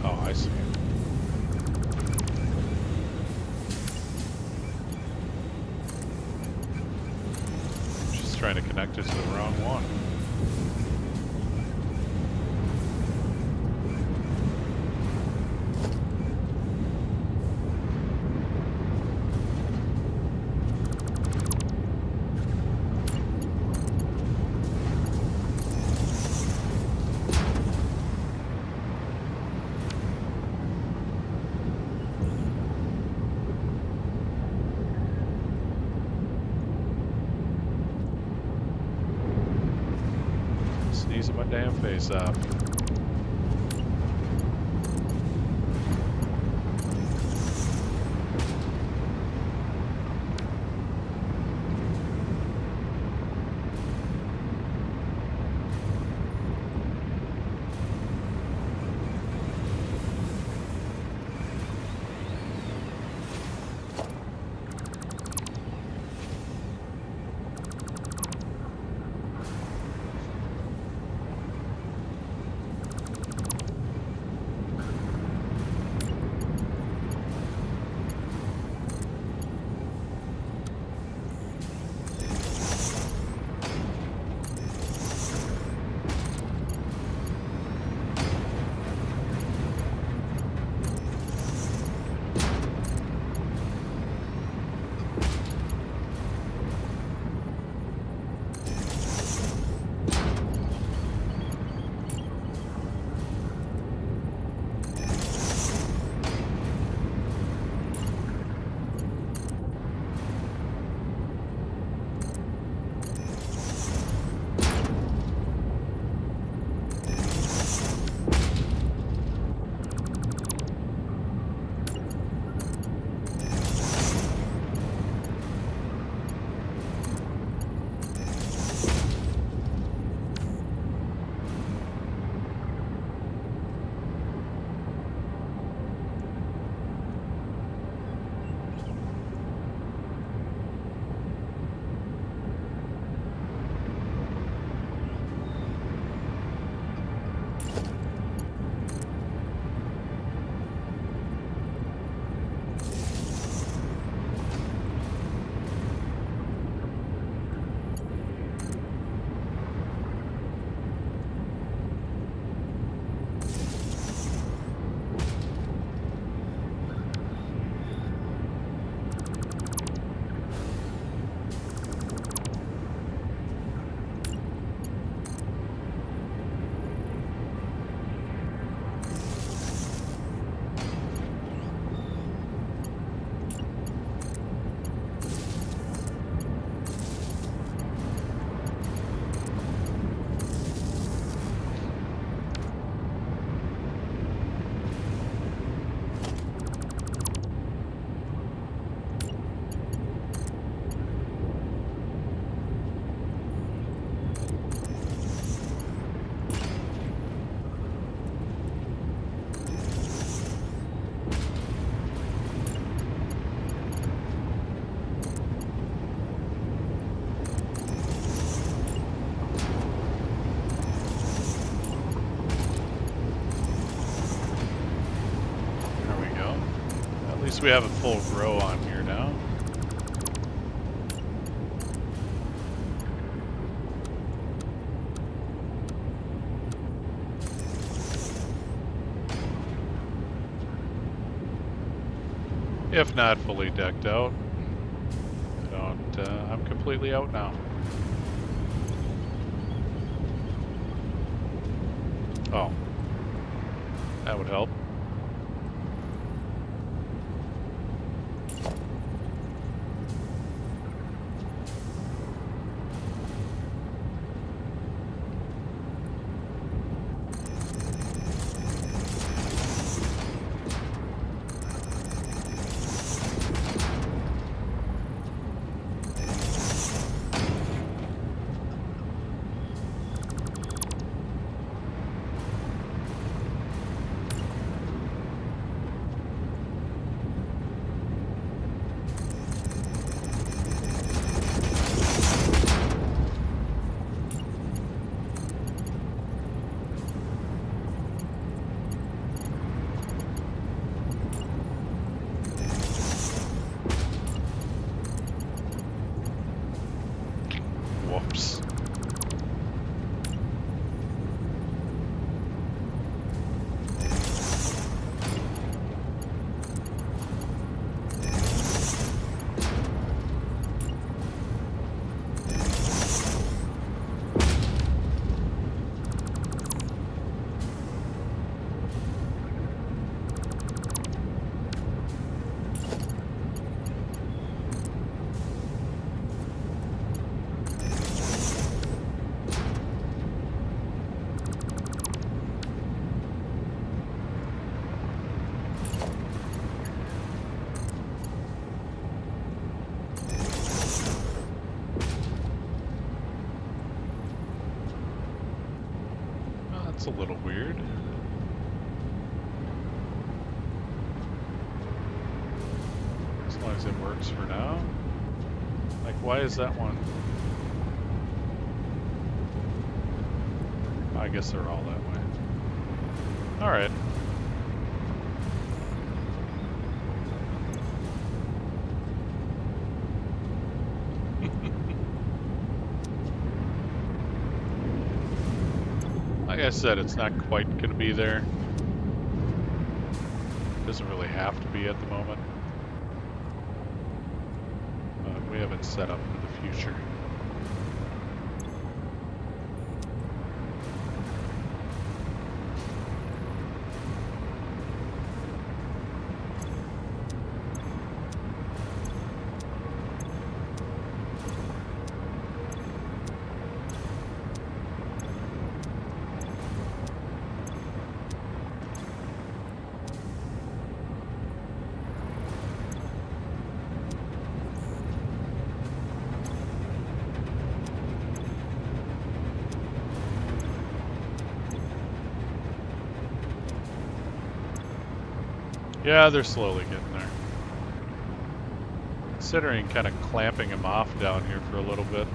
Oh, I see. Just trying to connect it to the wrong one. Sneezing my damn face out. least we have a full row on here now. If not fully decked out. I'm completely out now. Oh. That would help. Whoops. That's a little weird. As long as it works for now. Like, why is that one? I guess they're all that way. Alright. Like I said, it's not quite going to be there. Doesn't really have to be at the moment. But we have it set up for the future. Yeah, they're slowly getting there. Considering kind of clamping them off down here for a little bit.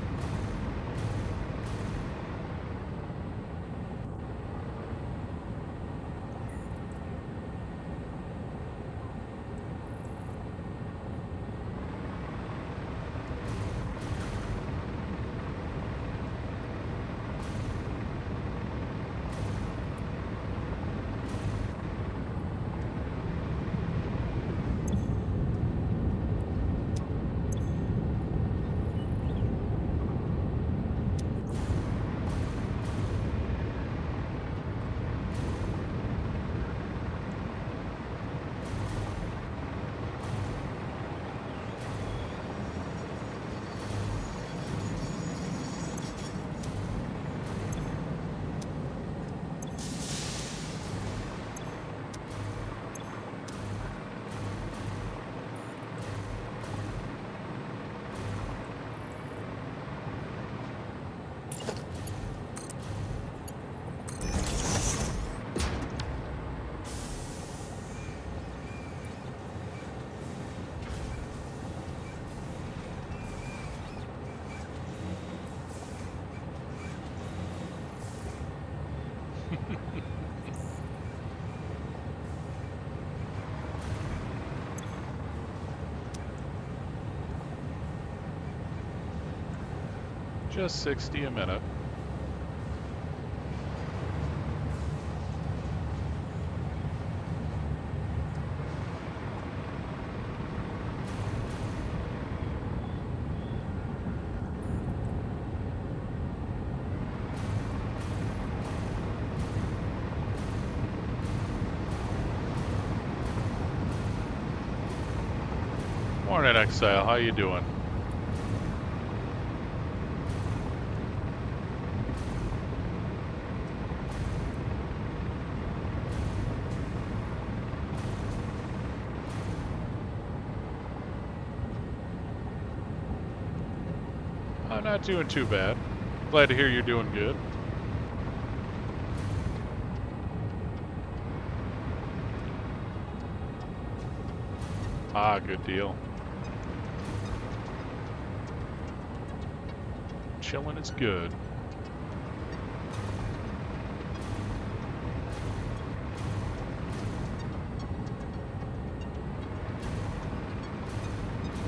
Just 60 a minute. Morning, Exile. How you doing? I'm not doing too bad. Glad to hear you're doing good. Ah, good deal. Chilling is good.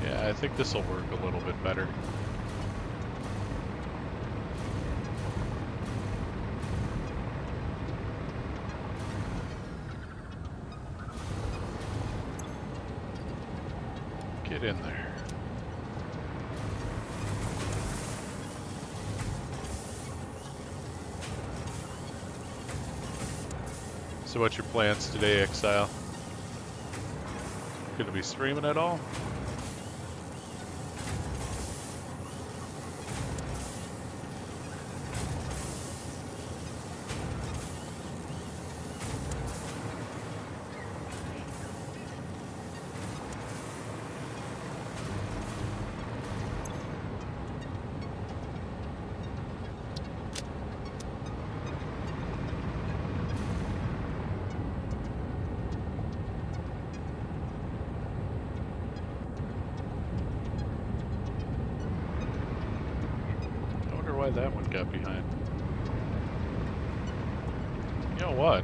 Yeah, I think this will work a little bit better. Get in there. So what's your plans today, Exile? Gonna be streaming at all? Why that one got behind. You know what?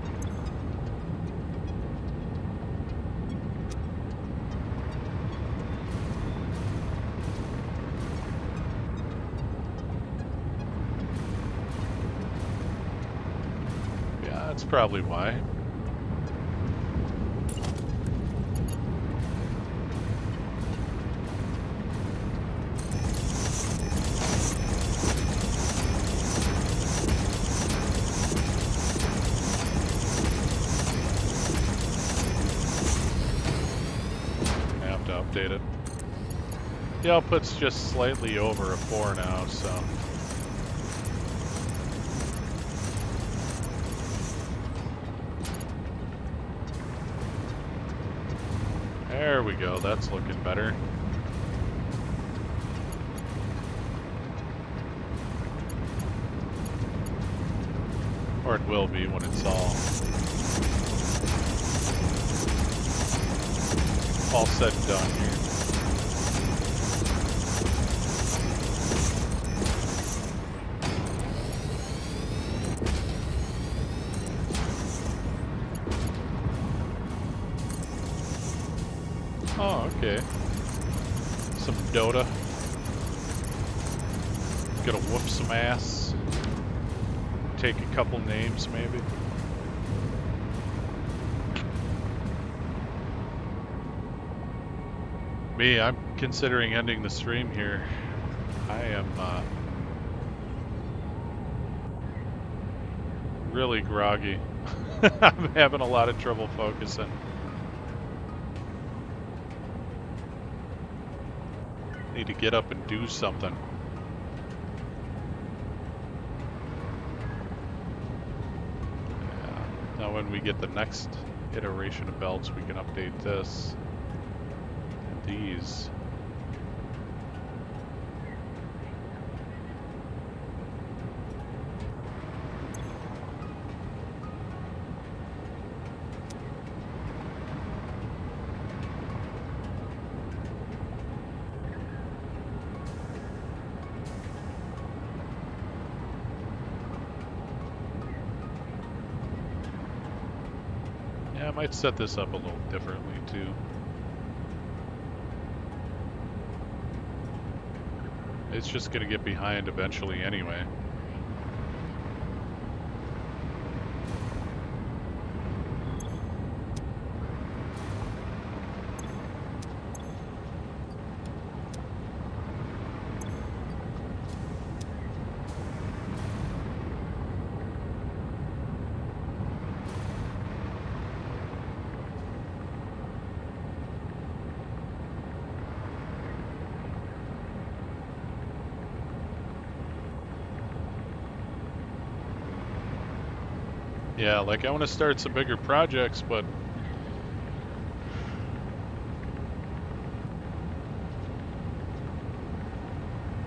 Yeah, that's probably why. Updated. The output's just slightly over a 4 now, so. There we go, that's looking better. Or it will be when it's all said and done here. Oh, okay. Some Dota. Gonna whoop some ass. Take a couple names, maybe. Me, I'm considering ending the stream here. I am really groggy. I'm having a lot of trouble focusing. Need to get up and do something. Yeah. Now when we get the next iteration of belts, we can update this. These. Yeah, I might set this up a little differently too. It's just gonna get behind eventually anyway. Yeah, like I want to start some bigger projects, but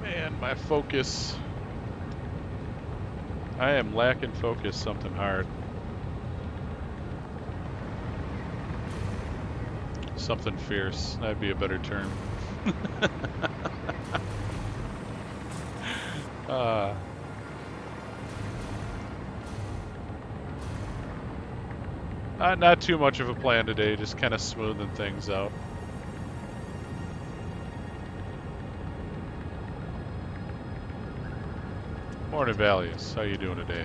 man, my focus, I am lacking focus something hard. Something fierce, that'd be a better term. uh, Not too much of a plan today, just kind of smoothing things out. Morning, Valius. How you doing today?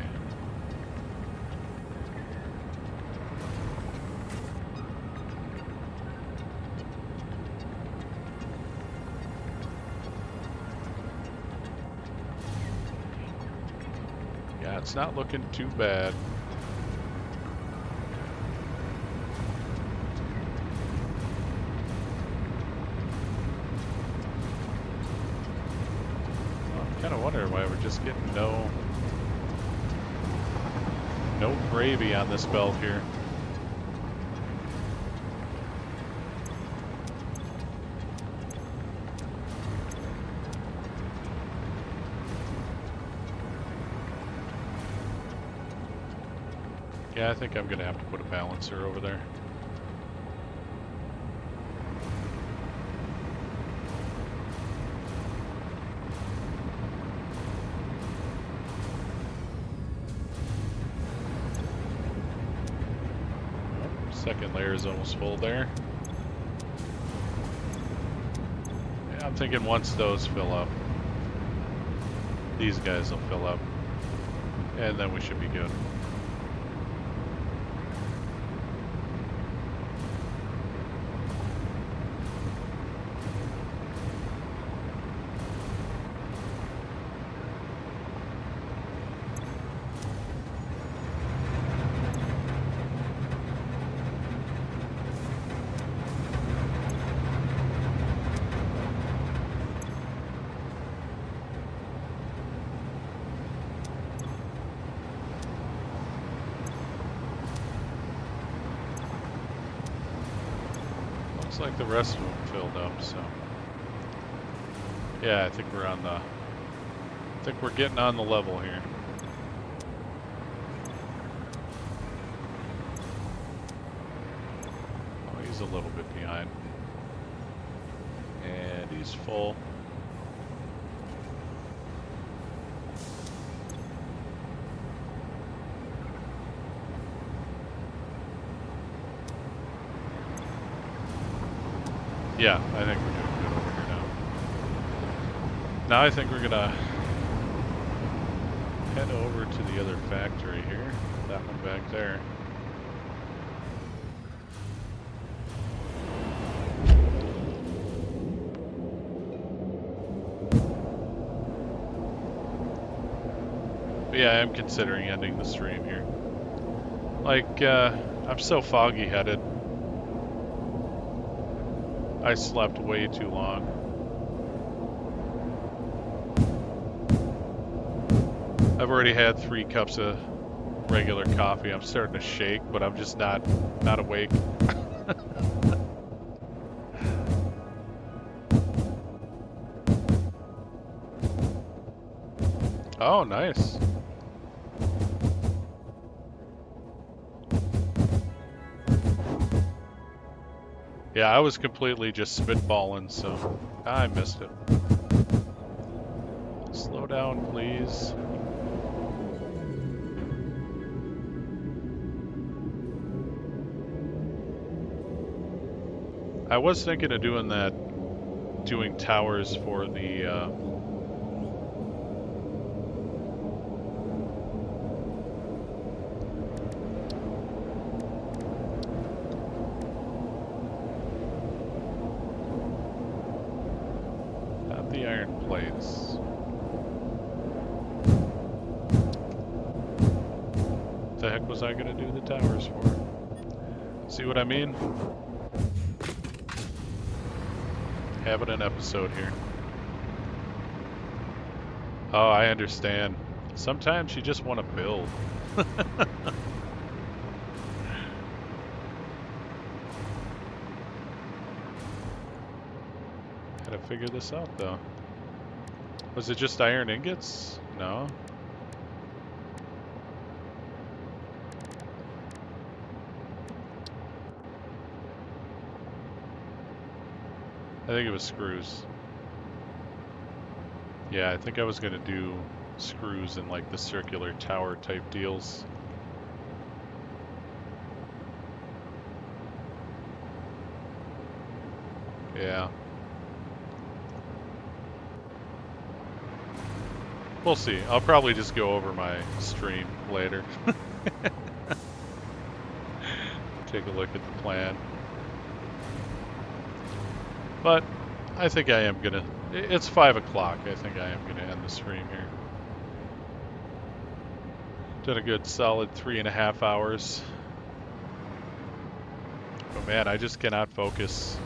Yeah, it's not looking too bad. Kind of wonder why we're just getting no gravy on this belt here. Yeah, I think I'm gonna have to put a balancer over there. Second layer is almost full there. Yeah, I'm thinking once those fill up, these guys will fill up, and then we should be good. Like the rest of them filled up, so yeah, I think we're getting on the level here. Oh, he's a little bit behind, and he's full. Yeah, I think we're doing good over here now. Now I think we're gonna head over to the other factory here. That one back there. But yeah, I'm considering ending the stream here. Like, I'm so foggy-headed. I slept way too long. I've already had 3 cups of regular coffee. I'm starting to shake, but I'm just not awake. Oh, nice. Yeah, I was completely just spitballing, so I missed it. Slow down, please. I was thinking of doing towers for the lights. What the heck was I gonna do the towers for? See what I mean? Having an episode here. Oh, I understand. Sometimes you just want to build. Gotta figure this out though. Was it just iron ingots? No. I think it was screws. Yeah, I think I was gonna do screws and like the circular tower type deals. Yeah. We'll see. I'll probably just go over my stream later. Take a look at the plan. But I think I am gonna... It's 5 o'clock. I think I am gonna end the stream here. Done a good solid 3.5 hours. But man, I just cannot focus.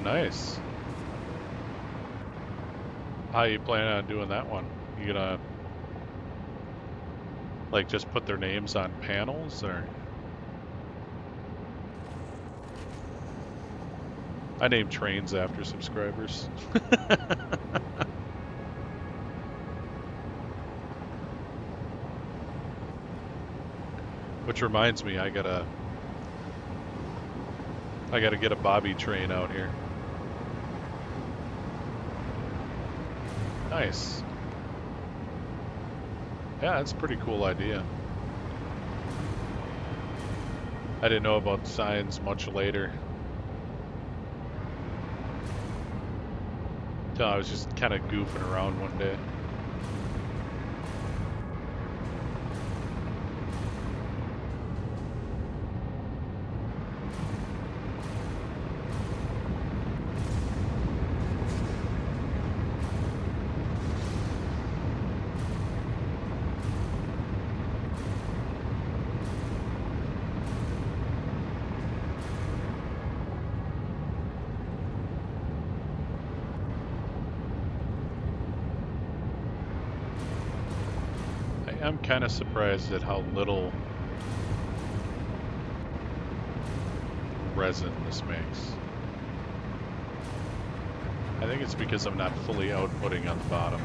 Nice. How you planning on doing that one? You gonna like just put their names on panels, or? I name trains after subscribers. Which reminds me, I gotta get a bobby train out here. Nice. Yeah, that's a pretty cool idea. I didn't know about signs much later. Till I was just kind of goofing around one day. I'm kind of surprised at how little resin this makes. I think it's because I'm not fully outputting on the bottom.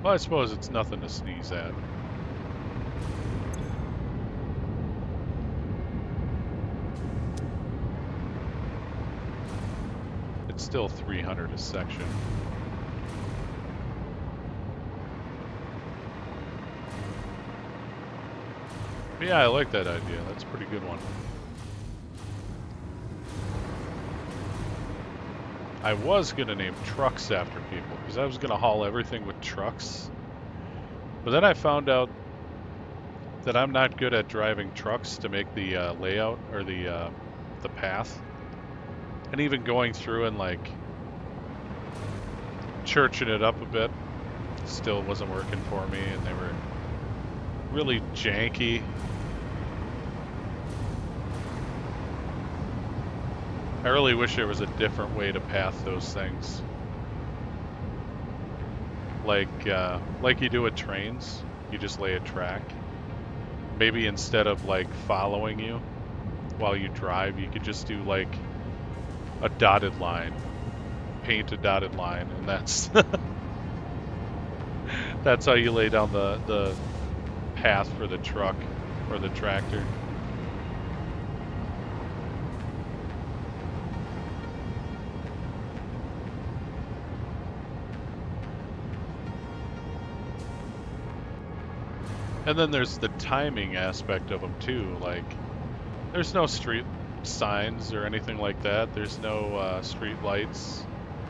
Well, I suppose it's nothing to sneeze at. It's still 300 a section. But yeah, I like that idea. That's a pretty good one. I was gonna name trucks after people, because I was gonna haul everything with trucks. But then I found out that I'm not good at driving trucks to make the layout or the path. And even going through and like churching it up a bit still wasn't working for me, and they were really janky. I really wish there was a different way to path those things. Like you do with trains, you just lay a track. Maybe instead of like following you while you drive, you could just do like a dotted line. Paint a dotted line, and that's That's how you lay down the path for the truck or the tractor. And then there's the timing aspect of them too. Like, there's no street signs or anything like that. There's no street lights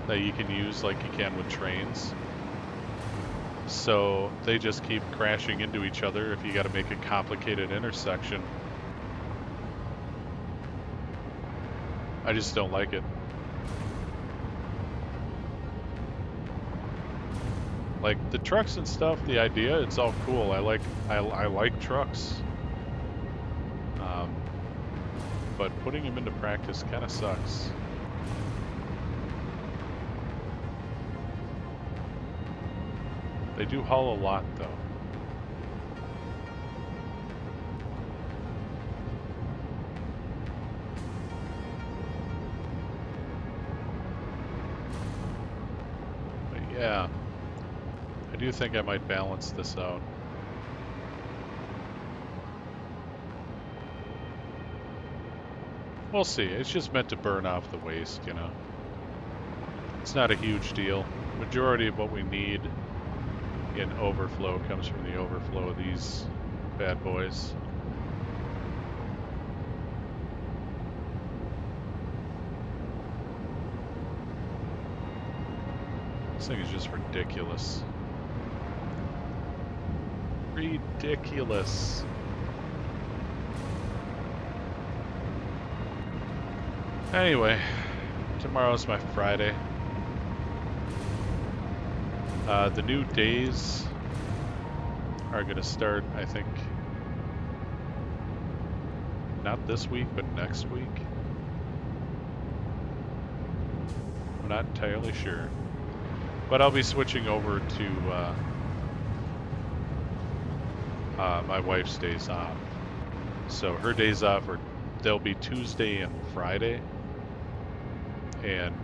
that you can use like you can with trains. So they just keep crashing into each other if you got to make a complicated intersection. I just don't like it. Like the trucks and stuff, the idea, it's all cool. I like trucks. But putting them into practice kind of sucks. They do haul a lot though. But yeah, I do think I might balance this out. We'll see. It's just meant to burn off the waste, you know. It's not a huge deal. Majority of what we need in overflow comes from the overflow of these bad boys. This thing is just ridiculous. Ridiculous. Anyway, tomorrow's my Friday. The new days are going to start, I think, not this week, but next week. I'm not entirely sure. But I'll be switching over to my wife's days off. So her days off they'll be Tuesday and Friday. And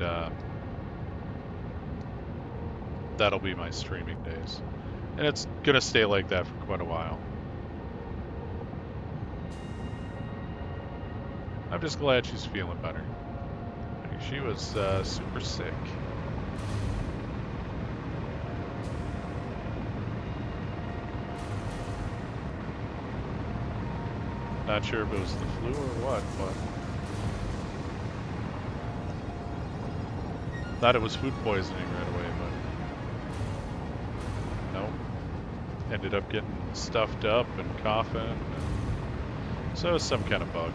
that'll be my streaming days. And it's gonna stay like that for quite a while. I'm just glad she's feeling better. She was super sick. Not sure if it was the flu or what, but thought it was food poisoning right away, but nope. Ended up getting stuffed up and coughing, and so it was some kind of bug.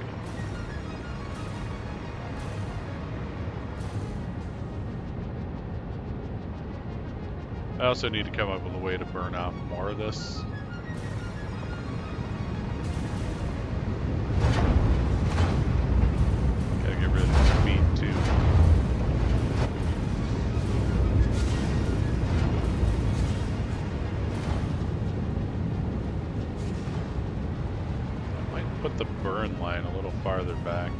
I also need to come up with a way to burn off more of this. Gotta get rid of this meat too. Put the burn line a little farther back.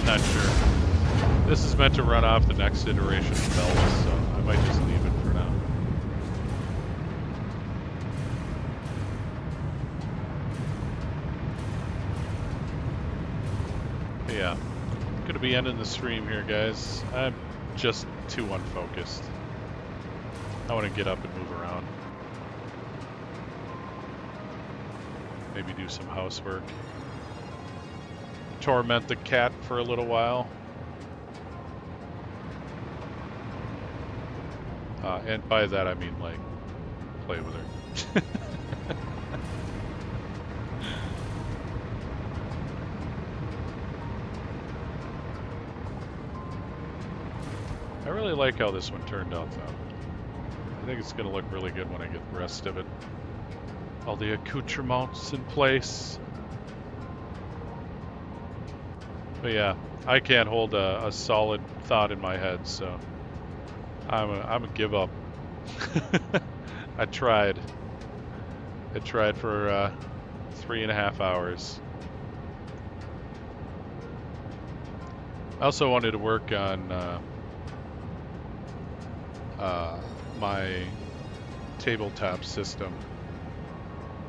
Not sure. This is meant to run off the next iteration of belts, so I might just leave it for now. But yeah, gonna be ending the stream here, guys. I'm just too unfocused. I want to get up and move around. Maybe do some housework. Torment the cat for a little while. And by that I mean like play with her. I really like how this one turned out though. I think it's going to look really good when I get the rest of it. All the accoutrements in place. But yeah, I can't hold a solid thought in my head, so I'm a give up. I tried. I tried for 3.5 hours. also wanted to work on my tabletop system.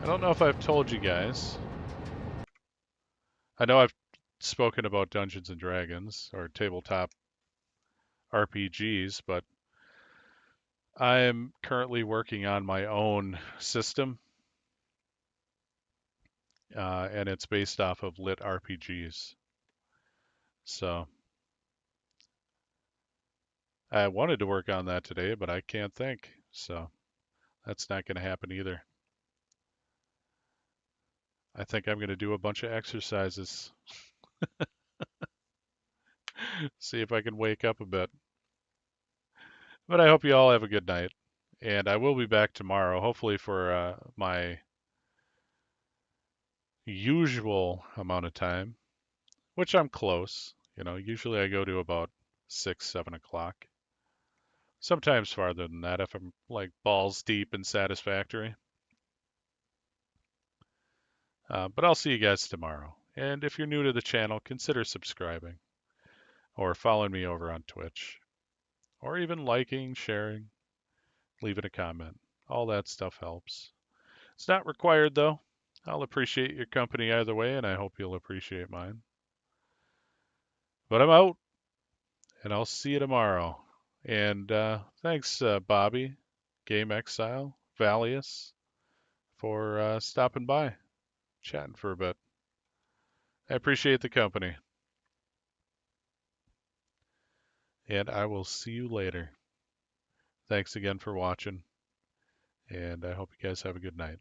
I don't know if I've told you guys. I know I've spoken about Dungeons and Dragons or tabletop RPGs, but I am currently working on my own system, and it's based off of lit RPGs. So I wanted to work on that today, but I can't think. So that's not going to happen either. I think I'm going to do a bunch of exercises, see if I can wake up a bit. But I hope you all have a good night. And I will be back tomorrow, hopefully for my usual amount of time, which I'm close. You know, usually I go to about 6, 7 o'clock. Sometimes farther than that if I'm like balls deep in Satisfactory. But I'll see you guys tomorrow. And if you're new to the channel, consider subscribing or following me over on Twitch, or even liking, sharing, leaving a comment. All that stuff helps. It's not required though. I'll appreciate your company either way, and I hope you'll appreciate mine. But I'm out, and I'll see you tomorrow. And thanks, Bobby, Game Exile, Valius, for stopping by, chatting for a bit. I appreciate the company. And I will see you later. Thanks again for watching, and I hope you guys have a good night.